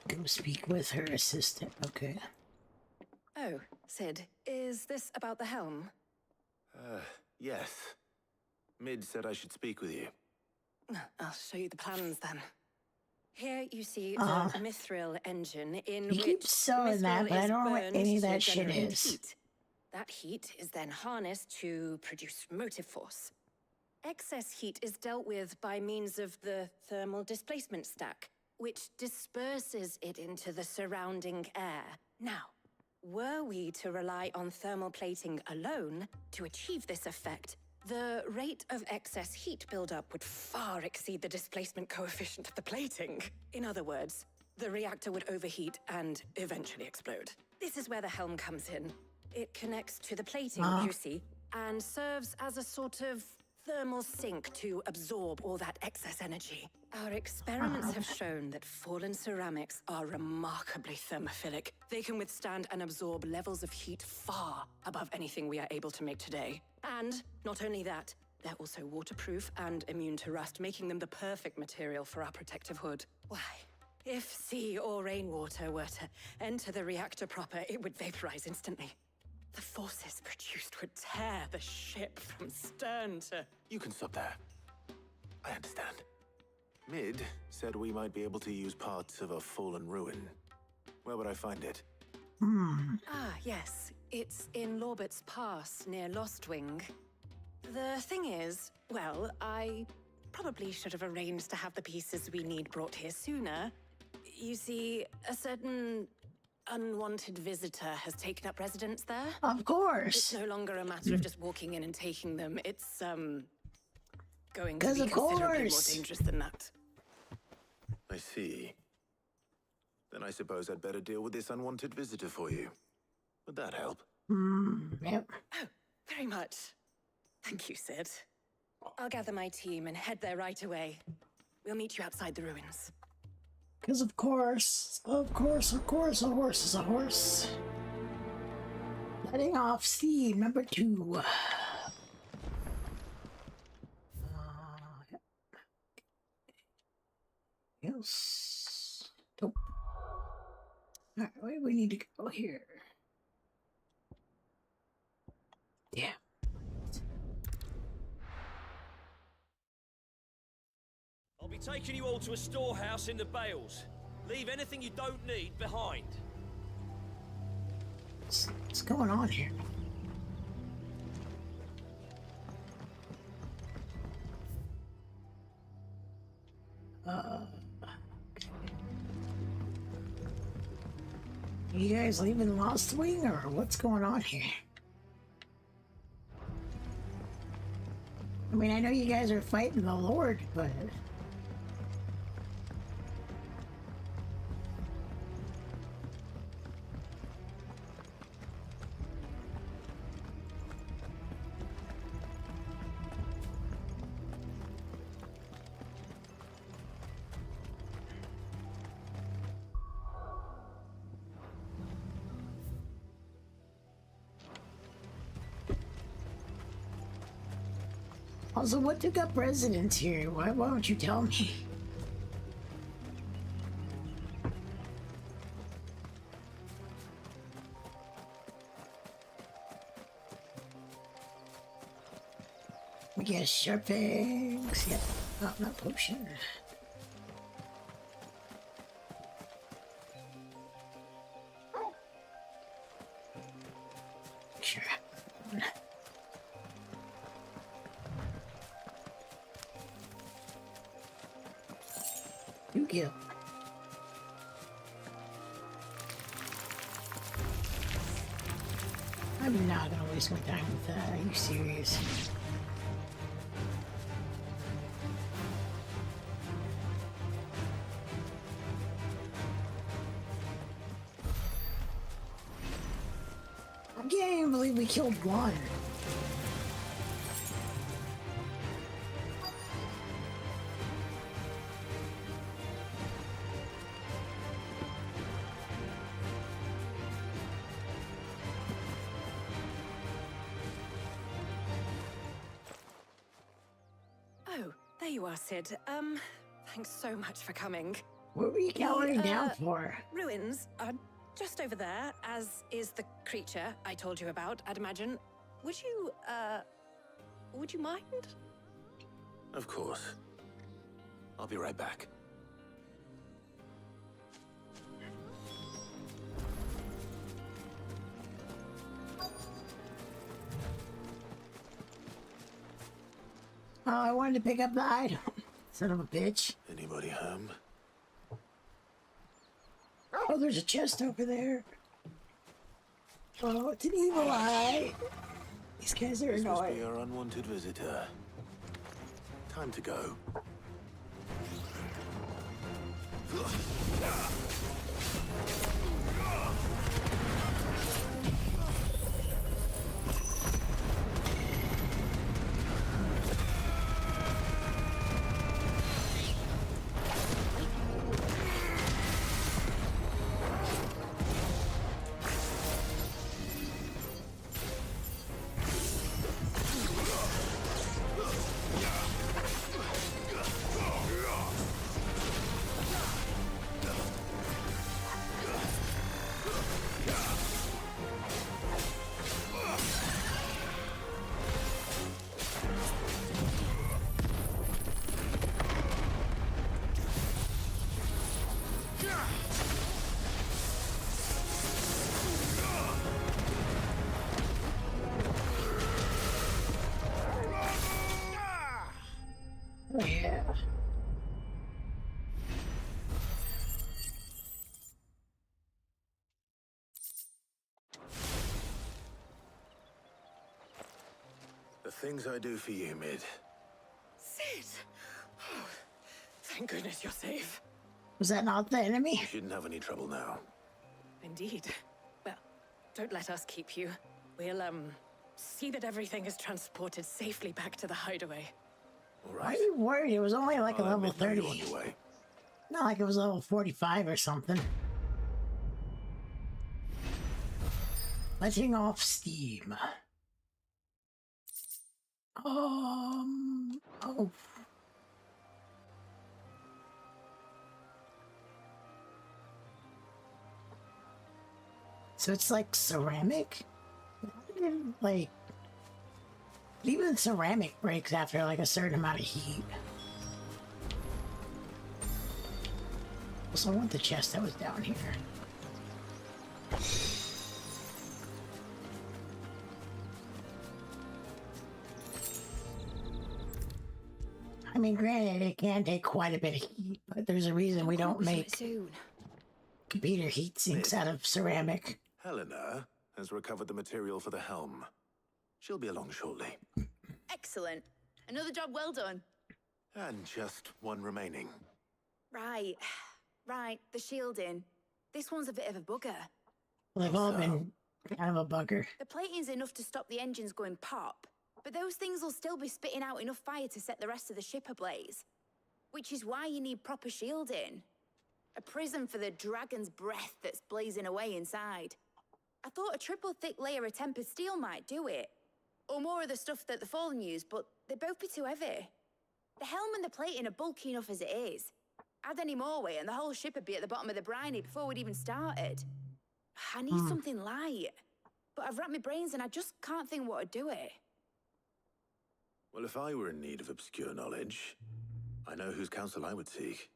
Go speak with her assistant. Okay. Oh, Sid, is this about the helm? Yes. Mid said I should speak with you. I'll show you the plans then. Here you see Uh-huh. the Mithril engine in He which keeps saying that, Mithril but I is don't know what burned any of to that shit generate is. heat. That heat is then harnessed to produce motive force. Excess heat is dealt with by means of the thermal displacement stack, which disperses it into the surrounding air. Now, were we to rely on thermal plating alone to achieve this effect, the rate of excess heat buildup would far exceed the displacement coefficient of the plating. In other words, the reactor would overheat and eventually explode. This is where the helm comes in. It connects to the plating, you see, and serves as a sort of thermal sink to absorb all that excess energy. Our experiments have shown that fallen ceramics are remarkably thermophilic. They can withstand and absorb levels of heat far above anything we are able to make today. And not only that, they're also waterproof and immune to rust, making them the perfect material for our protective hood. Why? If sea or rainwater were to enter the reactor proper, it would vaporize instantly. The forces produced would tear the ship from stern to... You can stop there. I understand. Mid said we might be able to use parts of a fallen ruin. Where would I find it? Ah, yes. It's in Lorbert's Pass, near Lostwing. The thing is, well, I probably should have arranged to have the pieces we need brought here sooner. You see, a certain unwanted visitor has taken up residence there. Of course. It's no longer a matter of just walking in and taking them. It's, going to 'Cause be of considerably more course. dangerous than that. I see. Then I suppose I'd better deal with this unwanted visitor for you. Would that help? Yep. Oh, very much. Thank you, Sid. I'll gather my team and head there right away. We'll meet you outside the ruins. Because of course, a horse is a horse. Letting off steam, number 2. Yes. Nope. Alright, where do we need to go here? Yeah. I'll be taking you all to a storehouse in the Bales. Leave anything you don't need behind. What's going on here? You guys leaving Lost Wing, or what's going on here? I mean, I know you guys are fighting the Lord, but... Also, what took up residence here? Why won't you tell me? We get sharp eggs. Yep. Oh, not potion. Sure. Thank you. I'm not gonna waste my time with that. Are you serious? I can't even believe we killed one. There you are, Sid. Thanks so much for coming. What were you cowering down for? Ruins are just over there, as is the creature I told you about, I'd imagine. Would you mind? Of course. I'll be right back. Oh, I wanted to pick up the item. Son of a bitch. Anybody home? Oh, there's a chest over there. Oh, it's an evil eye. These guys are This must be annoying. our unwanted visitor. Time to go. Oh, yeah. The things I do for you, Mid. Sid! Oh, thank goodness you're safe. Was that not the enemy? You shouldn't have any trouble now. Indeed. Well, don't let us keep you. We'll, see that everything is transported safely back to the hideaway. All Why are right. you worried? It was only like a I'll level admit now 30. you're on your way. Not like it was level 45 or something. Letting off steam. Oh. So it's like ceramic? Like, even ceramic breaks after like a certain amount of heat. Also, I want the chest that was down here. I mean, granted, it can take quite a bit of heat, but there's a reason we don't make... Soon. computer heat sinks out of ceramic. Helena has recovered the material for the helm. She'll be along shortly. Excellent. Another job well done. And just one remaining. Right. Right, the shielding. This one's a bit of a bugger. They've all been kind of a bugger. The plating's enough to stop the engines going pop, but those things will still be spitting out enough fire to set the rest of the ship ablaze. Which is why you need proper shielding. A prison for the dragon's breath that's blazing away inside. I thought a triple thick layer of tempered steel might do it. Or more of the stuff that the Fallen use, but they'd both be too heavy. The helm and the plating are bulky enough as it is. Add any more weight and the whole ship would be at the bottom of the briny before we'd even started. I need something light. But I've racked my brains and I just can't think what would do it. Well, if I were in need of obscure knowledge, I know whose counsel I would seek.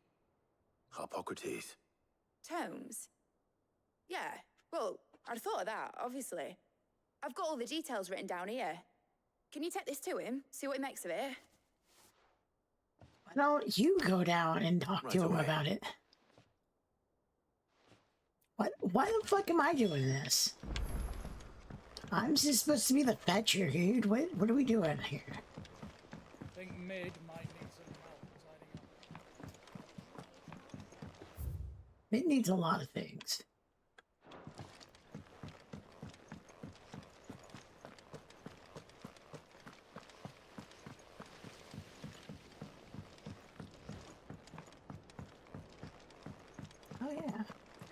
Harpocrates. Tomes? Yeah, well, I'd thought of that, obviously. I've got all the details written down here. Can you take this to him, see what he makes of it? Why don't you go down and talk to him about it? What? Why the fuck am I doing this? I'm just supposed to be the fetcher, dude. What are we doing here? I think Mid might need some help tidying up. It needs a lot of things. Oh yeah,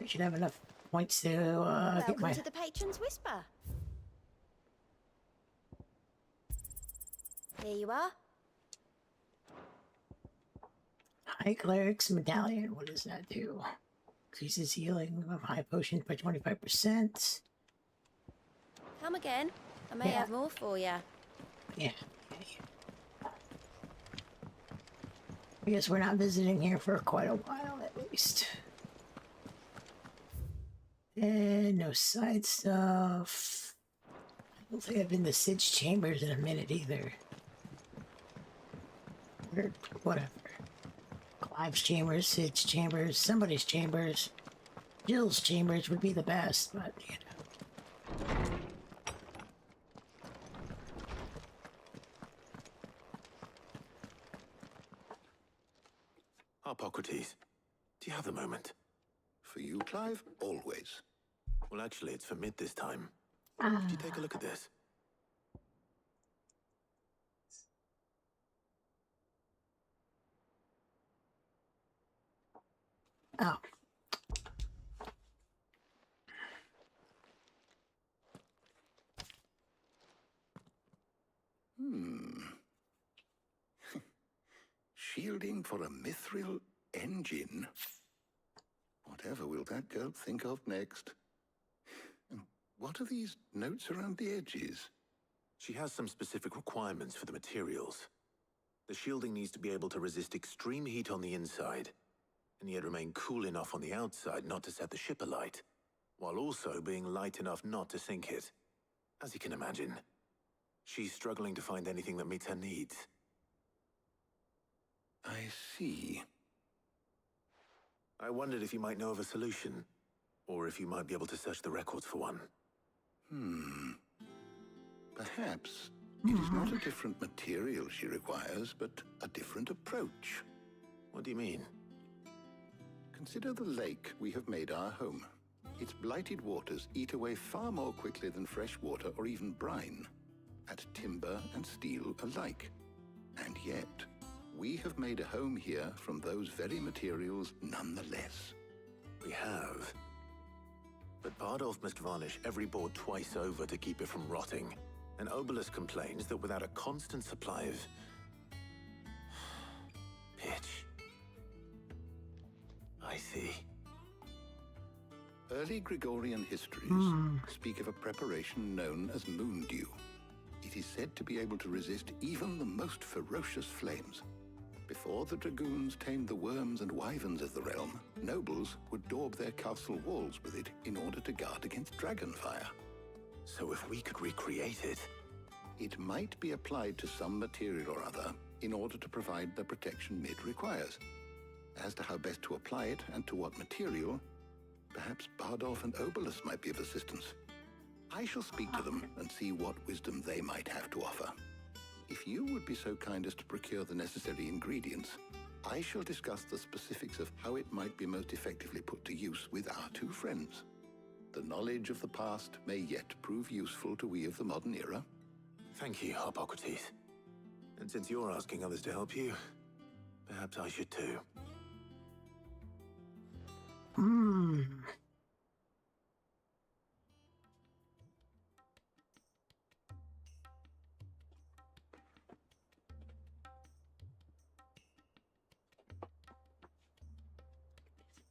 I should have enough points to get Welcome my... to the Patron's Whisper. Here you are. High Cleric's Medallion. What does that do? Increases healing of high potions by 25%. Come again. I may have more for you. Yeah. I guess we're not visiting here for quite a while, at least. And no side stuff. I don't think I've been to Sid's chambers in a minute either. Or whatever. Clive's chambers, Sid's chambers, somebody's chambers. Jill's chambers would be the best, but you know. Harpocrates, do you have a moment? For you, Clive, always. Well, actually, it's for Mid this time. Ah. Could you take a look at this? Oh. Shielding for a mithril engine? Whatever will that girl think of next? And what are these notes around the edges? She has some specific requirements for the materials. The shielding needs to be able to resist extreme heat on the inside, and yet remain cool enough on the outside not to set the ship alight, while also being light enough not to sink it. As you can imagine, she's struggling to find anything that meets her needs. I see. I wondered if you might know of a solution, or if you might be able to search the records for one. Perhaps it is not a different material she requires, but a different approach. What do you mean? Consider the lake we have made our home. Its blighted waters eat away far more quickly than fresh water or even brine, at timber and steel alike. And yet, we have made a home here from those very materials nonetheless. We have. But Bardolph must varnish every board twice over to keep it from rotting. And Obelus complains that without a constant supply of pitch. I see. Early Gregorian histories speak of a preparation known as moondew. It is said to be able to resist even the most ferocious flames. Before the dragoons tamed the worms and wyverns of the realm, nobles would daub their castle walls with it in order to guard against dragonfire. So if we could recreate it... It might be applied to some material or other in order to provide the protection Mid requires. As to how best to apply it and to what material, Perhaps Bardolph and Obolus might be of assistance. I shall speak to them and see what wisdom they might have to offer. If you would be so kind as to procure the necessary ingredients, I shall discuss the specifics of how it might be most effectively put to use with our two friends. The knowledge of the past may yet prove useful to we of the modern era. Thank you, Hippocrates. And since you're asking others to help you, perhaps I should too.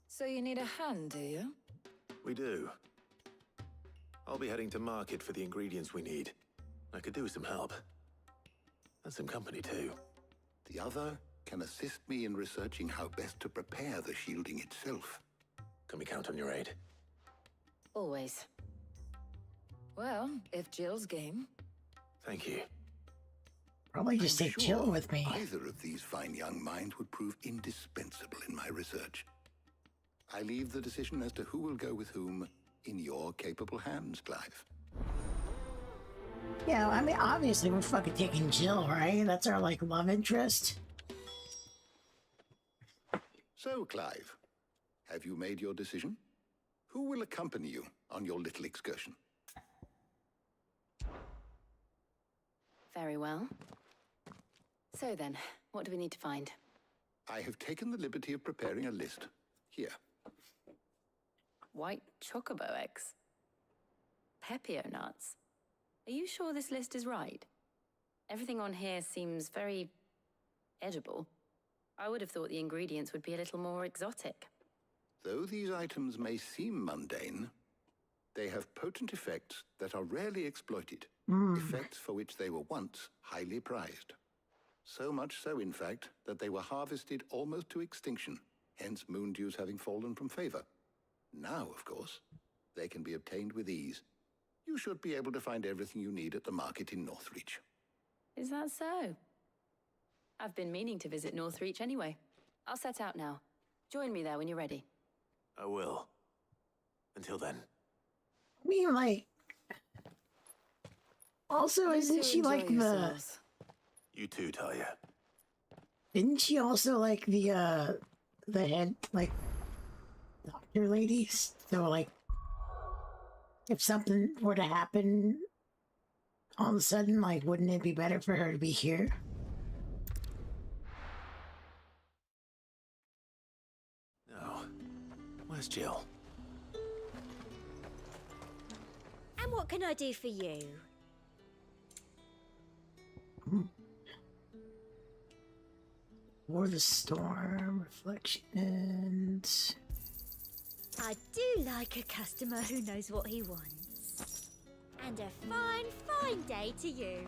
So you need a hand, do you? We do. I'll be heading to market for the ingredients we need. I could do with some help. And some company too. The other can assist me in researching how best to prepare the shielding itself. Can we count on your aid? Always. Well, if Jill's game. Thank you. Probably just take Jill with me. Either of these fine young minds would prove indispensable in my research. I leave the decision as to who will go with whom in your capable hands, Clive. Yeah, I mean, obviously we're fucking taking Jill, right? That's our, like, love interest. So, Clive, have you made your decision? Who will accompany you on your little excursion? Very well. So then, what do we need to find? I have taken the liberty of preparing a list. Here. White chocobo eggs. Pepio nuts. Are you sure this list is right? Everything on here seems very edible. I would have thought the ingredients would be a little more exotic. Though these items may seem mundane, they have potent effects that are rarely exploited. Effects for which they were once highly prized. So much so, in fact, that they were harvested almost to extinction, hence moon dews having fallen from favor. Now, of course, they can be obtained with ease. You should be able to find everything you need at the market in Northreach. Is that so? I've been meaning to visit Northreach anyway. I'll set out now. Join me there when you're ready. I will. Until then. I mean, like... Also, isn't she like the... You too, Talia. Isn't she also like the head, like, doctor ladies? So, like, if something were to happen all of a sudden, like, wouldn't it be better for her to be here? No. Where's Jill? And what can I do for you? War the Storm, Reflections. I do like a customer who knows what he wants. And a fine, fine day to you.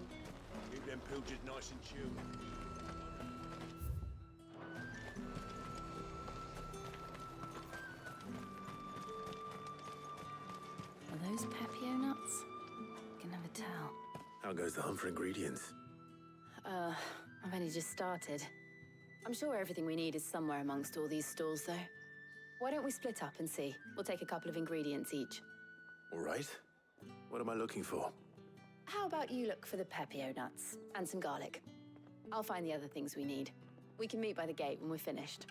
Keep them pilgers nice and chilled. Are those Pepio nuts? Can never tell. How goes the hunt for ingredients? I've only just started. I'm sure everything we need is somewhere amongst all these stalls, though. Why don't we split up and see? We'll take a couple of ingredients each. All right. What am I looking for? How about you look for the Pepio nuts and some garlic? I'll find the other things we need. We can meet by the gate when we're finished.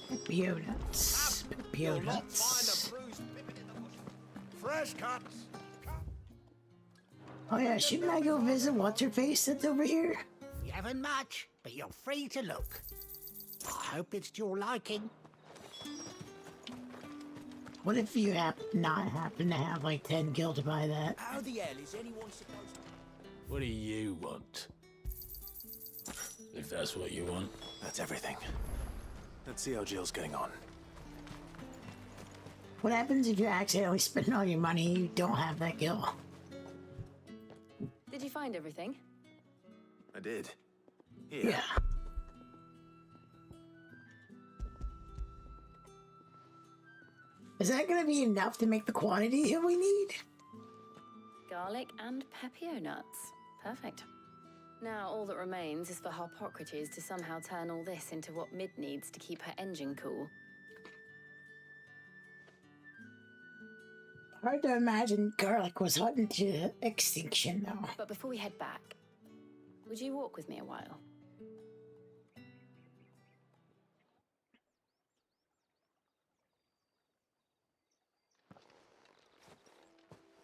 Pepio nuts. Pepio nuts. Fresh cuts. Oh yeah, shouldn't I go visit What's-Her-Face that's over here? You haven't much, but you're free to look. I hope it's to your liking. What if you not happen to have like 10 gil to buy that? How the hell is anyone supposed to... What do you want? If that's what you want. That's everything. Let's see how Jill's getting on. What happens if you accidentally spend all your money and you don't have that gil? Did you find everything? I did. Here. Yeah. Is that gonna be enough to make the quantity that we need? Garlic and Pepio nuts. Perfect. Now all that remains is for Harpocrates to somehow turn all this into what Mid needs to keep her engine cool. Hard to imagine garlic was hunting to extinction, though. But before we head back, would you walk with me a while?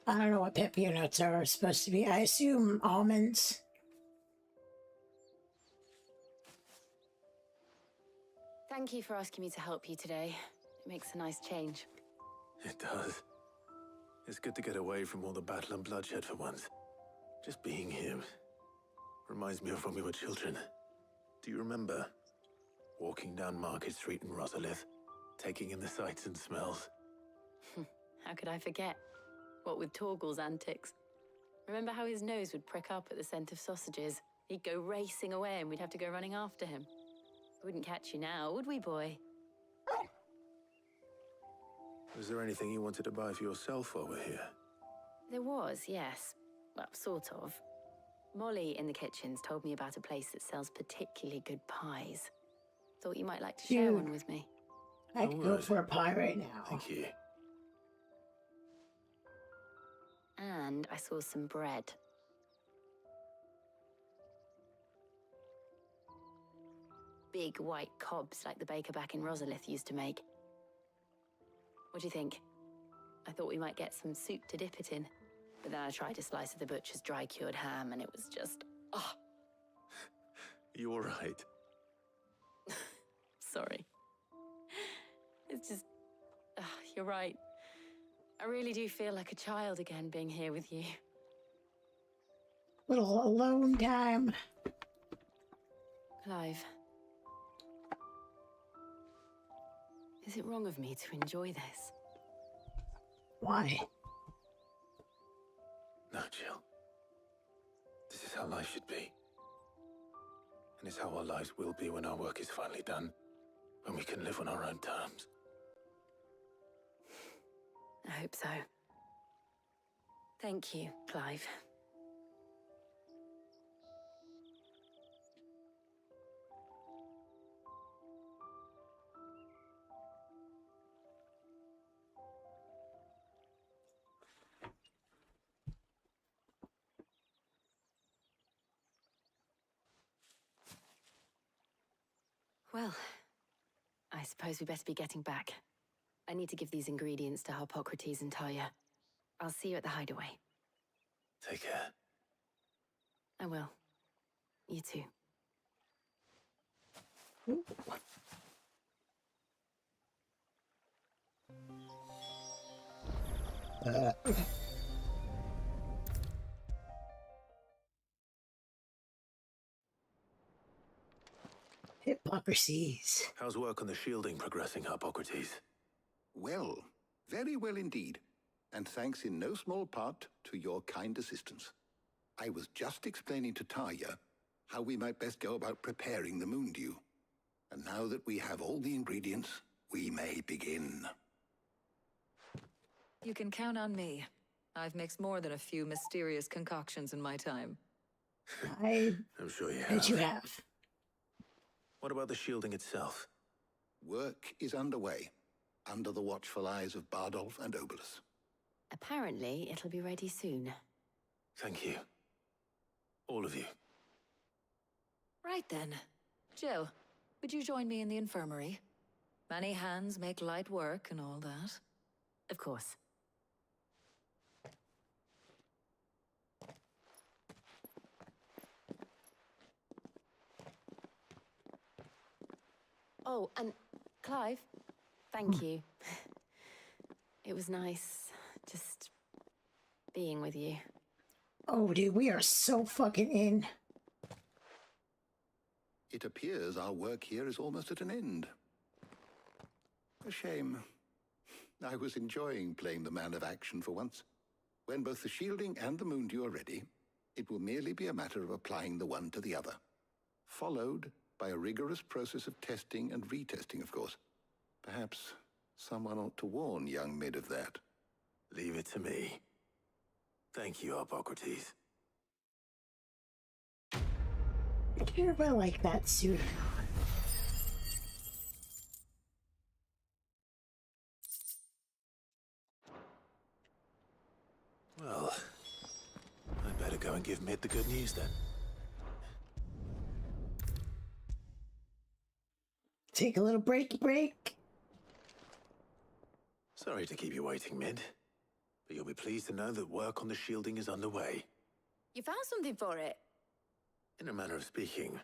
I don't know what pepper nuts are supposed to be. I assume almonds. Thank you for asking me to help you today. It makes a nice change. It does. It's good to get away from all the battle and bloodshed for once. Just being here reminds me of when we were children. Do you remember? Walking down Market Street in Rosalith, taking in the sights and smells. How could I forget? What with Torgal's antics. Remember how his nose would prick up at the scent of sausages? He'd go racing away and we'd have to go running after him. We wouldn't catch you now, would we, boy? Was there anything you wanted to buy for yourself while we're here? There was, yes. Well, sort of. Molly in the kitchens told me about a place that sells particularly good pies. Thought you might like to share one with me. I could go for a pie right now. Thank you. And I saw some bread. Big white cobs like the baker back in Rosalith used to make. What do you think? I thought we might get some soup to dip it in. But then I tried a slice of the butcher's dry-cured ham and it was just... oh, You all right? sorry. It's just... you're right. I really do feel like a child again being here with you. Little alone time. Clive. Is it wrong of me to enjoy this? Why? No, Jill. This is how life should be. And it's how our lives will be when our work is finally done. When we can live on our own terms. I hope so. Thank you, Clive. Well, I suppose we best be getting back. I need to give these ingredients to Harpocrates and Talia. I'll see you at the hideaway. Take care. I will. You too. Hypocrisies. How's work on the shielding progressing, Harpocrates? Well, very well indeed. And thanks in no small part to your kind assistance. I was just explaining to Talia how we might best go about preparing the Moondew. And now that we have all the ingredients, we may begin. You can count on me. I've mixed more than a few mysterious concoctions in my time. I'm sure you have. Bet you have. What about the shielding itself? Work is underway, under the watchful eyes of Bardolph and Obolus. Apparently, it'll be ready soon. Thank you. All of you. Right then. Jill, would you join me in the infirmary? Many hands make light work and all that. Of course. Oh, and Clive, thank you. It was nice just being with you. Oh, dude, we are so fucking in. It appears our work here is almost at an end. A shame. I was enjoying playing the man of action for once. When both the shielding and the Moondew are ready, it will merely be a matter of applying the one to the other. Followed by a rigorous process of testing and retesting, of course. Perhaps someone ought to warn young Mid of that. Leave it to me. Thank you, Harpocrates. I care if I like that suit. Well, I'd better go and give Mid the good news then. Take a little break. Sorry to keep you waiting, Mid. But you'll be pleased to know that work on the shielding is underway. You found something for it? In a manner of speaking,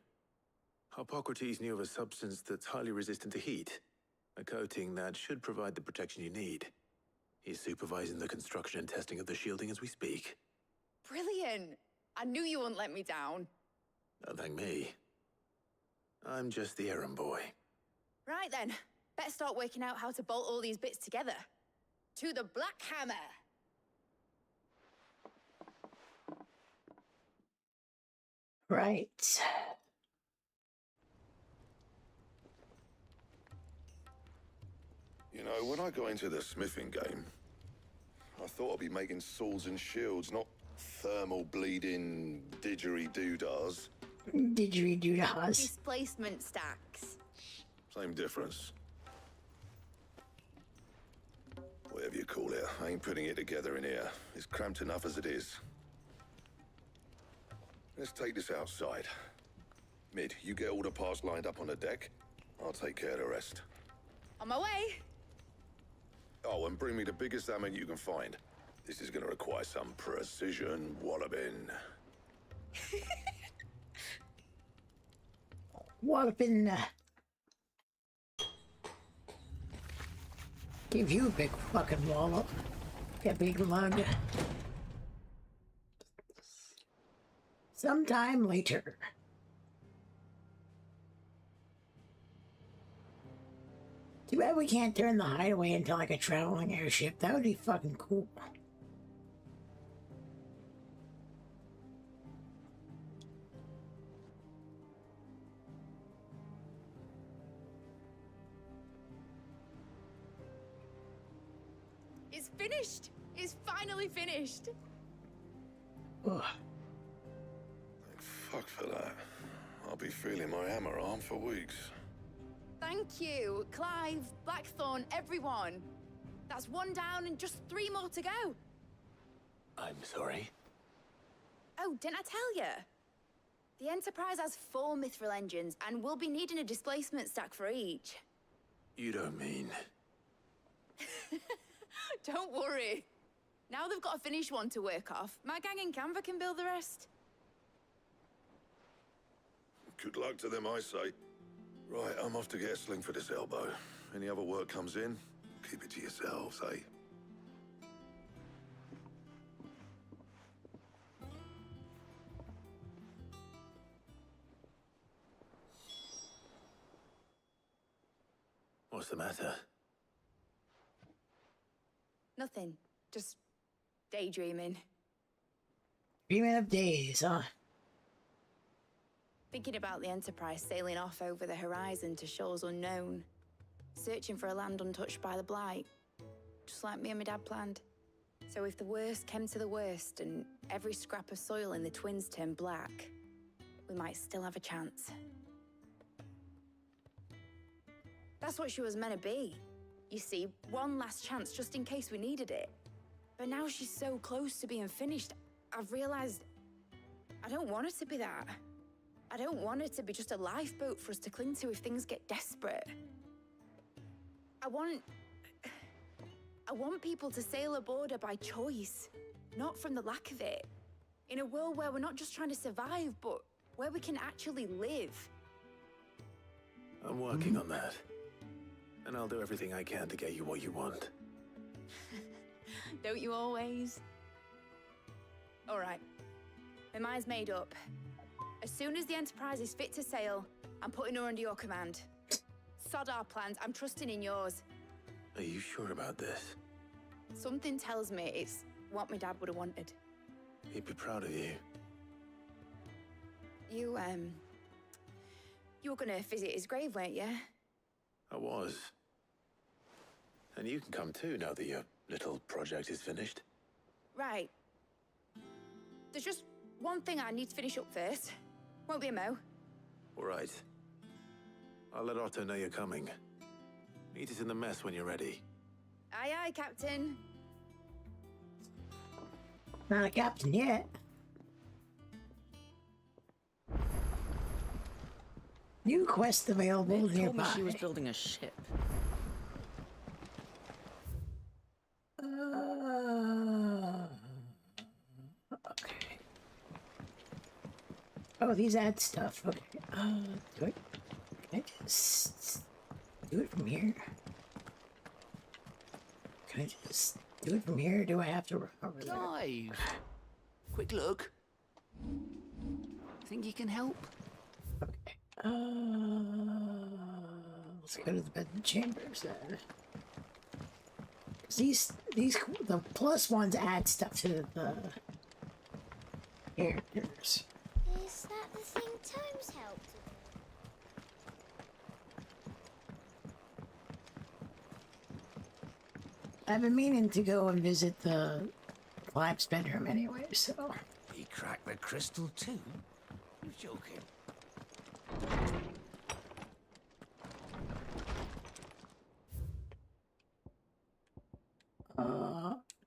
Harpocrates knew of a substance that's highly resistant to heat. A coating that should provide the protection you need. He's supervising the construction and testing of the shielding as we speak. Brilliant! I knew you wouldn't let me down. Don't thank me. I'm just the errand boy. Right then, better start working out how to bolt all these bits together. To the Black Hammer! Right. You know, when I got into the smithing game, I thought I'd be making swords and shields, not thermal bleeding didgeridoo-dahs. Didgeridoo-dahs. Displacement stacks. Same difference. Whatever you call it, I ain't putting it together in here. It's cramped enough as it is. Let's take this outside. Mid, you get all the parts lined up on the deck. I'll take care of the rest. On my way! Oh, and bring me the biggest hammer you can find. This is gonna require some precision walloping. Walloping. Give you a big fucking wallop. Get big lug. Sometime later. Too bad we can't turn the hideaway into like a traveling airship. That would be fucking cool. It's finished! It's finally finished! Ugh. Thank fuck for that. I'll be feeling my hammer arm for weeks. Thank you, Clive, Blackthorn, everyone. That's one down and just 3 more to go. I'm sorry. Oh, didn't I tell you? The Enterprise has 4 mithril engines, and we'll be needing a displacement stack for each. You don't mean... Don't worry. Now they've got a finished one to work off. My gang in Canva can build the rest. Good luck to them, I say. Right, I'm off to get a sling for this elbow. Any other work comes in, keep it to yourselves, eh? What's the matter? Nothing. Just daydreaming. Dreaming of days, huh? Thinking about the Enterprise sailing off over the horizon to shores unknown. Searching for a land untouched by the Blight. Just like me and my dad planned. So if the worst came to the worst and every scrap of soil in the Twins turned black, we might still have a chance. That's what she was meant to be. You see, one last chance just in case we needed it. But now she's so close to being finished, I've realized I don't want it to be that. I don't want it to be just a lifeboat for us to cling to if things get desperate. I want people to sail aboard her by choice, not from the lack of it. In a world where we're not just trying to survive, but where we can actually live. I'm working on that. And I'll do everything I can to get you what you want. Don't you always? All right. My mind's made up. As soon as the Enterprise is fit to sail, I'm putting her under your command. Sod our plans, I'm trusting in yours. Are you sure about this? Something tells me it's what my dad would have wanted. He'd be proud of you. You were gonna visit his grave, weren't you? I was. And you can come too now that your little project is finished. Right. There's just one thing I need to finish up first. Won't be a mo. All right. I'll let Otto know you're coming. Meet us in the mess when you're ready. Aye, aye, Captain. Not a captain yet. New quest available They told me nearby. she was building a ship. Okay. Oh, these add stuff. Okay. Do it. Can I just do it from here? Can I just do it from here? Or do I have to run over there? Clive! Quick look. Think you can help? Let's go to the bed chambers then. 'Cause the plus ones add stuff to the characters. Is that the thing Tomes helped with? I've been meaning to go and visit the Clive's bedroom anyway, so. He cracked the crystal too? You joking?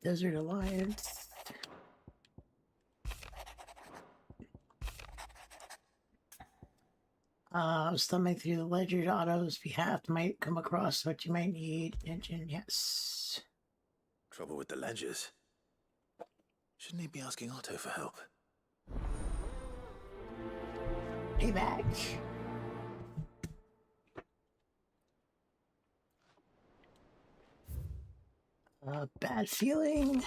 Desert Alliance. Thumbing through the ledger Otto's behalf might come across what you might need. Attention, yes. Trouble with the ledgers. Shouldn't he be asking Otto for help? Payback. Bad feeling.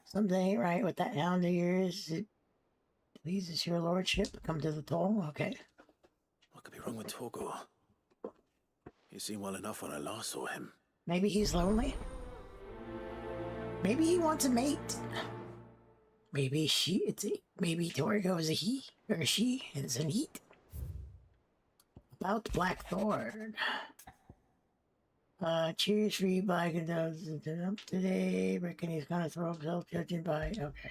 Something ain't right with that hound of yours. It pleases your lordship. Come to the toll. Okay. What could be wrong with Torgor? He seemed well enough when I last saw him. Maybe he's lonely. Maybe he wants a mate. Maybe maybe Torgo is a he or a she and it's an heat. About Blackthorn. Cheers for you, Black and does up today. Reckon he's gonna throw himself judging by. Okay.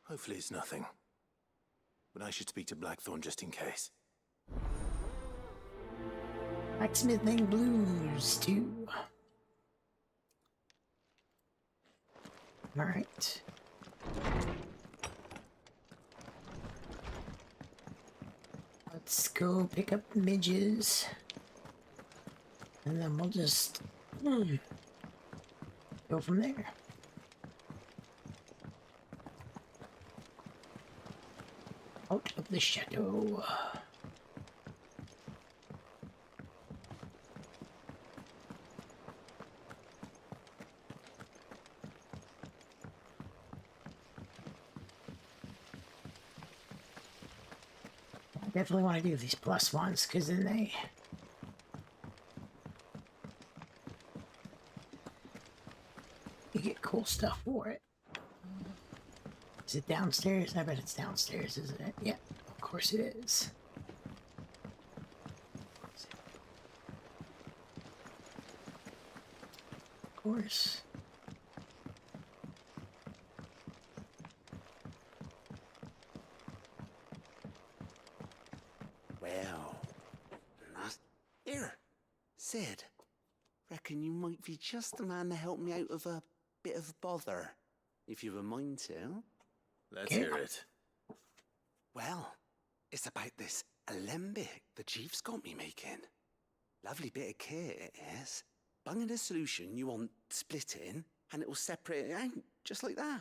Hopefully it's nothing. But I should speak to Blackthorn just in case. Blacksmithing Blues, too. Alright. Let's go pick up the midges. And then we'll just go from there. Out of the shadow. I definitely want to do these plus ones because then you get cool stuff for it. Is it downstairs? I bet it's downstairs, isn't it? Yeah, of course it is. Of course. Well, here, Sid. Reckon you might be just the man to help me out of a bit of bother, if you've a mind to. Let's hear it. Well, it's about this alembic the chief's got me making. Lovely bit of kit it is. Bunging a solution you want splitting, and it'll separate it out, just like that.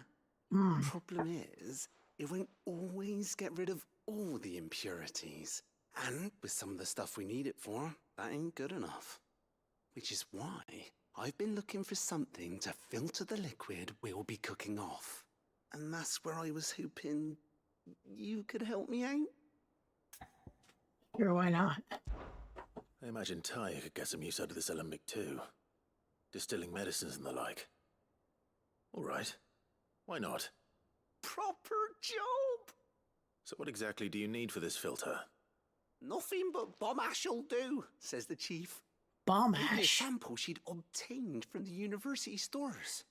Problem is, it won't always get rid of all the impurities. And with some of the stuff we need it for, that ain't good enough. Which is why I've been looking for something to filter the liquid we'll be cooking off. And that's where I was hoping you could help me out. Sure, why not? I imagine Ty could get some use out of this alembic too. Distilling medicines and the like. All right. Why not? Proper job! So what exactly do you need for this filter? Nothing but bomb ash'll do, says the chief. Bomb Gave me a ash? sample she'd obtained from the university stores.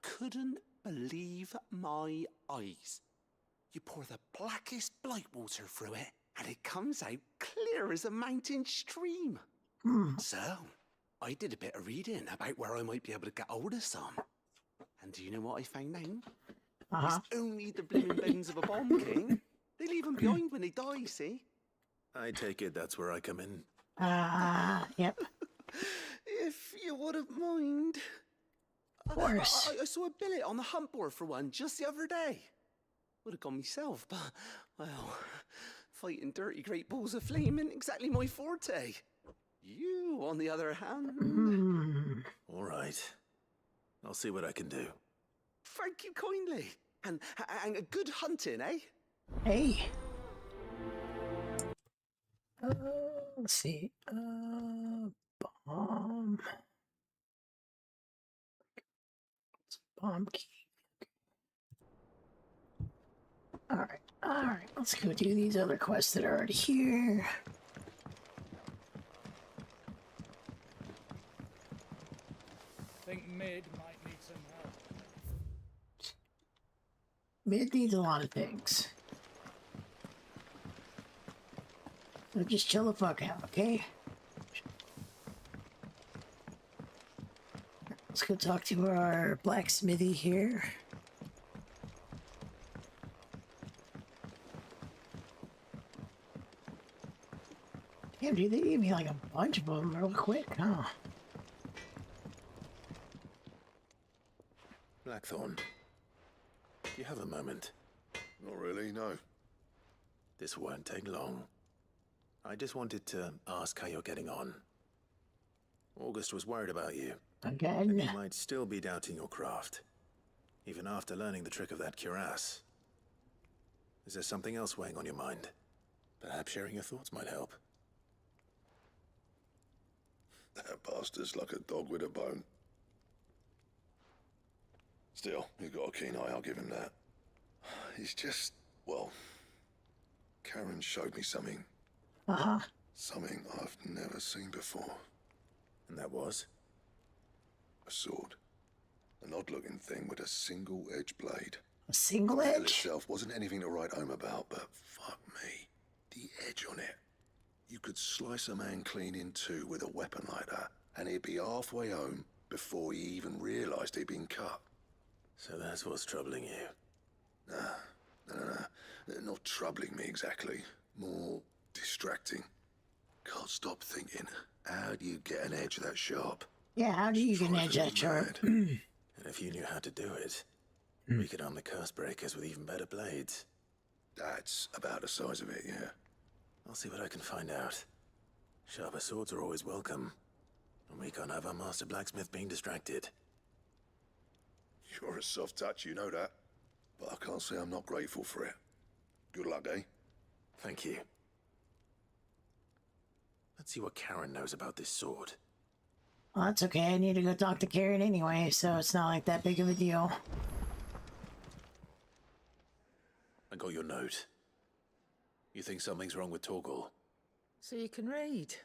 Couldn't believe my eyes. You pour the blackest blight water through it, and it comes out clear as a mountain stream. So, I did a bit of reading about where I might be able to get hold of some. And do you know what I found out? It's only the blooming bones of a bomb king. They leave them behind when they die, see? I take it that's where I come in. Yep. If you wouldn't mind. Of course. I saw a billet on the hunt board for one just the other day. Would have gone myself, but, well, fighting dirty great balls of flame isn't exactly my forte. You, on the other hand... All right. I'll see what I can do. Thank you kindly. And a good hunting, eh? Hey. Let's see. Bomb. Bomb key. Alright. Let's go do these other quests that are already here. I think Mid might need some help. Mid needs a lot of things. So just chill the fuck out, okay? Let's go talk to our blacksmithy here. Damn, dude, they gave me like a bunch of them real quick, huh? Blackthorn, do you have a moment? Not really, no. This won't take long. I just wanted to ask how you're getting on. August was worried about you. Again? You might still be doubting your craft, even after learning the trick of that cuirass. Is there something else weighing on your mind? Perhaps sharing your thoughts might help. That bastard's like a dog with a bone. Still, he's got a keen eye, I'll give him that. He's just, well... Karen showed me something. Something I've never seen before. And that was? A sword. An odd-looking thing with a single-edged blade. A single The edge? blade itself wasn't anything to write home about, but fuck me. The edge on it. You could slice a man clean in two with a weapon like that, and he'd be halfway home before he even realized he'd been cut. So that's what's troubling you? Nah. Not troubling me exactly. More distracting. Can't stop thinking, how do you get an edge that sharp? Yeah, how do you get an edge that sharp? And if you knew how to do it, we could arm the curse breakers with even better blades. That's about the size of it, yeah. I'll see what I can find out. Sharper swords are always welcome. And we can't have our master blacksmith being distracted. You're a soft touch, you know that. But I can't say I'm not grateful for it. Good luck, eh? Thank you. Let's see what Karen knows about this sword. Well, that's okay. I need to go talk to Karen anyway, so it's not like that big of a deal. I got your note. You think something's wrong with Torgal? So you can read.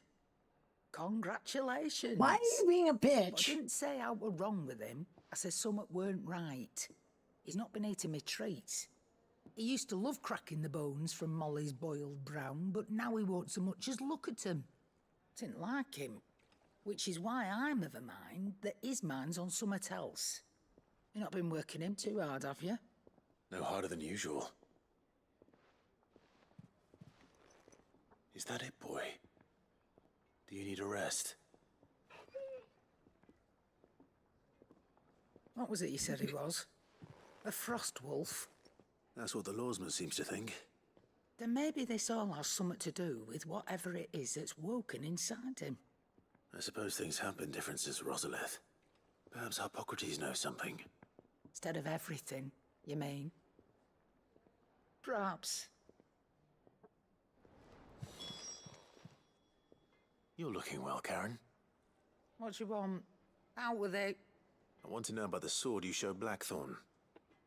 Congratulations. Why are you being a bitch? I didn't say I were wrong with him. I said something weren't right. He's not been eating me treats. He used to love cracking the bones from Molly's boiled brown, but now he won't so much as look at them. Didn't like him. Which is why I'm of a mind that his mind's on something else. You've not been working him too hard, have you? No harder than usual. Is that it, boy? Do you need a rest? What was it you said he was? A frost wolf? That's what the lawsman seems to think. Then maybe this all has something to do with whatever it is that's woken inside him. I suppose things have been different since Rosalith. Perhaps Hippocrates knows something. Instead of everything, you mean? Perhaps. You're looking well, Karen. What do you want? Out with it. I want to know about the sword you showed Blackthorn.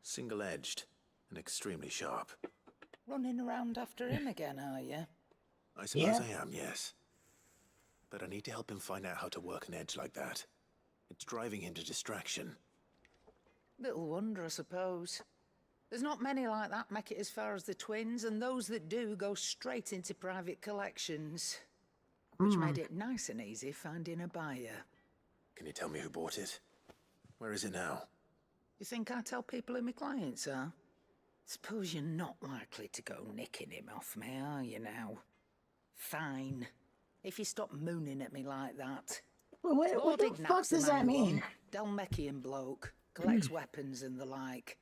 Single-edged and extremely sharp. Running around after him again, are you? I suppose I am, yes. But I need to help him find out how to work an edge like that. It's driving him to distraction. Little wonder, I suppose. There's not many like that make it as far as the twins, and those that do go straight into private collections. Which made it nice and easy finding a buyer. Can you tell me who bought it? Where is it now? You think I tell people who my clients are? Suppose you're not likely to go nicking him off me, are you now? Fine. If you stop mooning at me like that. Well, what the fuck does that mean? Dalmekian bloke, collects weapons and the like.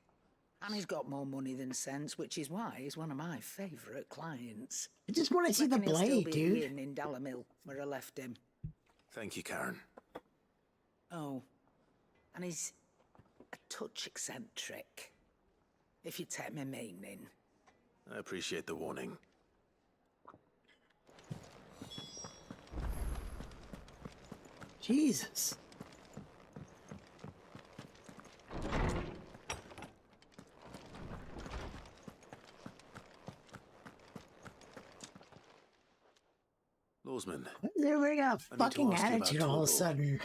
And he's got more money than sense, which is why he's one of my favourite clients. I just want to see the Reckon he'll still blade, be dude. Ian in Dalamil, where I left him. Thank you, Karen. Oh, and he's a touch eccentric, if you take my meaning. I appreciate the warning. Jesus. Lawsman. Everybody got a I need to fucking ask you about attitude all of a Torgal. sudden.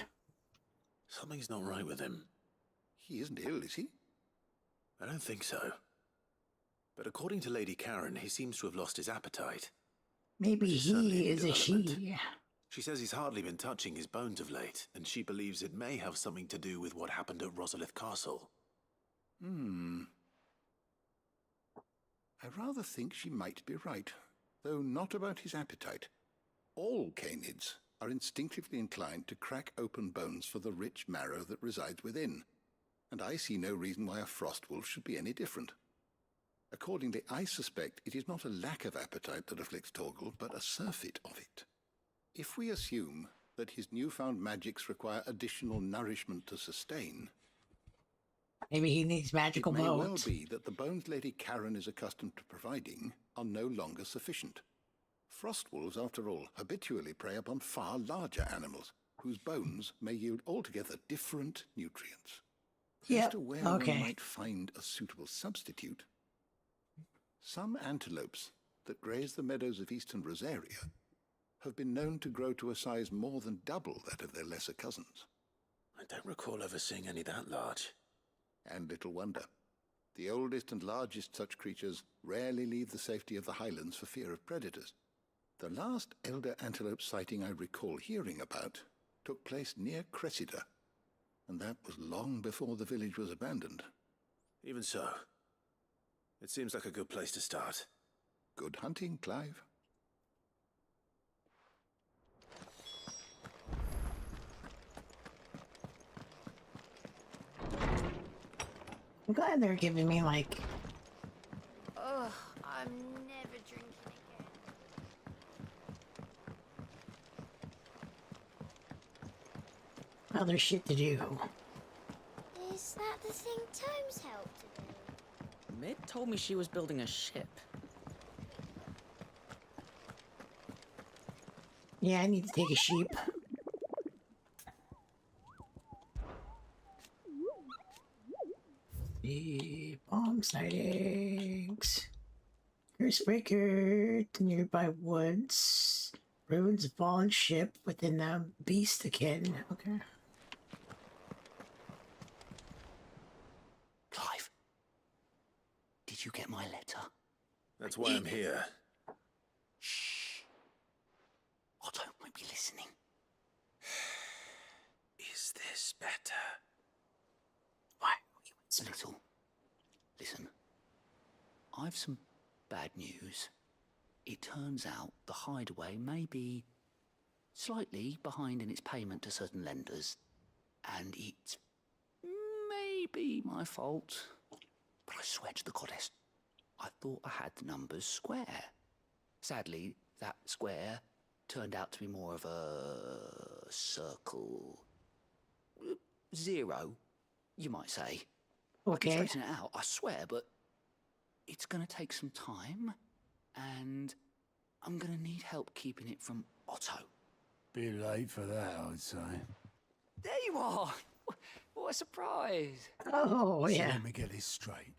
Something's not right with him. He isn't ill, is he? I don't think so. But according to Lady Karen, he seems to have lost his appetite. Maybe Which is certainly he new is a development. she. She says he's hardly been touching his bones of late, and she believes it may have something to do with what happened at Rosalith Castle. I rather think she might be right, though not about his appetite. All canids are instinctively inclined to crack open bones for the rich marrow that resides within, and I see no reason why a frostwolf should be any different. Accordingly, I suspect it is not a lack of appetite that afflicts Torgal, but a surfeit of it. If we assume that his newfound magics require additional nourishment to sustain, Maybe he needs magical it may well bones. be that the bones Lady Karen is accustomed to providing are no longer sufficient. Frostwolves, after all, habitually prey upon far larger animals, whose bones may yield altogether different nutrients. As to where one might find a suitable substitute, some antelopes that graze the meadows of eastern Rosaria have been known to grow to a size more than double that of their lesser cousins. I don't recall ever seeing any that large. And little wonder. The oldest and largest such creatures rarely leave the safety of the highlands for fear of predators. The last elder antelope sighting I recall hearing about took place near Cressida, and that was long before the village was abandoned. Even so, it seems like a good place to start. Good hunting, Clive. I'm glad they're giving me, like, Ugh, I'm never drinking again. other shit to do. Is that the thing Tomes helped to do? Mid told me she was building a ship. Yeah, I need to take a sheep. The bomb sightings. Cursebreaker, the nearby woods. Ruins of fallen ship within the beast again. Okay. Clive, did you get my letter? That's why I'm here. Shh. Otto might be listening. Is this better? A little. Listen, I've some bad news. It turns out the hideaway may be slightly behind in its payment to certain lenders, and it may be my fault. But I swear to the goddess, I thought I had the numbers square. Sadly, that square turned out to be more of a circle. Zero, you might say. I can straighten it out, I swear, but it's gonna take some time, and I'm gonna need help keeping it from Otto. Bit late for that, I'd say. There you are! What a surprise! Oh, So yeah. let me get this straight.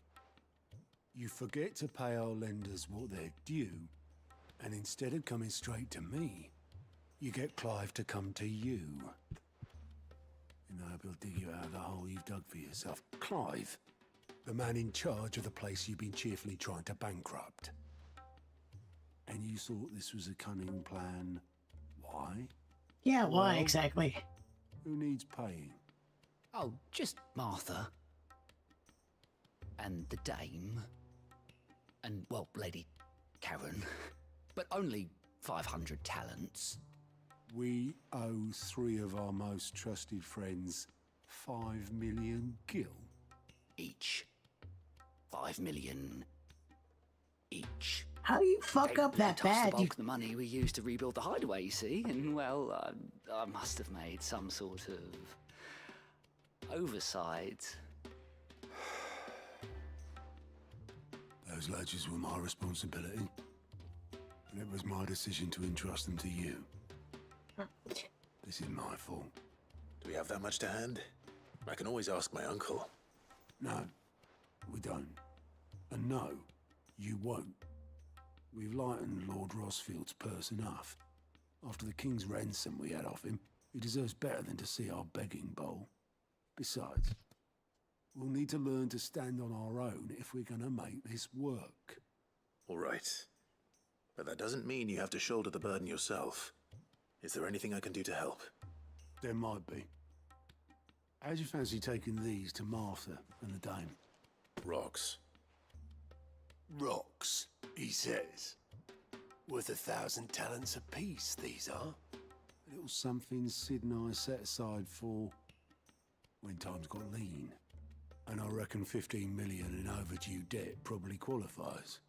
You forget to pay our lenders what they're due, and instead of coming straight to me, you get Clive to come to you. And I hope he'll dig you out of the hole you've dug for yourself. Clive, The man in charge of the place you've been cheerfully trying to bankrupt. And you thought this was a cunning plan. Why? Yeah, why Well, exactly? Who needs paying? Oh, just Martha. And the dame. And, well, Lady Karen. But only 500 talents. We owe 3 of our most trusted friends 5 million gil. Each. 5 million each. How do you fuck up that bad? The bulk of the money we used to rebuild the hideaway, you see, and well, I must have made some sort of oversight. Those ledgers were my responsibility. And it was my decision to entrust them to you. This is my fault. Do we have that much to hand? I can always ask my uncle. No, we don't. And no, you won't. We've lightened Lord Rosfield's purse enough. After the king's ransom we had off him, he deserves better than to see our begging bowl. Besides, we'll need to learn to stand on our own if we're gonna make this work. All right. But that doesn't mean you have to shoulder the burden yourself. Is there anything I can do to help? There might be. How'd you fancy taking these to Martha and the dame? Rocks. Rocks, he says. Worth 1,000 talents apiece, these are. A little something Sid and I set aside for when times got lean. And I reckon 15 million in overdue debt probably qualifies.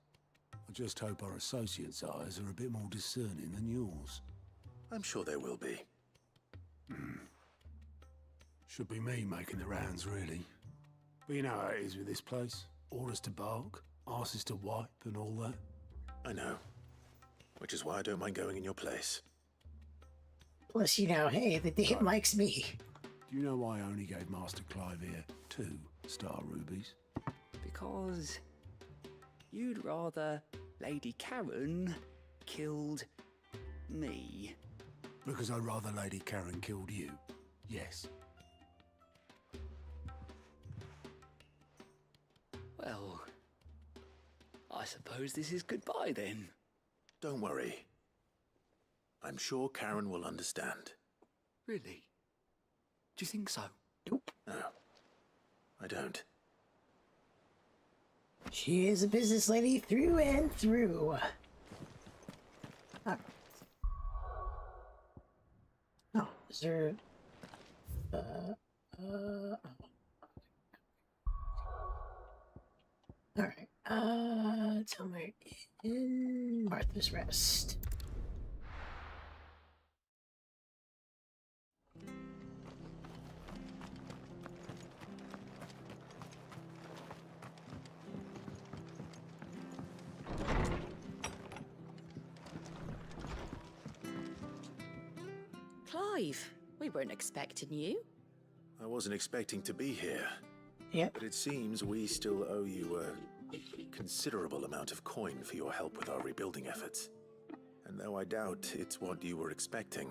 I just hope our associates' eyes are a bit more discerning than yours. I'm sure there will be. Should be me making the rounds, really. But you know how it is with this place. Orders to bark, asses to wipe, and all that. I know. Which is why I don't mind going in your place. Plus, you know, hey, the dame likes me. Do you know why I only gave Master Clive here 2 star rubies? Because you'd rather Lady Karen killed me. Because I'd rather Lady Karen killed you. Yes. Well, I suppose this is goodbye then. Don't worry. I'm sure Karen will understand. Really? Do you think so? No, I don't. She is a business lady through and through. Oh, is there... Alright, tell me in Martha's Rest. Clive, we weren't expecting you. I wasn't expecting to be here. Yep. But it seems we still owe you a considerable amount of coin for your help with our rebuilding efforts. And though I doubt it's what you were expecting,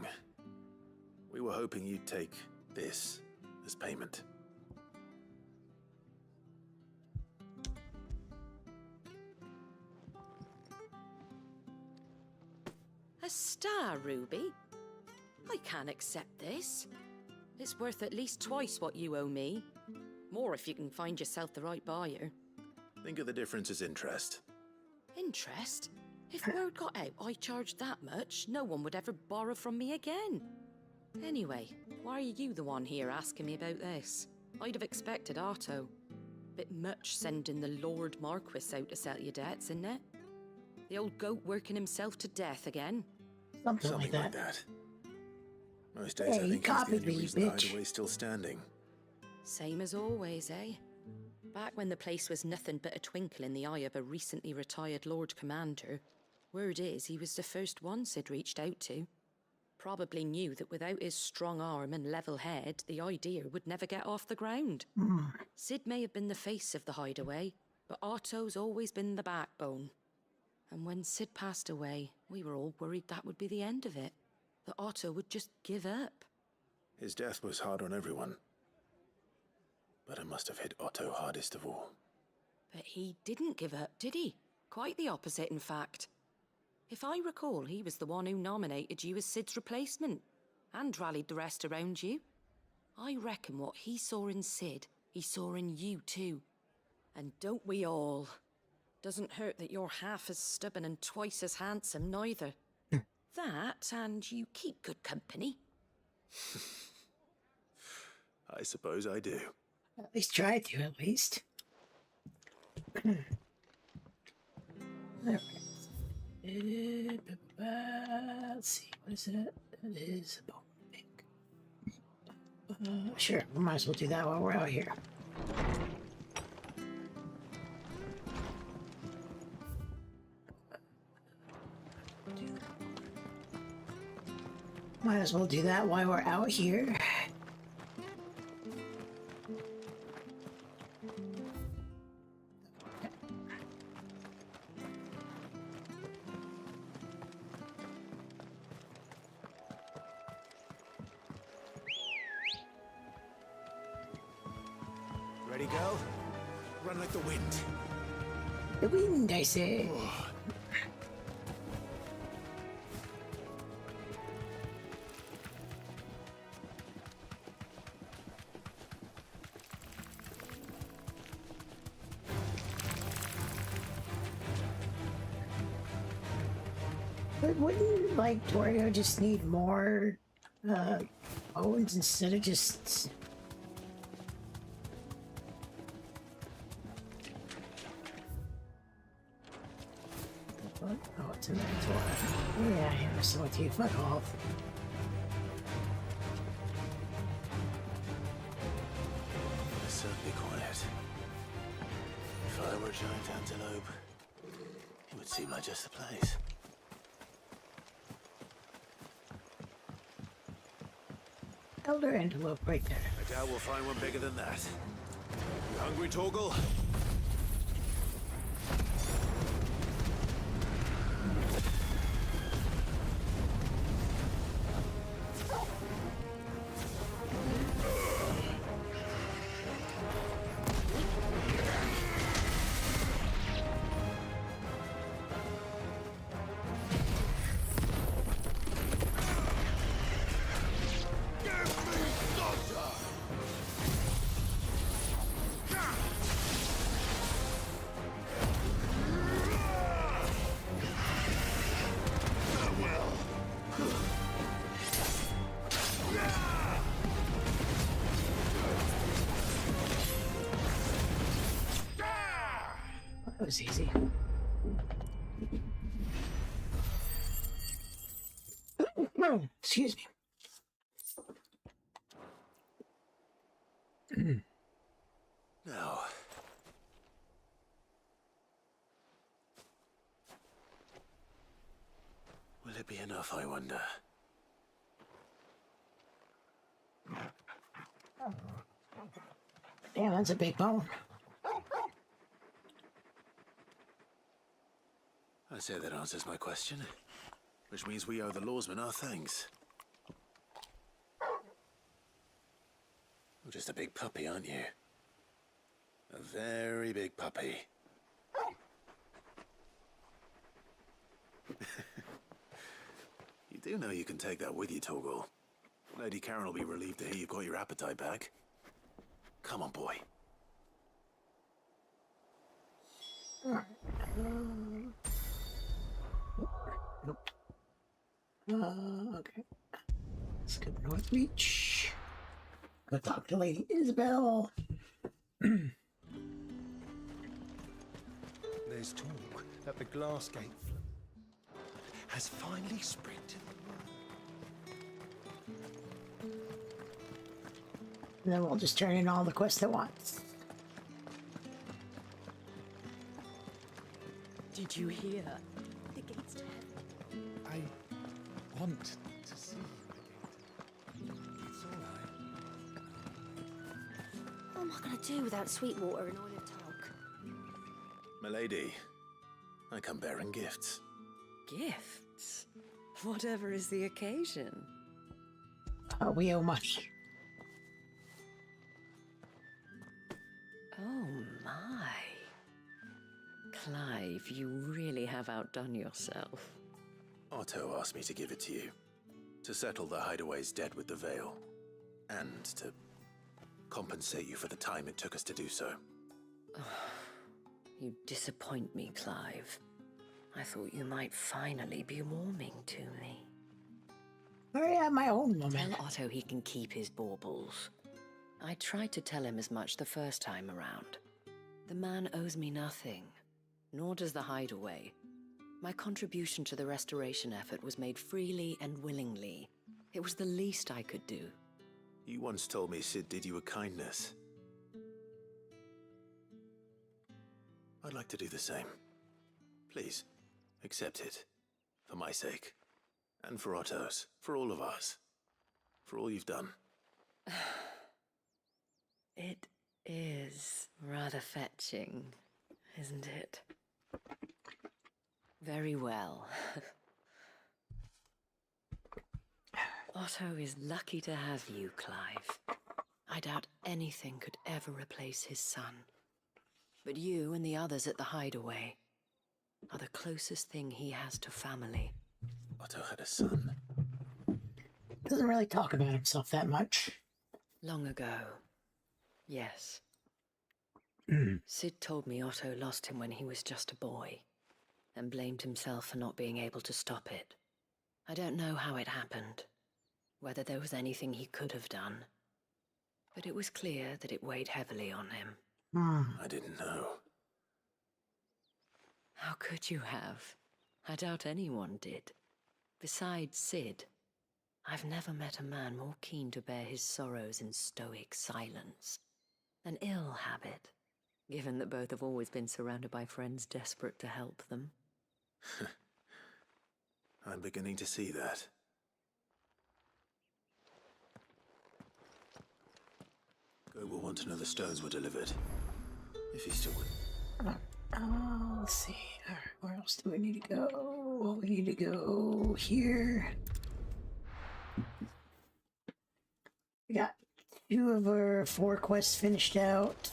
we were hoping you'd take this as payment. A star ruby? I can't accept this. It's worth at least twice what you owe me. More if you can find yourself the right buyer. Think of the difference as interest. Interest? If word got out I charged that much, no one would ever borrow from me again. Anyway, why are you the one here asking me about this? I'd have expected Otto. Bit much sending the Lord Marquis out to settle your debts, isn't it? The old goat working himself to death again. Something like that. Most days Hey, I you think he's the copied only me, reason the bitch. hideaway's still standing. Same as always, eh? Back when the place was nothing but a twinkle in the eye of a recently retired Lord Commander, word is he was the first one Sid reached out to. Probably knew that without his strong arm and level head, the idea would never get off the ground. Sid may have been the face of the hideaway, but Otto's always been the backbone. And when Sid passed away, we were all worried that would be the end of it. That Otto would just give up. His death was hard on everyone. But it must have hit Otto hardest of all. But he didn't give up, did he? Quite the opposite, in fact. If I recall, he was the one who nominated you as Sid's replacement, and rallied the rest around you. I reckon what he saw in Sid, he saw in you too. And don't we all? Doesn't hurt that you're half as stubborn and twice as handsome, neither. That, and you keep good company. I suppose I do. At least try to, at least. Alright. Let's see, what is it? It is a bone pick. Sure, we might as well do that while we're out here. Might as well do that while we're out here. Ready, girl? Run like the wind. The wind, I say. But wouldn't, like, Torio just need more, bones instead of just... What? Oh, it's an inventory. Yeah, I never saw it. Fuck off. It's certainly quiet. If I were a giant antelope, it would seem like just the place. Elder antelope right there. I doubt we'll find one bigger than that. You hungry, Torgal? That was easy. Excuse me. Now. Will it be enough, I wonder? Damn, that's a big bone. I say that answers my question. Which means we owe the lawsman our thanks. You're just a big puppy, aren't you? A very big puppy. You do know you can take that with you, Torgal. Lady Karen will be relieved to hear you've got your appetite back. Come on, boy. Okay. Let's go North Beach. Go talk to Lady Isabel. There's talk that the glass gate has finally spread to the And then we'll just turn in all the quests at once. Did you hear? The gates to heaven. I want to see you again. It's all right. What am I going to do without Sweetwater and Oil of Talk? Milady, I come bearing gifts. Gifts? Whatever is the occasion. We owe money. My. Clive, you really have outdone yourself. Otto asked me to give it to you. To settle the Hideaway's debt with the Veil. And to compensate you for the time it took us to do so. You disappoint me, Clive. I thought you might finally be warming to me. I have my own moment. Tell Otto he can keep his baubles. I tried to tell him as much the first time around. The man owes me nothing, nor does the Hideaway. My contribution to the restoration effort was made freely and willingly. It was the least I could do. You once told me Sid did you a kindness. I'd like to do the same. Please, accept it. For my sake. And for Otto's. For all of us. For all you've done. It is rather fetching, isn't it? Very well. Otto is lucky to have you, Clive. I doubt anything could ever replace his son. But you and the others at the Hideaway are the closest thing he has to family. Otto had a son. Doesn't really talk about himself that much. Long ago. Yes. Sid told me Otto lost him when he was just a boy, and blamed himself for not being able to stop it. I don't know how it happened, whether there was anything he could have done, but it was clear that it weighed heavily on him. I didn't know. How could you have? I doubt anyone did. Besides Sid, I've never met a man more keen to bear his sorrows in stoic silence. An ill habit, given that both have always been surrounded by friends desperate to help them. I'm beginning to see that. Go will want to know the stones were delivered. If he still would. Let's see. Alright, where else do we need to go? We need to go here. We got 2 of our 4 quests finished out.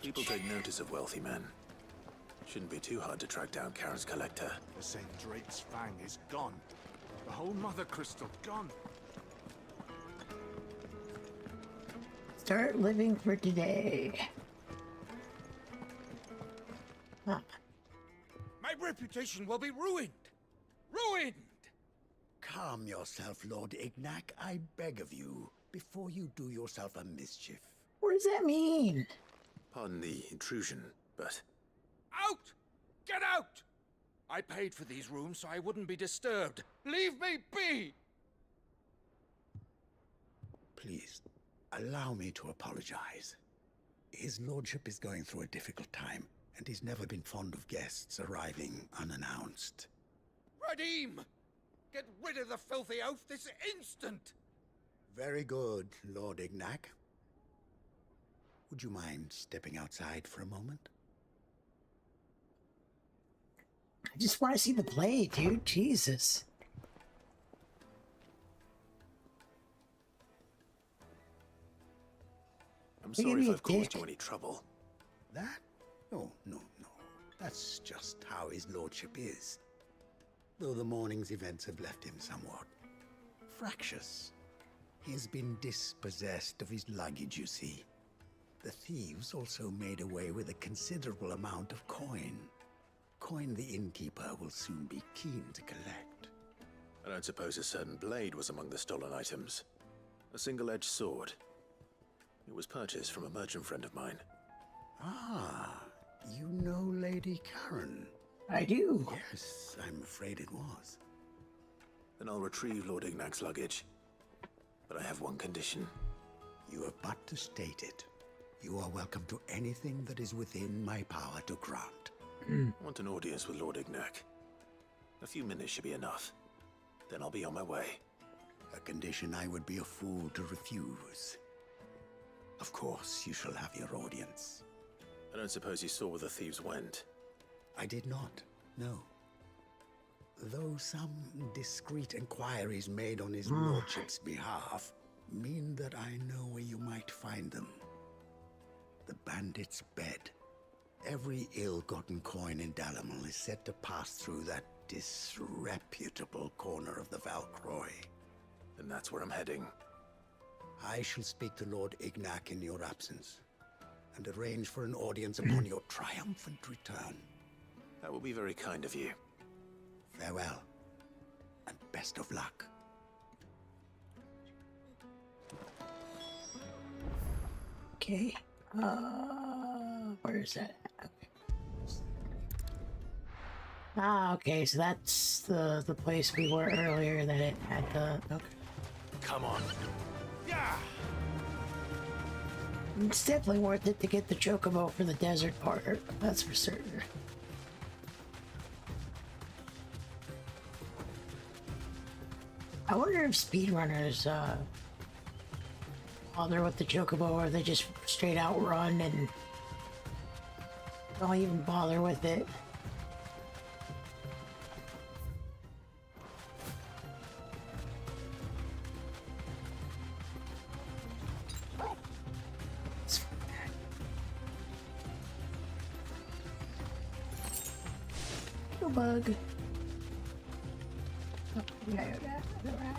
People take notice of wealthy men. Shouldn't be too hard to track down Karen's collector. The St. Drake's Fang is gone. The whole Mother Crystal gone. Start living for today. Huh. My reputation will be ruined. Ruined! Calm yourself, Lord Ignac, I beg of you, before you do yourself a mischief. What does that mean? Pardon the intrusion, but... Out! Get out! I paid for these rooms so I wouldn't be disturbed. Leave me be! Please, allow me to apologize. His lordship is going through a difficult time, and he's never been fond of guests arriving unannounced. Radim! Get rid of the filthy oaf this instant! Very good, Lord Ignac. Would you mind stepping outside for a moment? I just want to see the play, dude. Jesus. I'm sorry if I've caused you any trouble. That? Oh, no. That's just how his lordship is. Though the morning's events have left him somewhat fractious. He has been dispossessed of his luggage, you see. The thieves also made away with a considerable amount of coin. Coin the innkeeper will soon be keen to collect. I don't suppose a certain blade was among the stolen items. A single-edged sword. It was purchased from a merchant friend of mine. Ah, you know Lady Karen? I do. Yes, I'm afraid it was. Then I'll retrieve Lord Ignac's luggage. But I have one condition. You have but to state it. You are welcome to anything that is within my power to grant. I want an audience with Lord Ignac. A few minutes should be enough. Then I'll be on my way. A condition I would be a fool to refuse. Of course, you shall have your audience. I don't suppose you saw where the thieves went. I did not, no. Though some discreet inquiries made on his lordship's behalf mean that I know where you might find them. The bandit's bed Every ill-gotten coin in Dalamil is said to pass through that disreputable corner of the Valcroy. And that's where I'm heading. I shall speak to Lord Ignac in your absence, and arrange for an audience upon your triumphant return. That will be very kind of you. Farewell, and best of luck. Okay. Where is that? Ah, okay, so that's the place we were earlier that it had the... Okay. Come on. Yeah. It's definitely worth it to get the chocobo for the desert part, that's for certain. I wonder if speedrunners bother with the chocobo, or they just straight out run and don't even bother with it. No bug. Oh, yeah, around.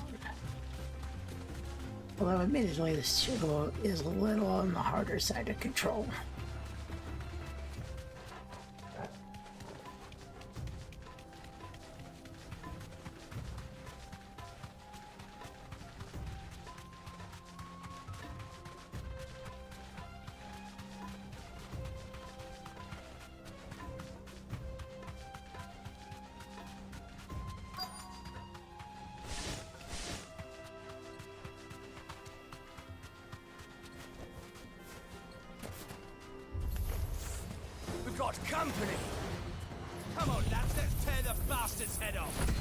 Although admittedly this chocobo is a little on the harder side to control. We've got company! Come on, lads, let's tear the bastard's head off!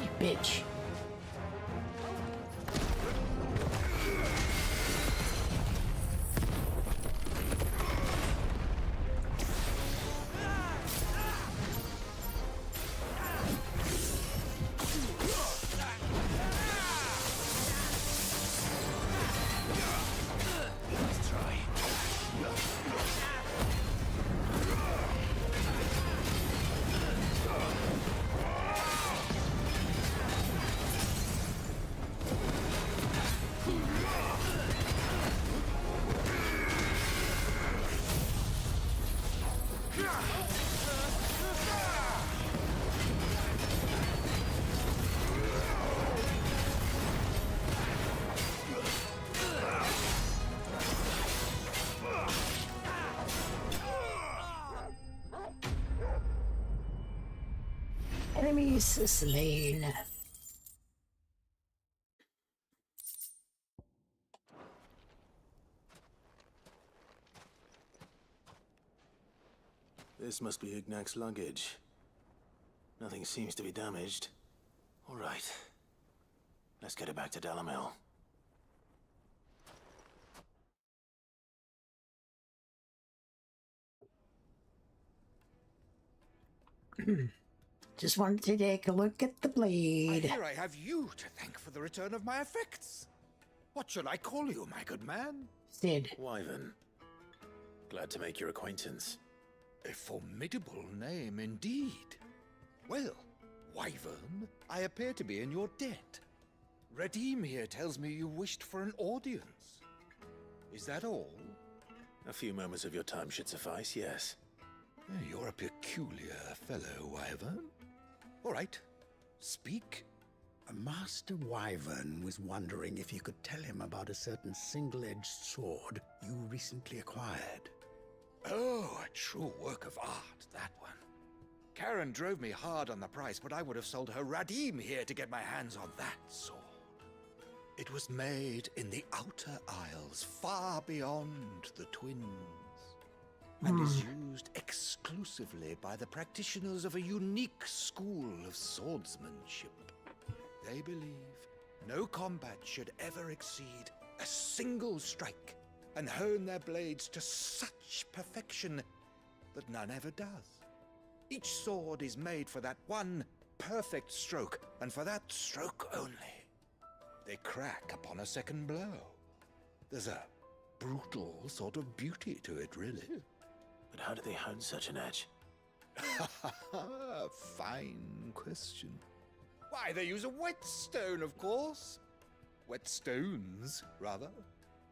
You bitch. Enemies slain. This must be Ignac's luggage. Nothing seems to be damaged. All right. Let's get it back to Dalamil. Just wanted to take a look at the blade. I hear I have you to thank for the return of my effects. What shall I call you, my good man? Sid. Wyvern. Glad to make your acquaintance. A formidable name indeed. Well, Wyvern, I appear to be in your debt. Redeem here tells me you wished for an audience. Is that all? A few moments of your time should suffice, yes. You're a peculiar fellow, Wyvern. All right, speak. Master Wyvern was wondering if you could tell him about a certain single-edged sword you recently acquired. Oh, a true work of art, that one. Karen drove me hard on the price, but I would have sold her Radim here to get my hands on that sword. It was made in the Outer Isles, far beyond the Twins, and is used exclusively by the practitioners of a unique school of swordsmanship. They believe no combat should ever exceed a single strike, and hone their blades to such perfection that none ever does. Each sword is made for that one perfect stroke, and for that stroke only. They crack upon a second blow. There's a brutal sort of beauty to it, really. But how do they hone such an edge? Fine question. Why, they use a whetstone, of course. Whetstones, rather.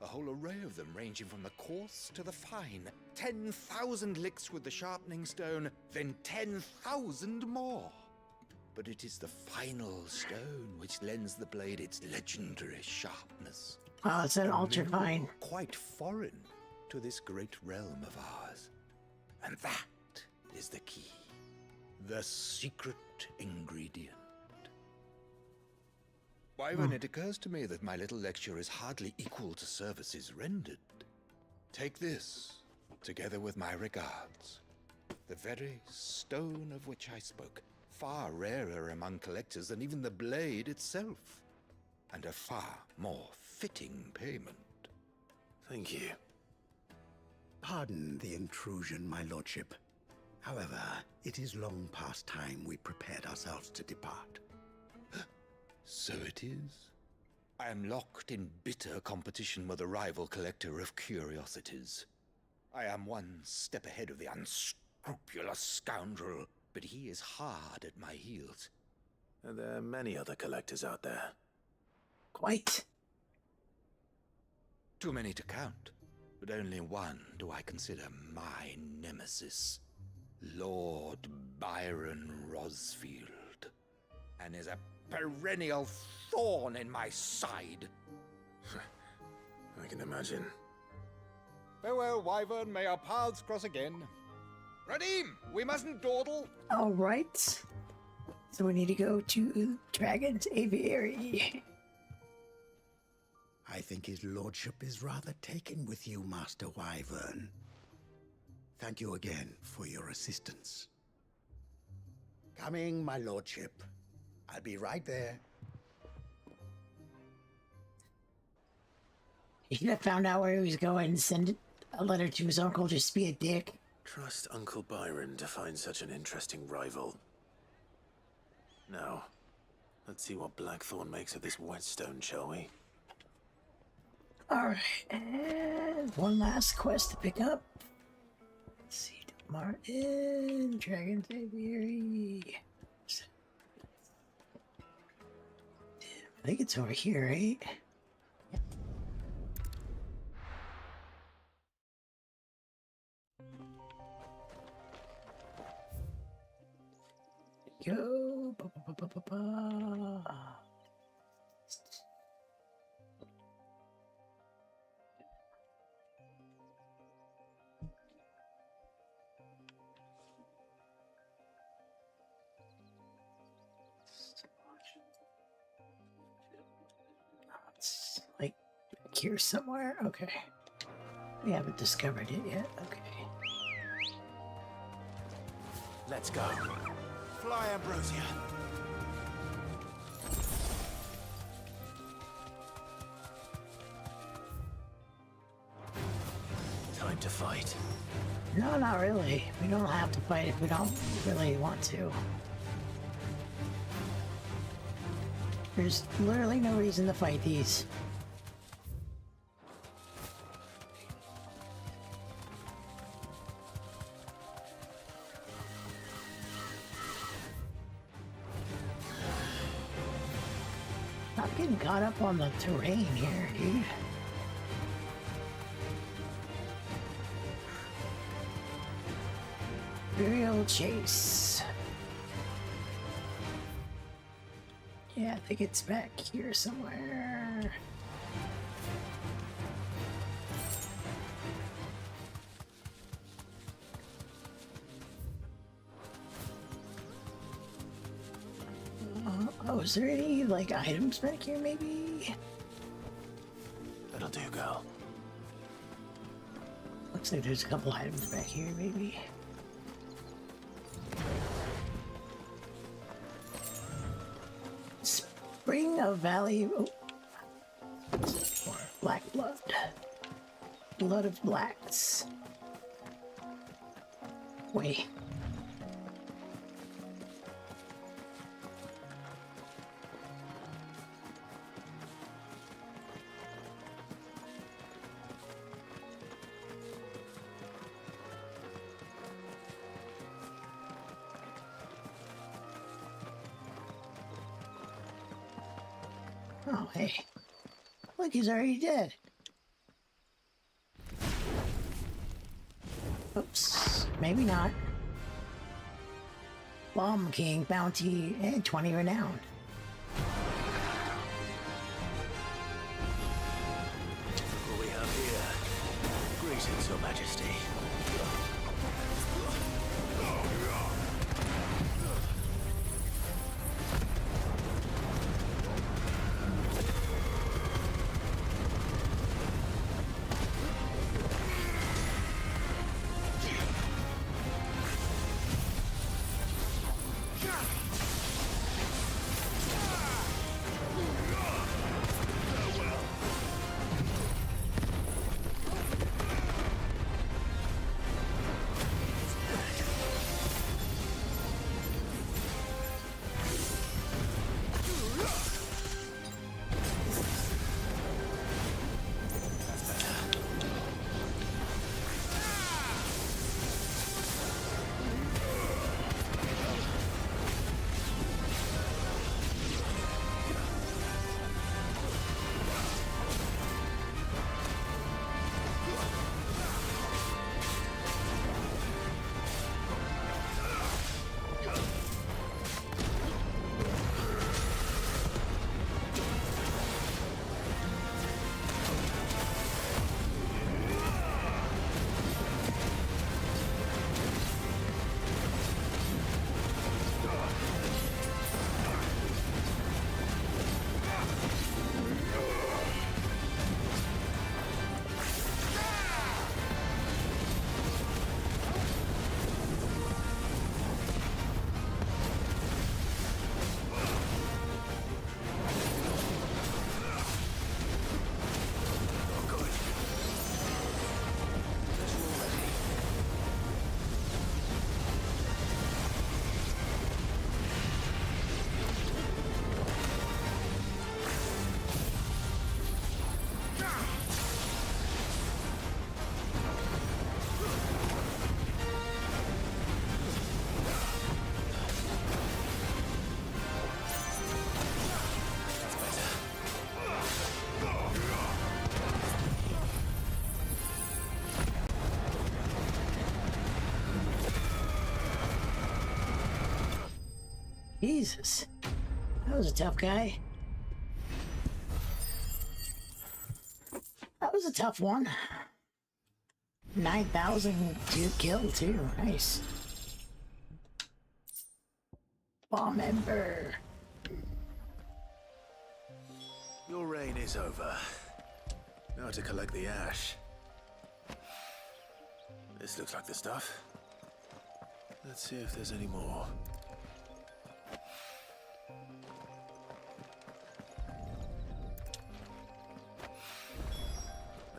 A whole array of them, ranging from the coarse to the fine. 10,000 licks with the sharpening stone, then 10,000 more. But it is the final stone which lends the blade its legendary sharpness. Oh, it's an ultra fine. Quite foreign to this great realm of ours. And that is the key. The secret ingredient. Wyvern, it occurs to me that my little lecture is hardly equal to services rendered. Take this, together with my regards. The very stone of which I spoke, far rarer among collectors than even the blade itself, and a far more fitting payment. Thank you. Pardon the intrusion, my lordship. However, it is long past time we prepared ourselves to depart. So it is. I am locked in bitter competition with a rival collector of curiosities. I am one step ahead of the unscrupulous scoundrel, but he is hard at my heels. And there are many other collectors out there. Quite. Too many to count, but only one do I consider my nemesis. Lord Byron Rosfield. And is a perennial thorn in my side. I can imagine. Farewell, Wyvern. May our paths cross again. Radim, we mustn't dawdle. All right. So we need to go to Dragon's Aviary. I think his lordship is rather taken with you, Master Wyvern. Thank you again for your assistance. Coming, my lordship. I'll be right there. He should have found out where he was going and send a letter to his uncle just to be a dick. Trust Uncle Byron to find such an interesting rival. Now, let's see what Blackthorn makes of this whetstone, shall we? Alright, and one last quest to pick up. Let's see, Martin, Dragon's Aviary. I think it's over here, right? Go. It's like here somewhere. Okay. We haven't discovered it yet. Okay. Let's go. Fly, Ambrosia. Time to fight. No, not really. We don't have to fight if we don't really want to. There's literally no reason to fight these. I'm getting caught up on the terrain here, dude. Imperial Chase. Yeah, I think it's back here somewhere. Oh, is there any, like, items back here, maybe? That'll do, girl. Looks like there's a couple items back here, maybe. Spring of Valley. Oh. More black blood. Blood of blacks. Wait. Oh, hey. Look, he's already dead. Oops. Maybe not. Bomb King, bounty, and 20 renown. What we have here? Greetings, Your Majesty. Jesus. That was a tough guy. That was a tough one. 9,000 to kill too. Nice. Bomb Ember. Your reign is over. Now to collect the ash. This looks like the stuff. Let's see if there's any more.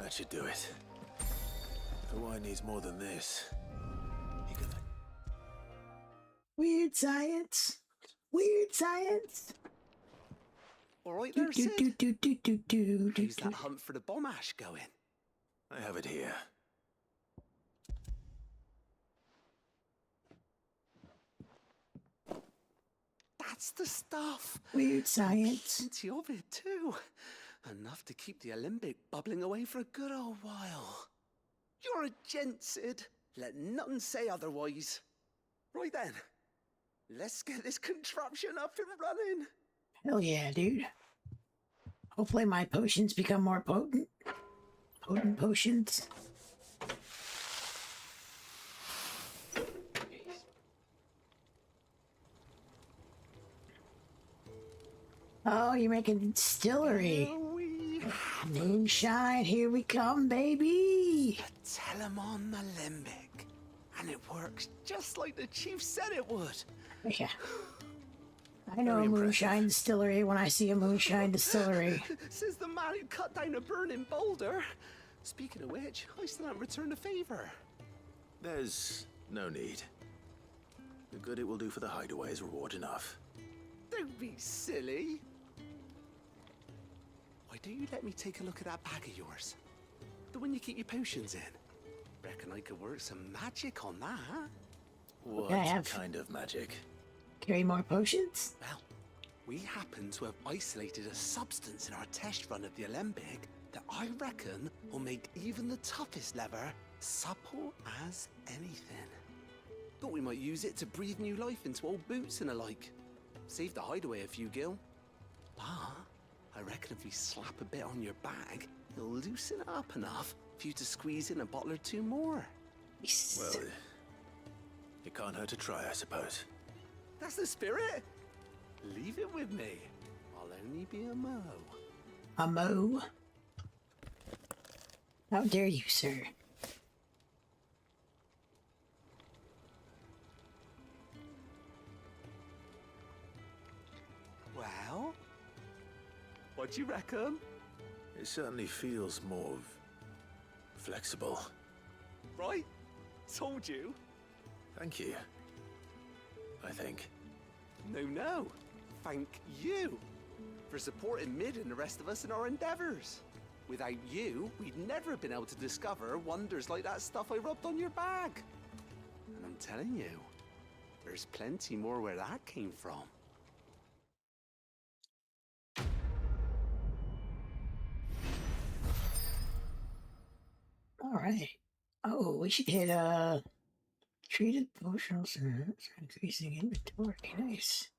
That should do it. The wine needs more than this. You can... Weird science. Weird science. All right there, Sid. How's that hunt for the bomb ash going? I have it here. That's the stuff. Weird science. Plenty of it too. Enough to keep the Alembic bubbling away for a good old while. You're a gent, Sid. Let nothing say otherwise. Right then, let's get this contraption up and running. Hell yeah, dude. Hopefully my potions become more potent. Potent potions. Oh, you're making distillery. Moonshine, here we come, baby. Telemon Alembic. And it works just like the chief said it would. Yeah. I know a moonshine distillery when I see a moonshine distillery. Says the man who cut down a burning boulder. Speaking of which, I still haven't returned the favor. There's No need. The good it will do for the hideaway is reward enough. Don't be silly. Why don't you let me take a look at that bag of yours? The one you keep your potions in. Reckon I could work some magic on that. What kind of magic? Carry more potions? Well, we happen to have isolated a substance in our test run of the Alembic that I reckon will make even the toughest leather supple as anything. Thought we might use it to breathe new life into old boots and the like. Save the hideaway a few gil. But I reckon if we slap a bit on your bag, it'll loosen it up enough for you to squeeze in a bottle or two more. Well, it can't hurt to try, I suppose. That's the spirit. Leave it with me. I'll only be a mo. A mo? How dare you, sir? Well, what do you reckon? It certainly feels more flexible. Right? Told you. Thank you. I think. No. Thank you for supporting Mid and the rest of us in our endeavors. Without you, we'd never have been able to discover wonders like that stuff I rubbed on your bag. And I'm telling you, there's plenty more where that came from. All right. Oh, we should hit treated potions and increasing inventory. Nice.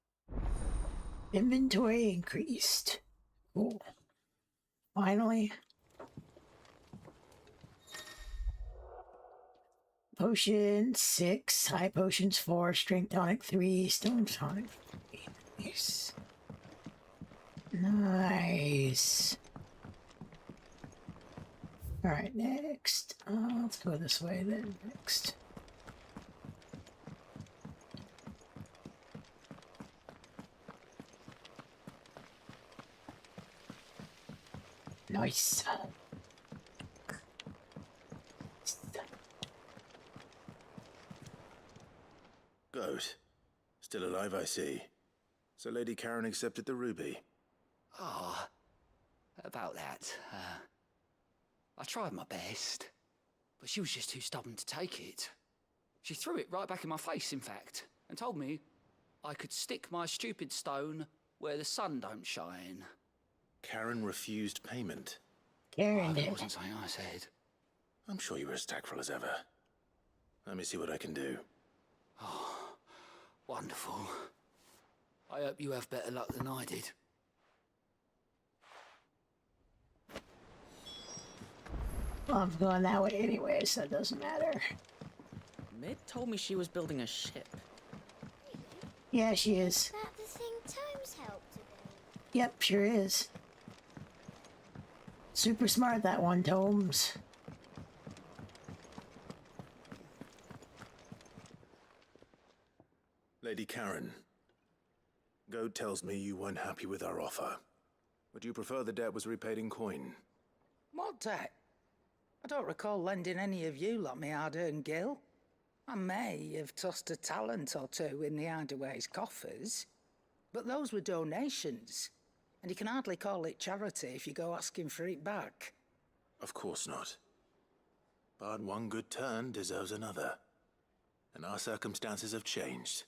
Inventory increased. Cool. Finally. Potion 6, high potions 4, strength tonic 3, stone tonic 3. Nice. Nice. Alright, next. Let's go this way then. Next. Nice. Goat. Still alive, I see. So Lady Karen accepted the ruby. Ah, about that. I tried my best, but she was just too stubborn to take it. She threw it right back in my face, in fact, and told me I could stick my stupid stone where the sun don't shine. Karen refused payment. Karen That wasn't something I said. I'm sure you were as tactful as ever. Let me see what I can do. Oh, wonderful. I hope you have better luck than I did. Well, I'm going that way anyway, so it doesn't matter. Mid told me she was building a ship. Yeah, she is. Is that the thing Tomes helped to build? Yep, sure is. Super smart, that one, Tomes. Lady Karen, Goat tells me you weren't happy with our offer. Would you prefer the debt was repaid in coin? What debt? I don't recall lending any of you lot me hard-earned gil. I may have tossed a talent or two in the hideaway's coffers, but those were donations, and you can hardly call it charity if you go asking for it back. Of course not. But one good turn deserves another. And our circumstances have changed.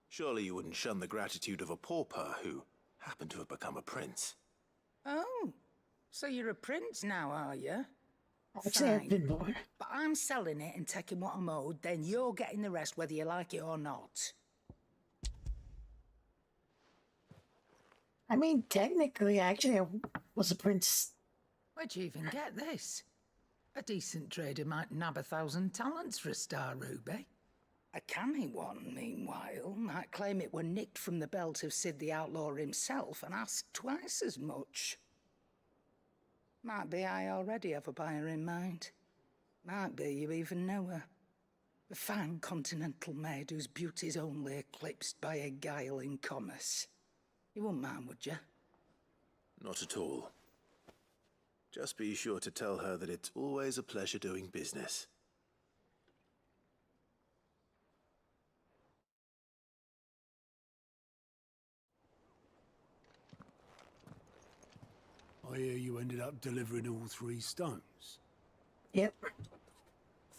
Surely you wouldn't shun the gratitude of a pauper who happened to have become a prince. Oh, so you're a prince now, are you? Actually, I've been born. But I'm selling it and taking what I'm owed, then you're getting the rest whether you like it or not. I mean, technically, actually, I was a prince. Where'd you even get this? A decent trader might nab 1,000 talents for a star ruby. A canny one, meanwhile, might claim it were nicked from the belt of Sid the Outlaw himself and ask twice as much. Might be I already have a buyer in mind. Might be you even know her. A fine continental maid whose beauty's only eclipsed by a guile in commerce. You wouldn't mind, would you? Not at all. Just be sure to tell her that it's always a pleasure doing business. I hear you ended up delivering all 3 stones. Yep.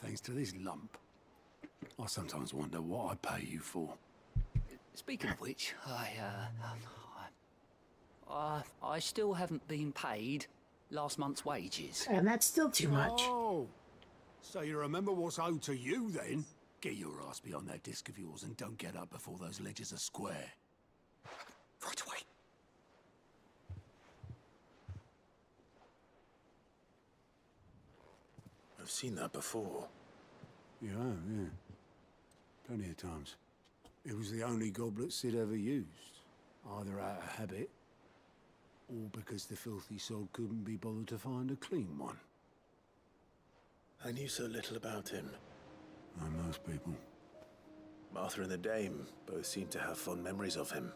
Thanks to this lump. I sometimes wonder what I pay you for. Speaking of which, I still haven't been paid last month's wages. And that's still too much. Oh, so you remember what's owed to you then? Get your ass behind that disc of yours and don't get up before those ledgers are square. Right away. I've seen that before. Yeah, yeah. Plenty of times. It was the only goblet Sid ever used. Either out of habit, or because the filthy soul couldn't be bothered to find a clean one. I knew so little about him. Like most people. Martha and the Dame both seem to have fond memories of him.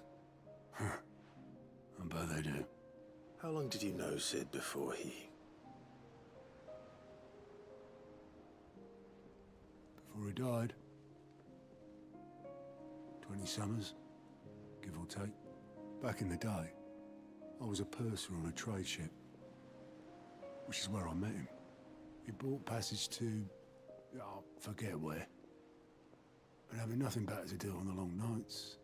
I bet they do. How long did you know Sid before he... Before he died. 20 summers, give or take. Back in the day, I was a purser on a trade ship, which is where I met him. He bought passage to... I forget where. But having nothing better to do on the long nights,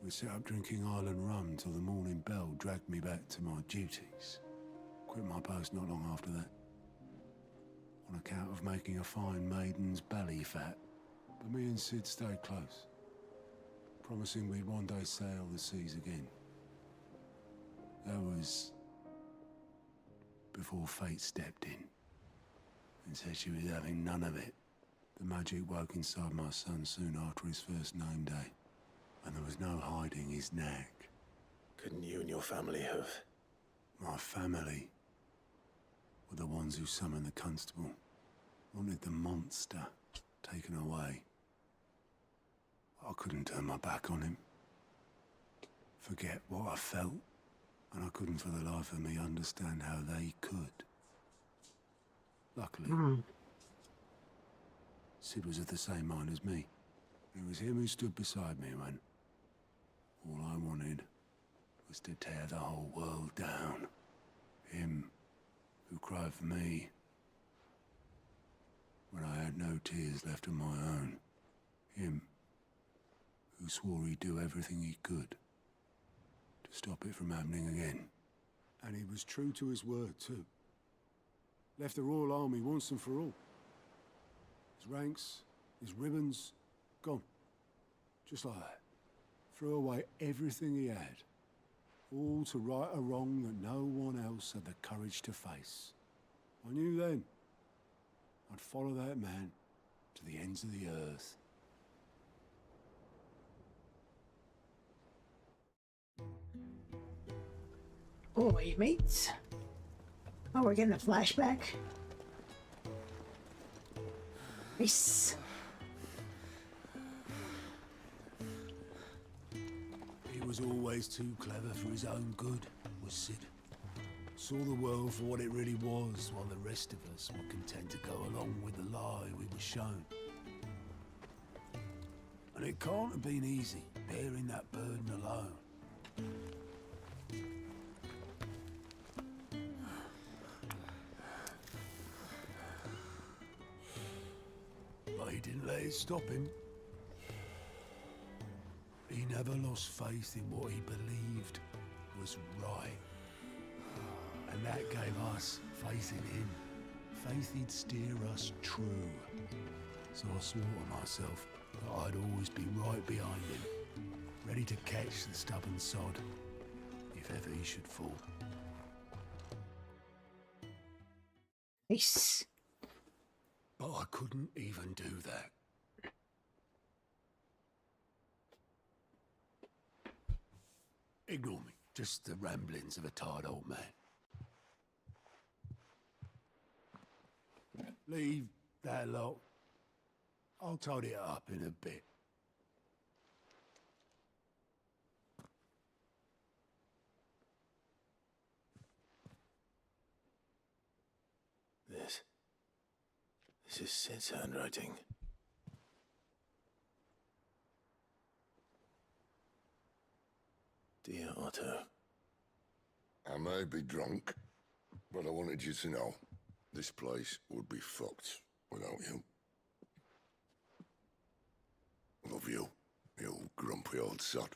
we sat up drinking island rum till the morning bell dragged me back to my duties. Quit my post not long after that. On account of making a fine maiden's belly fat. But me and Sid stayed close, promising we'd one day sail the seas again. That was before fate stepped in and said she was having none of it. The magic woke inside my son soon after his first name day, and there was no hiding his knack. Couldn't you and your family have... My family were the ones who summoned the constable, wanted the monster taken away. I couldn't turn my back on him, forget what I felt, and I couldn't for the life of me understand how they could. Luckily, Sid was of the same mind as me. It was him who stood beside me when all I wanted was to tear the whole world down. Him who cried for me when I had no tears left of my own. Him who swore he'd do everything he could to stop it from happening again. And he was true to his word, too. Left the Royal Army once and for all. His ranks, his ribbons, gone. Just like that. Threw away everything he had. All to right a wrong that no one else had the courage to face. I knew then I'd follow that man to the ends of the earth. Oh, wait, mates. Oh, we're getting a flashback. Nice. He was always too clever for his own good, was Sid. Saw the world for what it really was, while the rest of us were content to go along with the lie we were shown. And it can't have been easy, bearing that burden alone. But he didn't let it stop him. He never lost faith in what he believed was right. And that gave us faith in him. Faith he'd steer us true. So I swore to myself that I'd always be right behind him, ready to catch the stubborn sod, if ever he should fall. Nice. But I couldn't even do that. Ignore me. Just the ramblings of a tired old man. Leave that lot. I'll tidy it up in a bit. This is Sid's handwriting. Dear Otto. I may be drunk, But I wanted you to know, this place would be fucked without you. Love you, you grumpy old sod.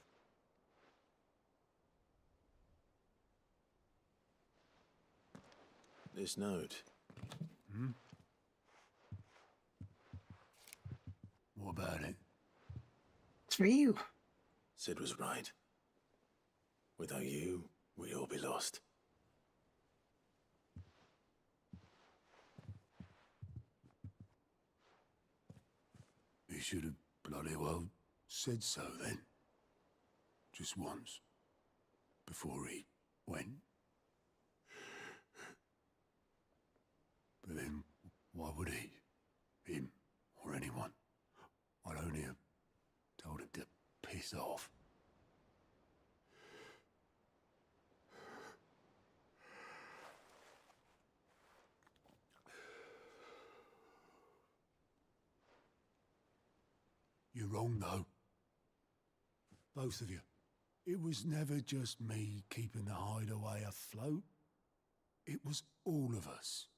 This note. Hmm? What about it? It's for you. Sid was right. Without you, we'd all be lost. He should have bloody well said so then. Just once. Before he went. But then, why would he? Him, or anyone? I'd only have told him to piss off. You're wrong, though. Both of you. It was never just me keeping the hideaway afloat. It was all of us.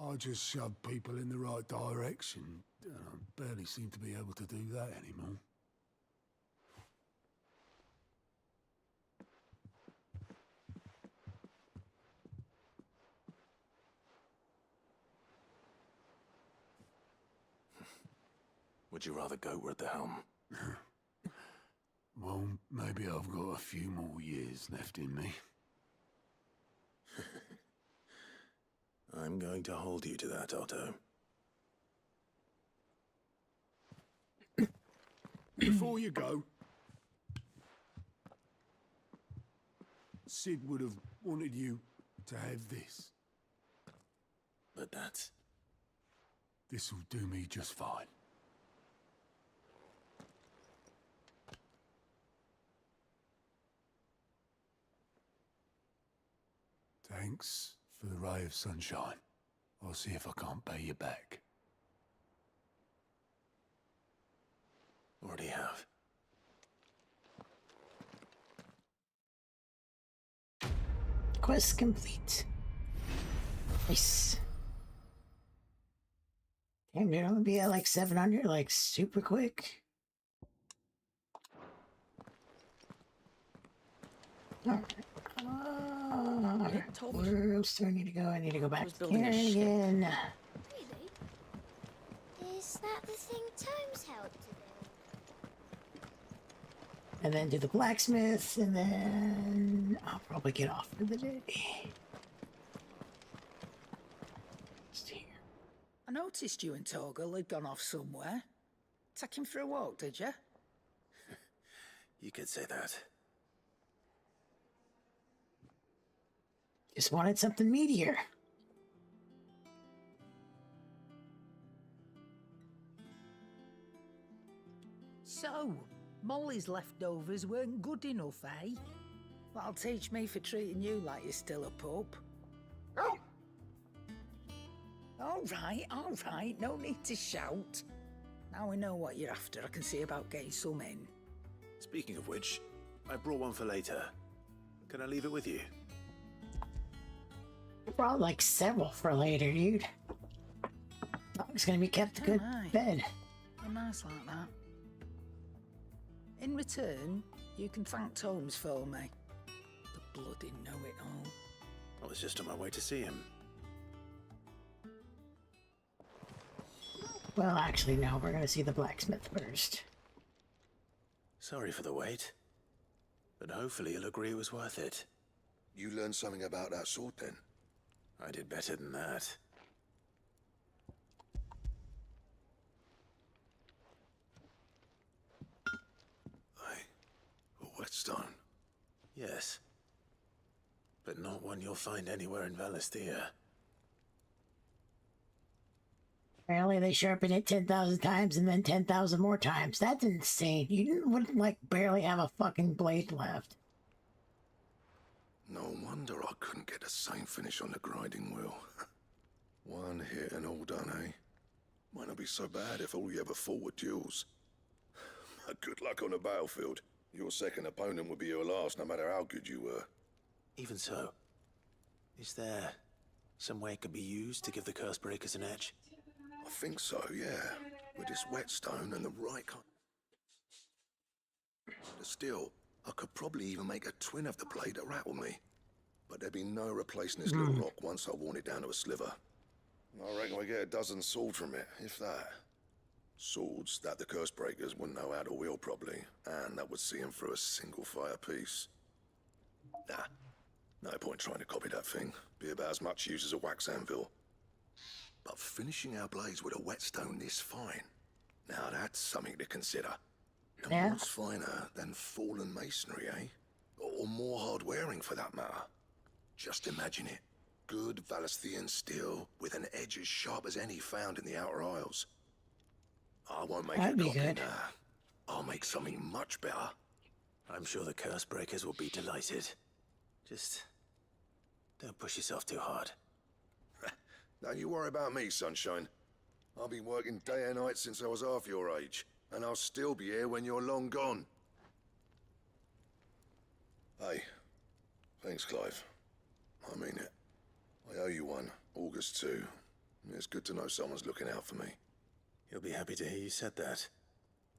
I just shoved people in the right direction, and I barely seem to be able to do that anymore. Would you rather goat were at the helm? Well, maybe I've got a few more years left in me. I'm going to hold you to that, Otto. Before you go, Sid would have wanted you to have this. But that's... This'll do me just fine. Thanks for the ray of sunshine. I'll see if I can't pay you back. Already have. Quest complete. Nice. Damn, dude, I'm gonna be at like 700, like super quick. Alright. Where else do I need to go? I need to go back to building a Karen ship. again. Really? Is that the thing Tomes helped to do? And then do the blacksmith, and then I'll probably get off for the day. I noticed you and Torgal had gone off somewhere. Take him for a walk, did you? You could say that. Just wanted something meatier. So, Molly's leftovers weren't good enough, eh? That'll teach me for treating you like you're still a pup. All right, no need to shout. Now we know what you're after, I can see about getting some in. Speaking of which, I brought one for later. Can I leave it with you? I brought like several for later, dude. Dog's gonna be kept a good bed. They're nice like that. In return, you can thank Tomes for me. The bloody know-it-all. I was just on my way to see him. Well, actually, no, we're gonna see the blacksmith first. Sorry for the wait. But hopefully you'll agree it was worth it. You learned something about that sword then? I did better than that. A whetstone? Yes. But not one you'll find anywhere in Valisthea. Apparently they sharpen it 10,000 times and then 10,000 more times. That's insane. You wouldn't, like, barely have a fucking blade left. No wonder I couldn't get the same finish on the grinding wheel. One hit and all done, eh? Might not be so bad if all you ever fought were duels. Good luck on the battlefield. Your second opponent would be your last, no matter how good you were. Even so, is there some way it could be used to give the Curse Breakers an edge? I think so, yeah. With this whetstone and the right kind. Still, I could probably even make a twin of the blade that rattled me. But there'd be no replacing this little rock once I worn it down to a sliver. I reckon we get a dozen swords from it, if that. Swords that the Curse Breakers wouldn't know how to wield properly, and that would see them through a single fire piece. Nah, no point trying to copy that thing. Be about as much use as a wax anvil. But finishing our blades with a whetstone this fine, now that's something to consider. And what's finer than fallen masonry, eh? Or more hard-wearing, for that matter. Just imagine it. Good Valisthian steel with an edge as sharp as any found in the Outer Isles. I won't make That'd a be copy good. now. I'll make something much better. I'm sure the Curse Breakers will be delighted. Just don't push yourself too hard. Don't you worry about me, Sunshine. I've been working day and night since I was half your age, and I'll still be here when you're long gone. Hey, thanks, Clive. I mean it. I owe you one, August too. It's good to know someone's looking out for me. You'll be happy to hear you said that.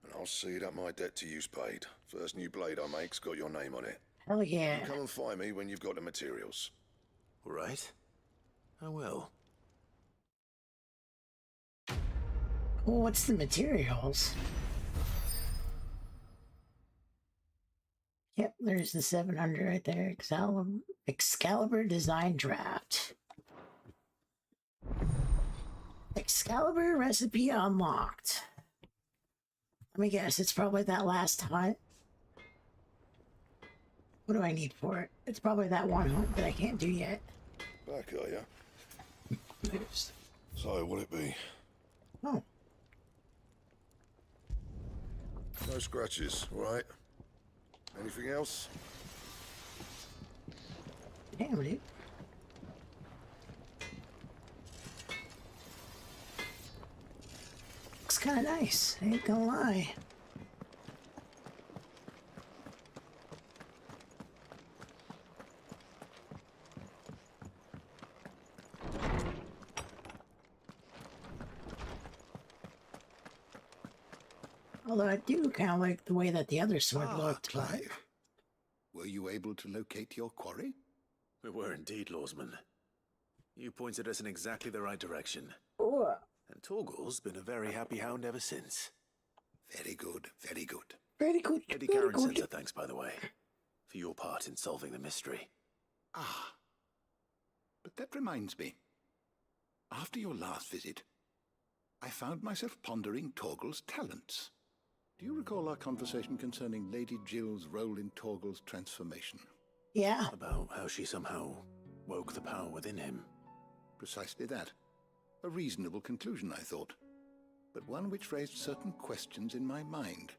And I'll see that my debt to you's paid. First new blade I make's got your name on it. Hell yeah. You come and find me when you've got the materials. All right. I will. Well, what's the materials? Yep, there's the 700 right there. Excalibur Design Draft. Excalibur recipe unlocked. Let me guess, it's probably that last time. What do I need for it? It's probably that one hunt that I can't do yet. Back, are ya? So, what'll it be? Oh. No scratches, right? Anything else? Damn, dude. Looks kind of nice, I ain't gonna lie. Although I do kind of like the way that the other sword looked. But... Clive. Were you able to locate your quarry? We were indeed, Lawsman. You pointed us in exactly the right direction. Oh. And Torgal's been a very happy hound ever since. Very good, very good. Very good. Lady very Karen good. sends her thanks, by the way, for your part in solving the mystery. Ah. But that reminds me. After your last visit, I found myself pondering Torgal's talents. Do you recall our conversation concerning Lady Jill's role in Torgal's transformation? Yeah. About how she somehow woke the power within him. Precisely that. A reasonable conclusion, I thought. But one which raised certain questions in my mind.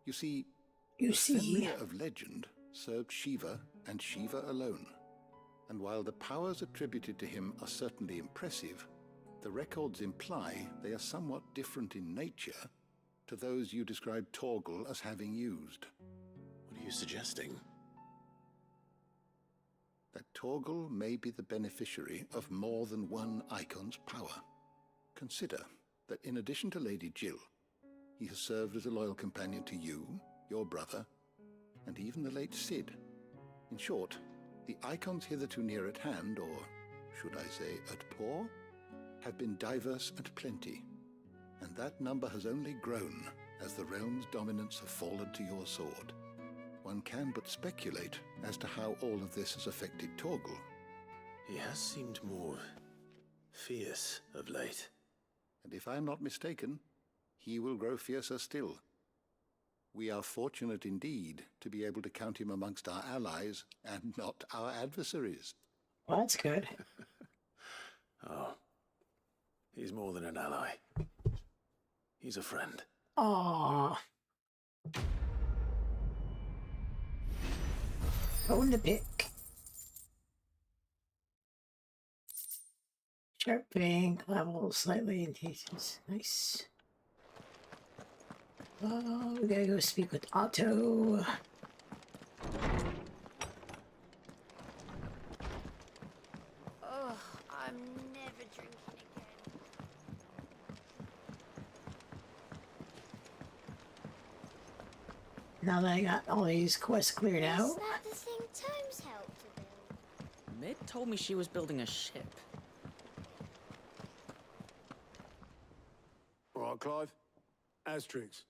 You see, the Fenrir of legend served Shiva and Shiva alone. And while the powers attributed to him are certainly impressive, the records imply they are somewhat different in nature to those you described Torgal as having used. What are you suggesting? That Torgal may be the beneficiary of more than one Icon's power. Consider that in addition to Lady Jill, he has served as a loyal companion to you, your brother, and even the late Cid. In short, the Icons hitherto near at hand, or should I say at paw, have been diverse and plenty, and that number has only grown as the realm's dominance have fallen to your sword. One can but speculate as to how all of this has affected Torgal. He has seemed more fierce of late. And if I am not mistaken, he will grow fiercer still. We are fortunate indeed to be able to count him amongst our allies and not our adversaries. Well, that's good. Oh. He's more than an ally. He's a friend. Aww. Bone to pick. Sharp pink, level slightly intense. Nice. Oh, we gotta go speak with Otto. Oh, I'm never drinking again. Now that I got all these quests cleared Is out. that the thing Tomes helped to build? Mid told me she was building a ship. All right, Clive. Asterix.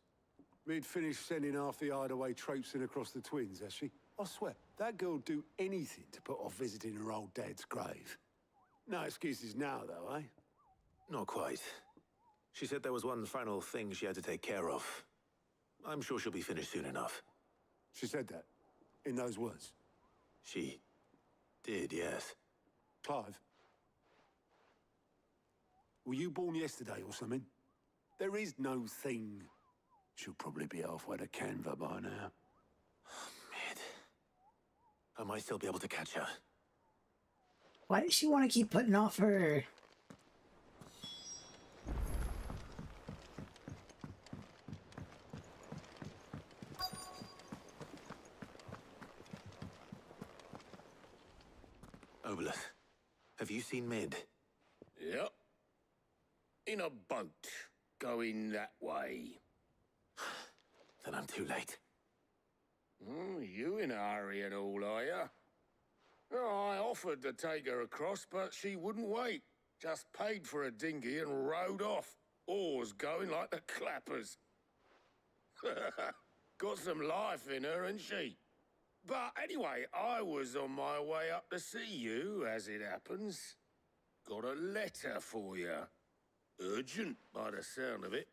Mid finished sending half the hideaway traipsing across the twins, has she? I swear, that girl'd do anything to put off visiting her old dad's grave. No excuses now, though, eh? Not quite. She said there was one final thing she had to take care of. I'm sure she'll be finished soon enough. She said that? In those words? She did, yes. Clive? Were you born yesterday or something? There is no thing. She'll probably be halfway to Canva by now. Mid. I might still be able to catch her. Why does she want to keep putting off her? Obolus, have you seen Mid? Yep. In a boat, going that way. Then I'm too late. You in a hurry and all, are you? Oh, I offered to take her across, but she wouldn't wait. Just paid for a dinghy and rowed off. Oars going like the clappers. Got some life in her, ain't she? But anyway, I was on my way up to see you, as it happens. Got a letter for you. Urgent, by the sound of it.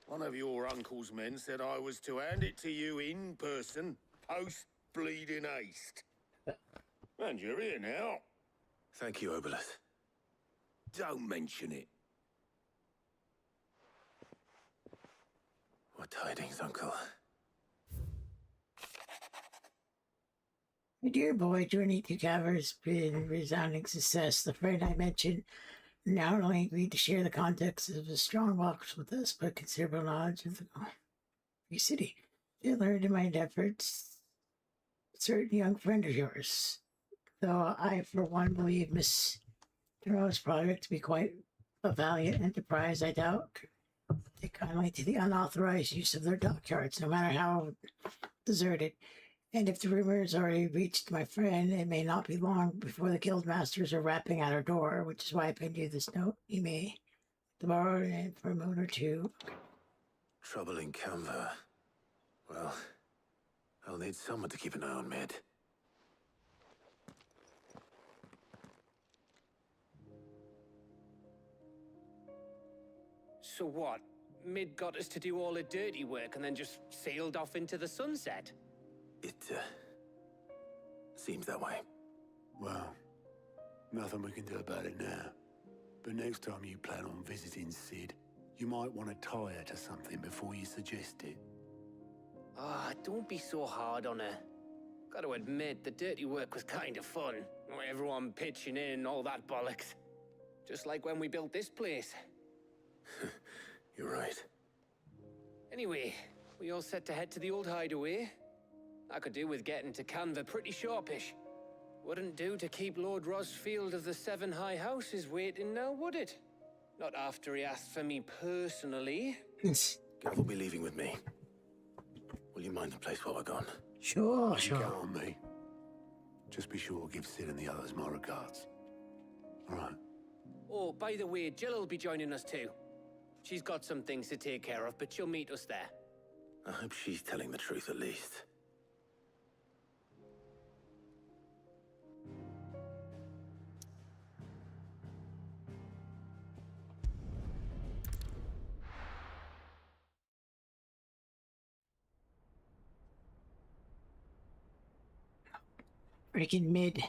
One of your uncle's men said I was to hand it to you in person, post-bleeding haste. And you're here now. Thank you, Obolus. Don't mention it. What tidings, Uncle? My dear boy, Journey to Cavern has been a resounding success. The friend I mentioned not only agreed to share the context of his strong box with us, but considerable knowledge of the free city. They learned in my efforts, certain young friend of yours. Though I, for one, believe Miss Monroe's project to be quite a valiant enterprise, I doubt take kindly to the unauthorized use of their dockyards, no matter how deserted. And if the rumors already reached my friend, it may not be long before the guild masters are rapping at our door, which is why I pinned you this note. You may borrow it for a moon or two. Trouble in Canva. Well, I'll need someone to keep an eye on Mid. So what? Mid got us to do all the dirty work and then just sailed off into the sunset? It, seems that way. Well, nothing we can do about it now. But next time you plan on visiting Sid, you might want to tie her to something before you suggest it. Ah, don't be so hard on her. Got to admit, the dirty work was kind of fun. Everyone pitching in and all that bollocks. Just like when we built this place. You're right. Anyway, we all set to head to the old hideaway. I could do with getting to Canva pretty sharpish. Wouldn't do to keep Lord Rosfield of the Seven High Houses waiting now, would it? Not after he asked for me personally. Gav will be leaving with me. Will you mind the place while we're gone? Sure, You count on me. Just be sure to give Sid and the others my regards. All right. Oh, by the way, Jill will be joining us too. She's got some things to take care of, but she'll meet us there. I hope she's telling the truth at least. Freaking Mid.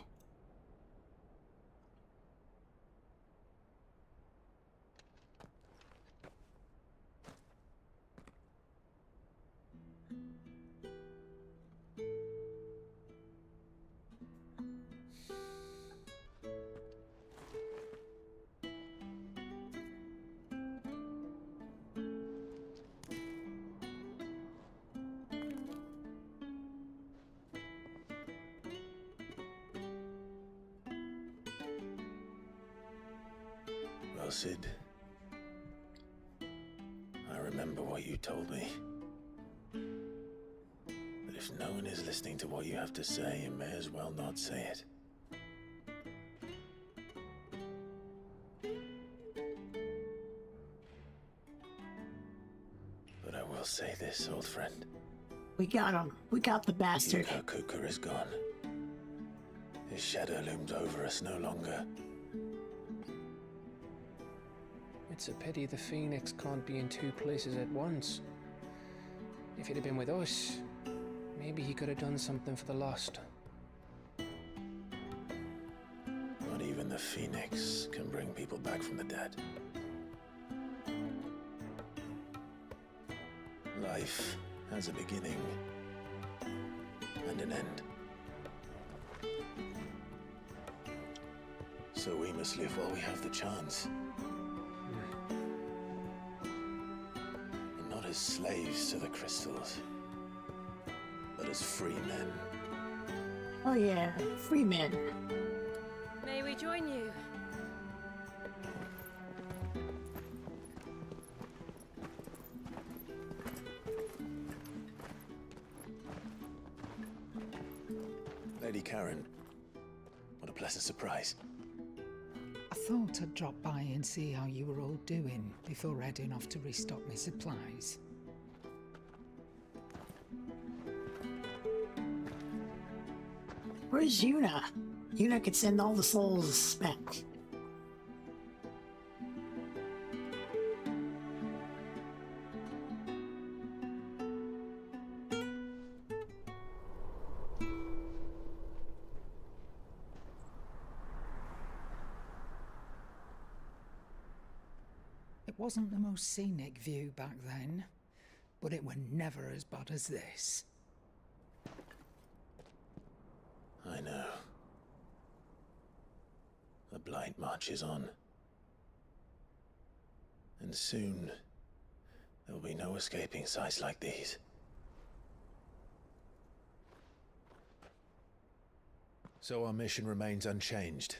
well, Sid. I remember what you told me. But if no one is listening to what you have to say, you may as well not say it. But I will say this, old friend. We got him. We got the bastard. Iko Kuka is gone. His shadow looms over us no longer. It's a pity the Phoenix can't be in two places at once. If he'd have been with us, maybe he could have done something for the lost. Not even the Phoenix can bring people back from the dead. Life has a beginning and an end. So we must live while we have the chance. And not as slaves to the crystals, but as free men. Oh yeah, free men. May we join you? Lady Karen, what a pleasant surprise. I thought I'd drop by and see how you were all doing before heading off to restock my supplies. Where's Yuna? Yuna could send all the souls back. It wasn't the most scenic view back then, but it were never as bad as this. I know. The Blight marches on. And soon, there will be no escaping sights like these. So our mission remains unchanged.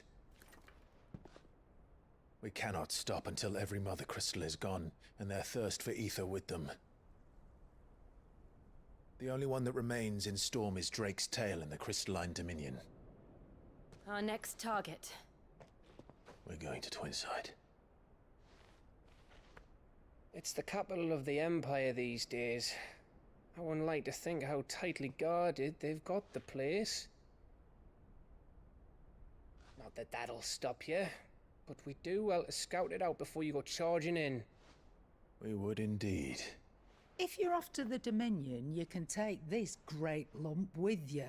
We cannot stop until every Mother Crystal is gone, and their thirst for ether with them. The only one that remains in Storm is Drake's Tail in the Crystalline Dominion. Our next target. We're going to Twinside. It's the capital of the Empire these days. I wouldn't like to think how tightly guarded they've got the place. Not that that'll stop you, but we do well to scout it out before you go charging in. We would indeed. If you're off to the Dominion, you can take this great lump with you.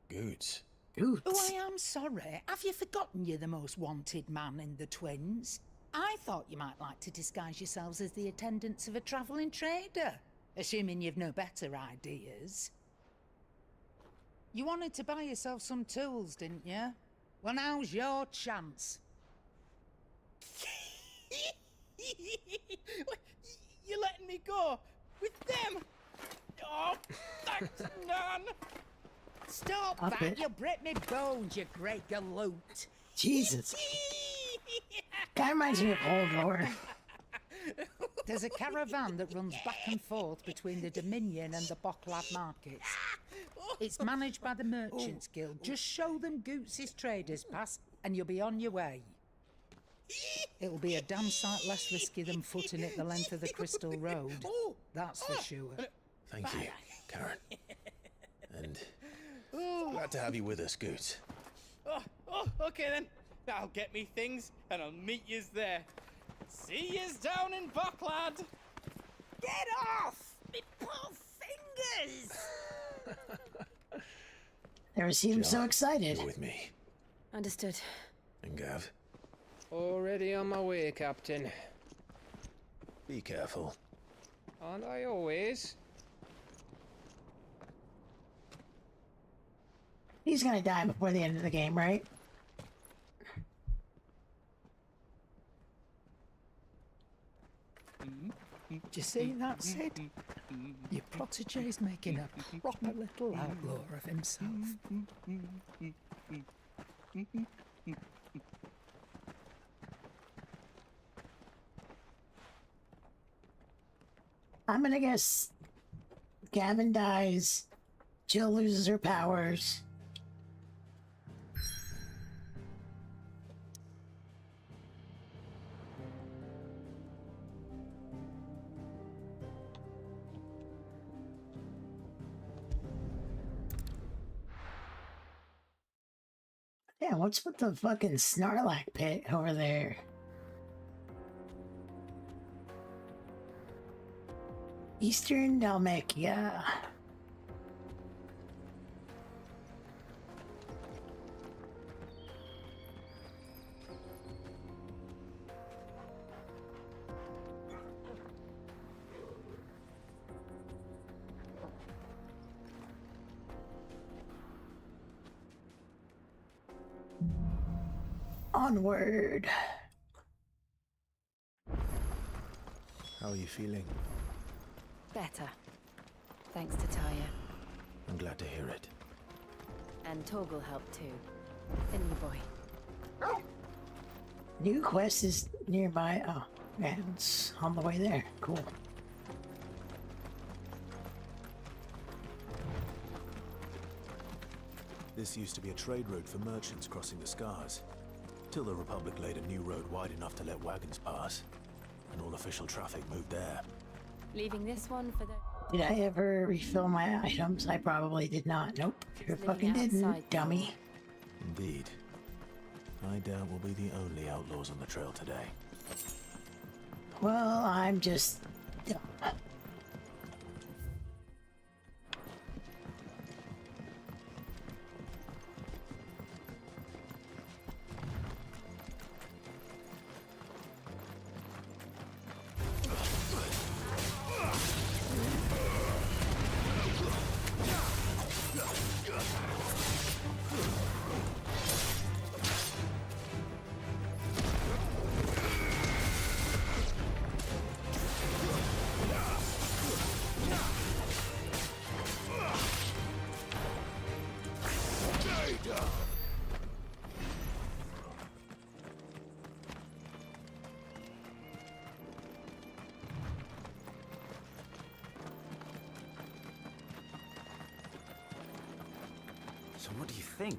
Goots. Oh, I am sorry. Have you forgotten you're the most wanted man in the Twins? I thought you might like to disguise yourselves as the attendants of a travelling trader, assuming you've no better ideas. You wanted to buy yourself some tools, didn't you? Well, now's your chance. You're letting me go with them? Oh, thanks, Nan. Stop Stop that! it. You'll break me bones, you great galoot. Jesus. That reminds me of Old Lord. There's a caravan that runs back and forth between the Dominion and the Bocklad markets. It's managed by the Merchants Guild. Just show them Goots' traders pass and you'll be on your way. It'll be a damn sight less risky than footing it the length of the Crystal Road. That's for sure. Thank you, Karen. And glad to have you with us, Goots. Okay then. I'll get me things and I'll meet yous there. See yous down in Bocklad. Get off! Me poor fingers! Never seen him so excited. You're with me. Understood. And Gav, Already on my way, Captain. be careful. Aren't I always? He's gonna die before the end of the game, right? Do you see that, Sid? Your protege's making a proper little outlaw of himself. I'm gonna guess Gavin dies, Jill loses her powers. Yeah, what's with the fucking Snarlack pit over there? Eastern Dalmacia. Onward. How are you feeling? Better. Thanks to Taya. I'm glad to hear it. And Torgal helped too. Didn't you, boy? New quest is nearby. Oh, yeah, it's on the way there. Cool. This used to be a trade route for merchants crossing the Scars, till the Republic laid a new road wide enough to let wagons pass, and all official traffic moved there. Leaving this one for the... Did I ever refill my items? I probably did not. Nope. You fucking didn't, dummy. Indeed. I doubt we'll be the only outlaws on the trail today. Well, I'm just dumb. So what do you think?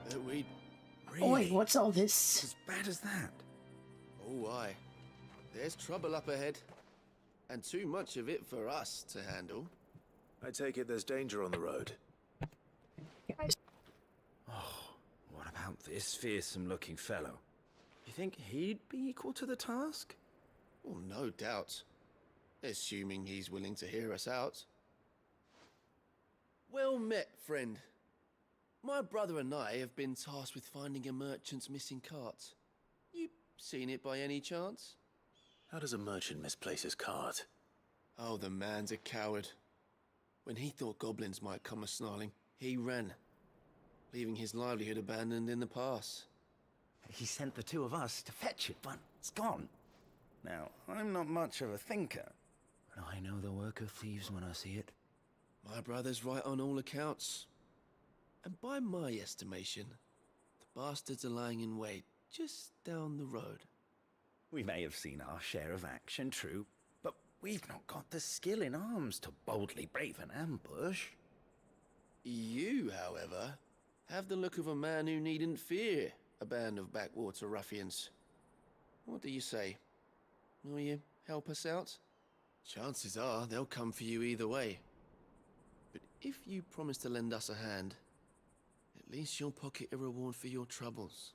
That we'd Oh, wait, what's all this? As bad as that? Oh, aye. There's trouble up ahead. And too much of it for us to handle. I take it there's danger on the road. Oh, what about this fearsome-looking fellow? You think he'd be equal to the task? Well, no doubt. Assuming he's willing to hear us out. Well met, friend. My brother and I have been tasked with finding a merchant's missing cart. You seen it by any chance? How does a merchant misplace his cart? Oh, the man's a coward. When he thought goblins might come a-snarling, he ran, leaving his livelihood abandoned in the pass. He sent the two of us to fetch it, but it's gone. Now, I'm not much of a thinker, but I know the work of thieves when I see it. My brother's right on all accounts. And by my estimation, the bastards are lying in wait just down the road. We may have seen our share of action, true, but we've not got the skill in arms to boldly brave an ambush. You, however, have the look of a man who needn't fear a band of backwater ruffians. What do you say? Will you help us out? Chances are they'll come for you either way. But if you promise to lend us a hand, at least you'll pocket a reward for your troubles.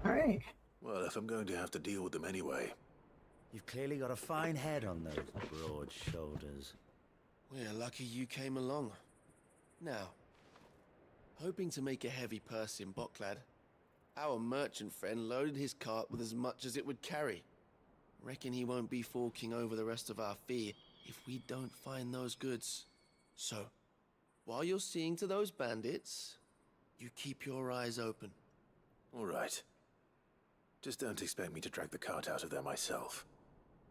All right. Well, if I'm going to have to deal with them anyway. You've clearly got a fine head on those broad shoulders. We're lucky you came along. Now, hoping to make a heavy purse in Boklad, our merchant friend loaded his cart with as much as it would carry. Reckon he won't be forking over the rest of our fee if we don't find those goods. So, while you're seeing to those bandits, you keep your eyes open. All right. Just don't expect me to drag the cart out of there myself.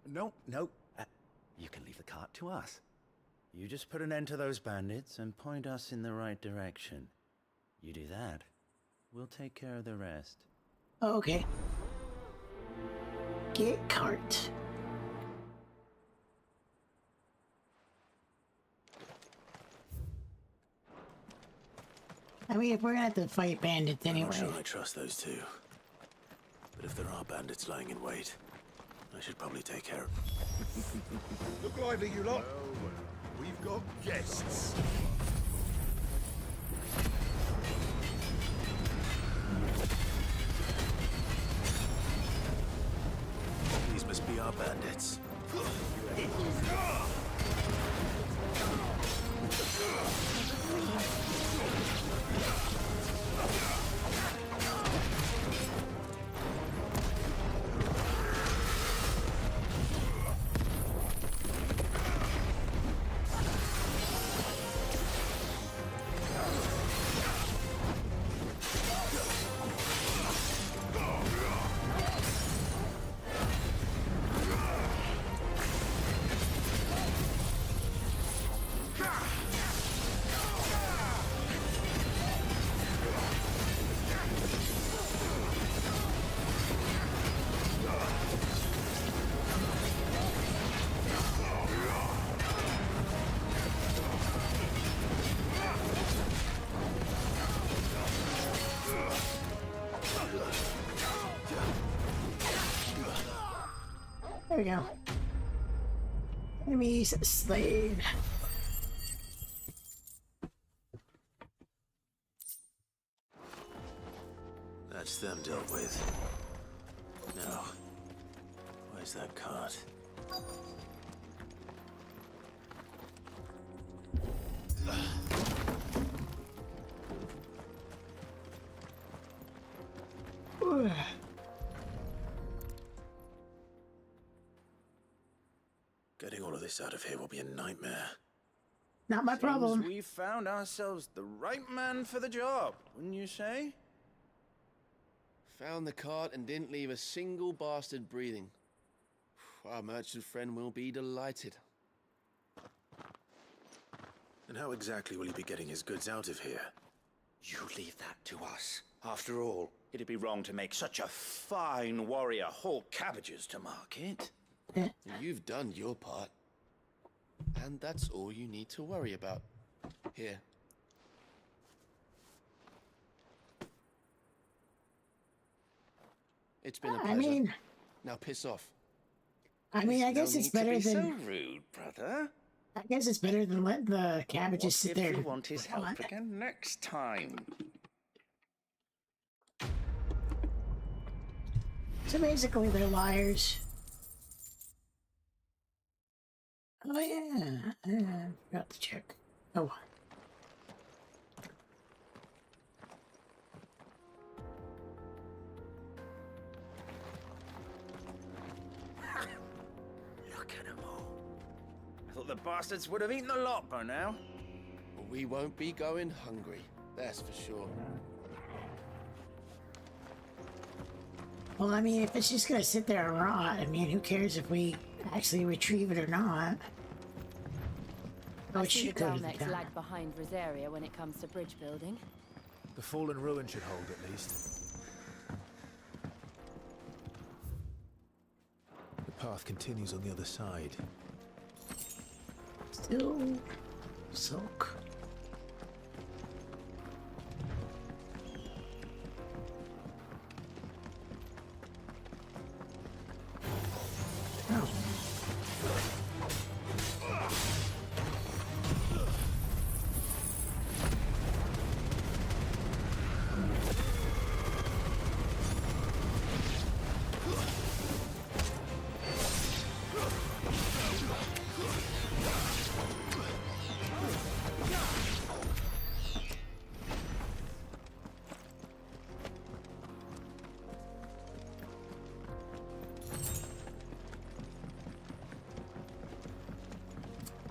No. You can leave the cart to us. You just put an end to those bandits and point us in the right direction. You do that, we'll take care of the rest. Okay. Get cart. I mean, if we're gonna have to fight bandits anyway. I'm not sure I trust those two. But if there are bandits lying in wait, I should probably take care of them. Look lively, you lot. We've got guests. These must be our bandits. There we go. Enemies slain. That's them dealt with. Now, where's that cart? Getting all of this out of here will be a nightmare. Not my problem. Seems we found ourselves the right man for the job, wouldn't you say? Found the cart and didn't leave a single bastard breathing. Our merchant friend will be delighted. And how exactly will he be getting his goods out of here? You leave that to us. After all, it'd be wrong to make such a fine warrior haul cabbages to market. You've done your part. And that's all you need to worry about. Here. It's been a pleasure. I mean, now piss off. I mean, I There's guess no it's need to better be than. so rude, brother. I guess it's better than letting the cabbages sit What there. if you want his help rot. again next time? So basically, they're liars. Oh yeah, I forgot to check. Oh. Look at them all. I thought the bastards would have eaten the lot by now. Well, we won't be going hungry, that's for sure. Well, I mean, if it's just gonna sit there and rot, I mean, who cares if we actually retrieve it or not? Oh, I it see should the go to the Dalnecs town. lag behind Rosaria when it comes to bridge building. The fallen ruin should hold at least. The path continues on the other side. Still silk. Oh.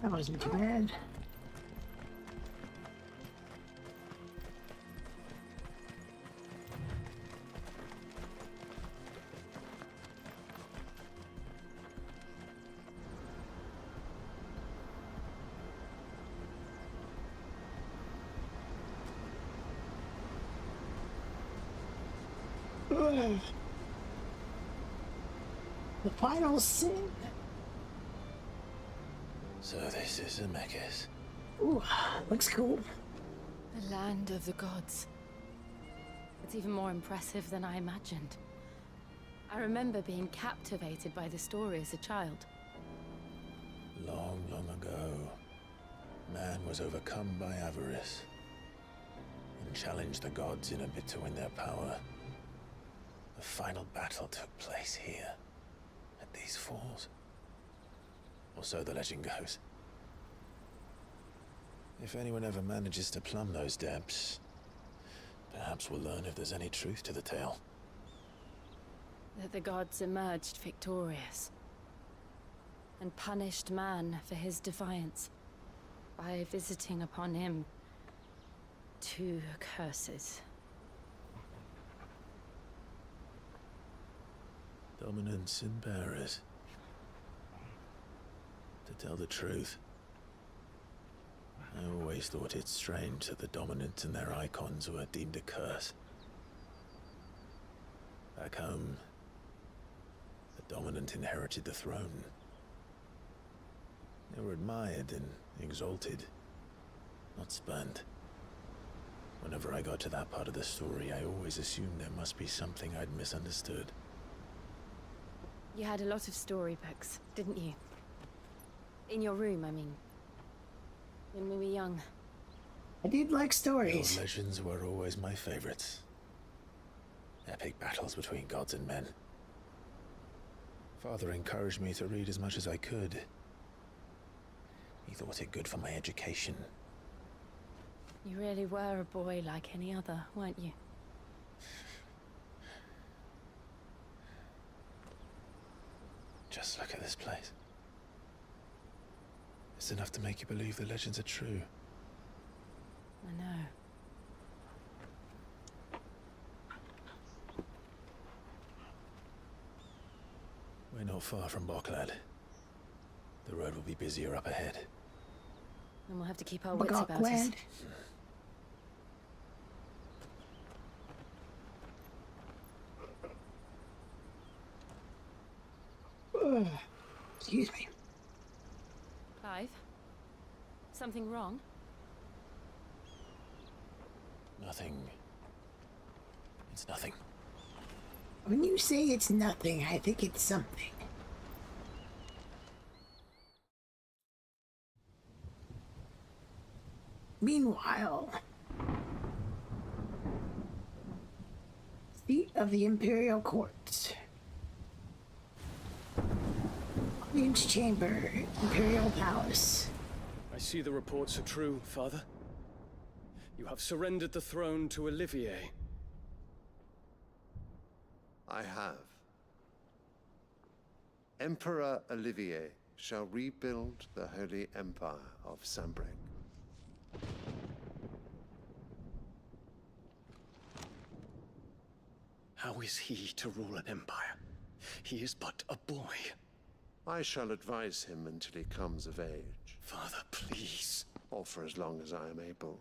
That wasn't too bad. Ugh. The final sin. So this is Zemeckis. Ooh, looks cool. The land of the gods. It's even more impressive than I imagined. I remember being captivated by the story as a child. Long, long ago, man was overcome by avarice and challenged the gods in a bid to win their power. The final battle took place here, at these falls. Or so the legend goes. If anyone ever manages to plumb those depths, perhaps we'll learn if there's any truth to the tale. That the gods emerged victorious and punished man for his defiance by visiting upon him 2 curses. Dominance and bearers. To tell the truth, I always thought it strange that the dominant and their icons were deemed a curse. Back home, the dominant inherited the throne. They were admired and exalted, not spurned. Whenever I got to that part of the story, I always assumed there must be something I'd misunderstood. You had a lot of storybooks, didn't you? In your room, I mean. When we were young. I did like stories. Old legends were always my favorites. Epic battles between gods and men. Father encouraged me to read as much as I could. He thought it good for my education. You really were a boy like any other, weren't you? Just look at this place. It's enough to make you believe the legends are true. I know. We're not far from Boklad. The road will be busier up ahead. And we'll have to keep our wits about us. Boklad. Excuse me. Clive? Something wrong? Nothing. It's nothing. When you say it's nothing, I think it's something. Meanwhile, seat of the Imperial Court. Audience chamber, Imperial Palace. I see the reports are true, Father. You have surrendered the throne to Olivier. I have. Emperor Olivier shall rebuild the Holy Empire of Sanbreque. How is he to rule an empire? He is but a boy. I shall advise him until he comes of age. Father, please. Or for as long as I am able.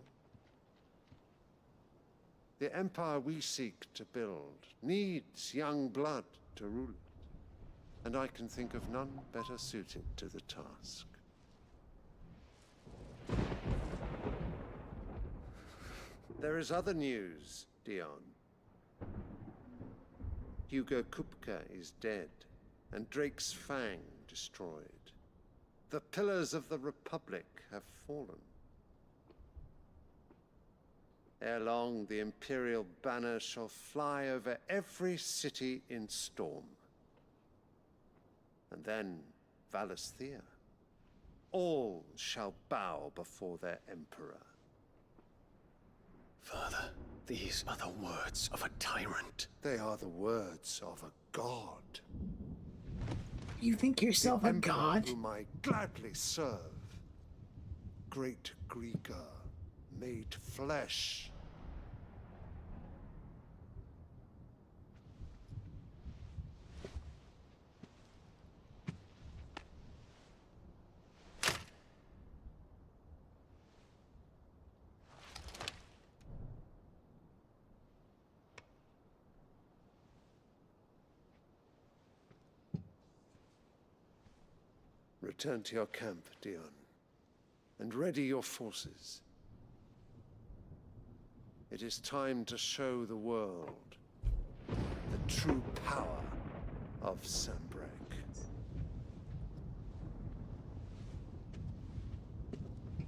The empire we seek to build needs young blood to rule it, and I can think of none better suited to the task. There is other news, Dion. Hugo Kupka is dead, and Drake's Fang destroyed. The pillars of the Republic have fallen. Ere long, the Imperial banner shall fly over every city in Storm. And then Valisthea. All shall bow before their Emperor. Father, these are the words of a tyrant. They are the words of a god. You think yourself the a Emperor god? whom I gladly serve. Great Greeker, made flesh. Return to your camp, Dion, and ready your forces. It is time to show the world the true power of Sanbreque.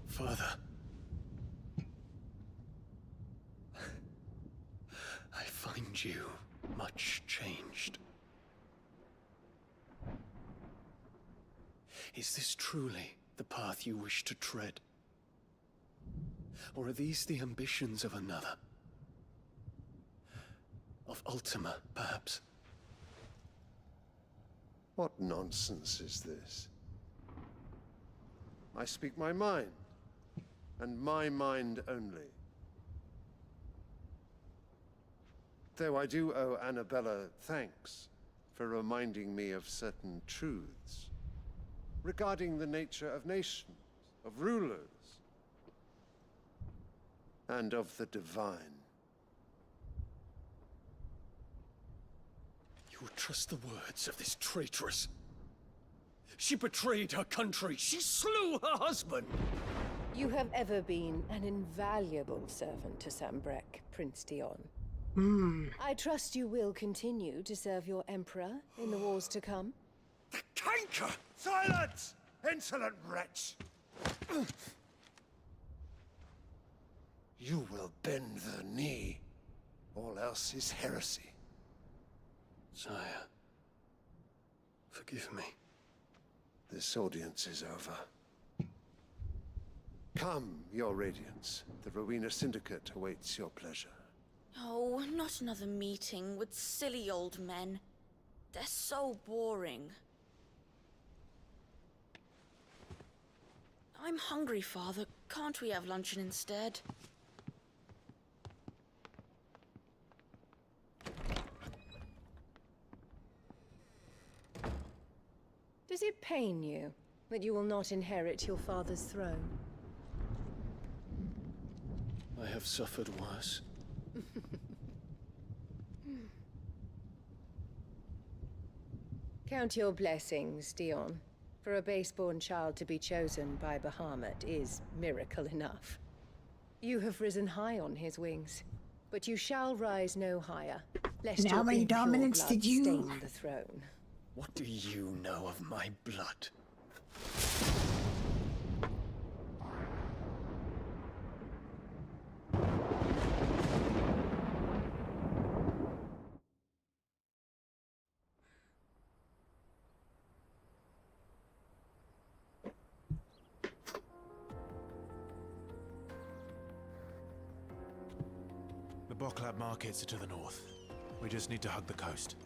Father. I find you much changed. Is this truly the path you wish to tread? Or are these the ambitions of another? Of Ultima, perhaps? What nonsense is this? I speak my mind, and my mind only. Though I do owe Annabella thanks for reminding me of certain truths regarding the nature of nations, of rulers, and of the divine. You would trust the words of this traitress? She betrayed her country. She slew her husband. You have ever been an invaluable servant to Sanbreque, Prince Dion. I trust you will continue to serve your Emperor in the wars to come. The canker! Silence! Insolent wretch! You will bend the knee. All else is heresy. Sire, forgive me. This audience is over. Come, your Radiance. The Rowena Syndicate awaits your pleasure. Oh, not another meeting with silly old men. They're so boring. I'm hungry, Father. Can't we have luncheon instead? Does it pain you that you will not inherit your father's throne? I have suffered worse. Count your blessings, Dion. For a base-born child to be chosen by Bahamut is miracle enough. You have risen high on his wings, but you shall rise no higher, lest And how your many impure dominants blood did you- stain the throne. What do you know of my blood? The Boklab markets are to the north. We just need to hug the coast.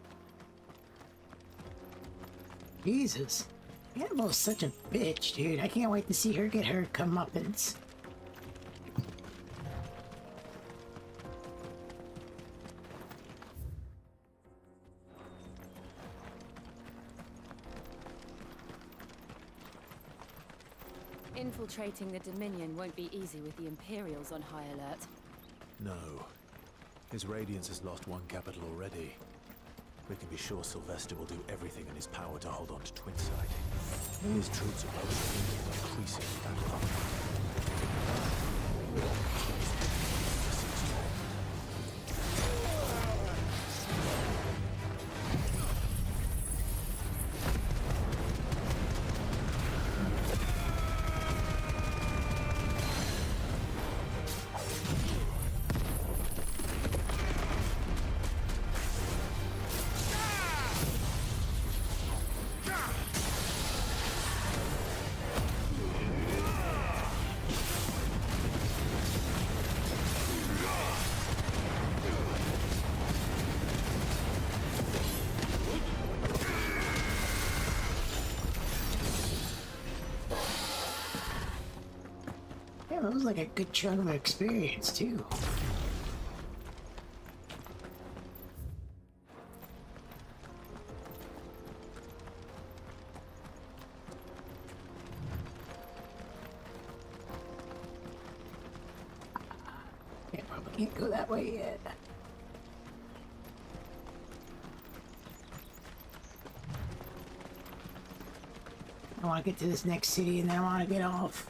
Jesus. Annabelle's such a bitch, dude. I can't wait to see her get her comeuppance. Infiltrating the Dominion won't be easy with the Imperials on high alert. No. His Radiance has lost one capital already. We can be sure Sylvester will do everything in his power to hold on to Twinside. His troops are increasing that Yeah, that was like a good chunk of experience, too. Yeah, probably can't go that way yet. I want to get to this next city and then I want to get off.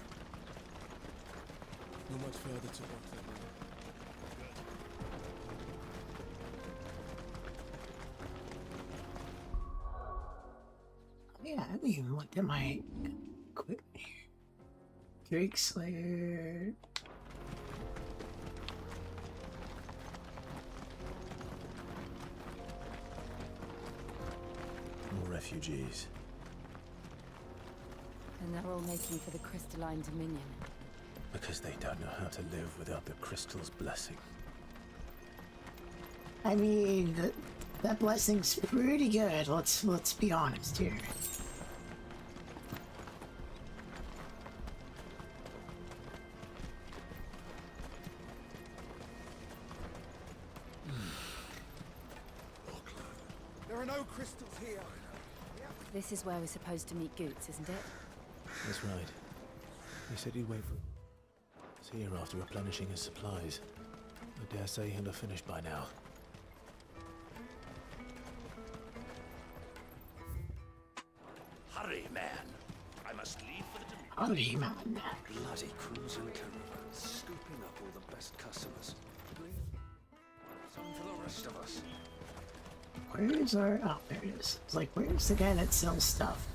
Not much further to walk then. Yeah, I haven't even looked at my equipment here. Drake Slayer. More refugees. And they're all making for the Crystalline Dominion. Because they don't know how to live without the crystal's blessing. I mean, that blessing's pretty good. Let's be honest here. There are no crystals here. This is where we're supposed to meet Goots, isn't it? That's right. He said he'd wait for us here after replenishing his supplies. I dare say he'll have finished by now. Hurry, man. I must leave for the Hurry, man. Bloody cruising caravan, scooping up all the best customers. Some for the rest of us. Where's our... Oh, there it is. It's like, where's the guy that sells stuff?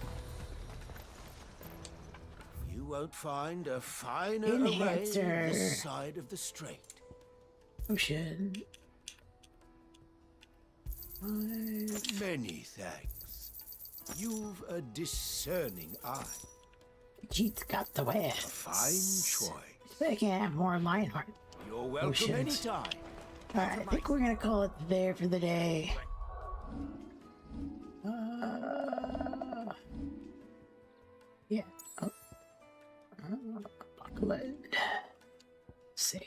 You won't find a finer Enhancer. array this side of the strait. Ocean. Many thanks. You've a discerning eye. Jeet's got the way. A fine choice. I can have more Lionheart. You're welcome Oceans. anytime. Alright, I think we're gonna call it there for the day. Yeah. Oh. Bucklehead. Save.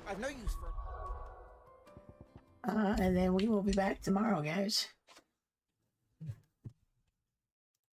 I've no use for. And then we will be back tomorrow, guys.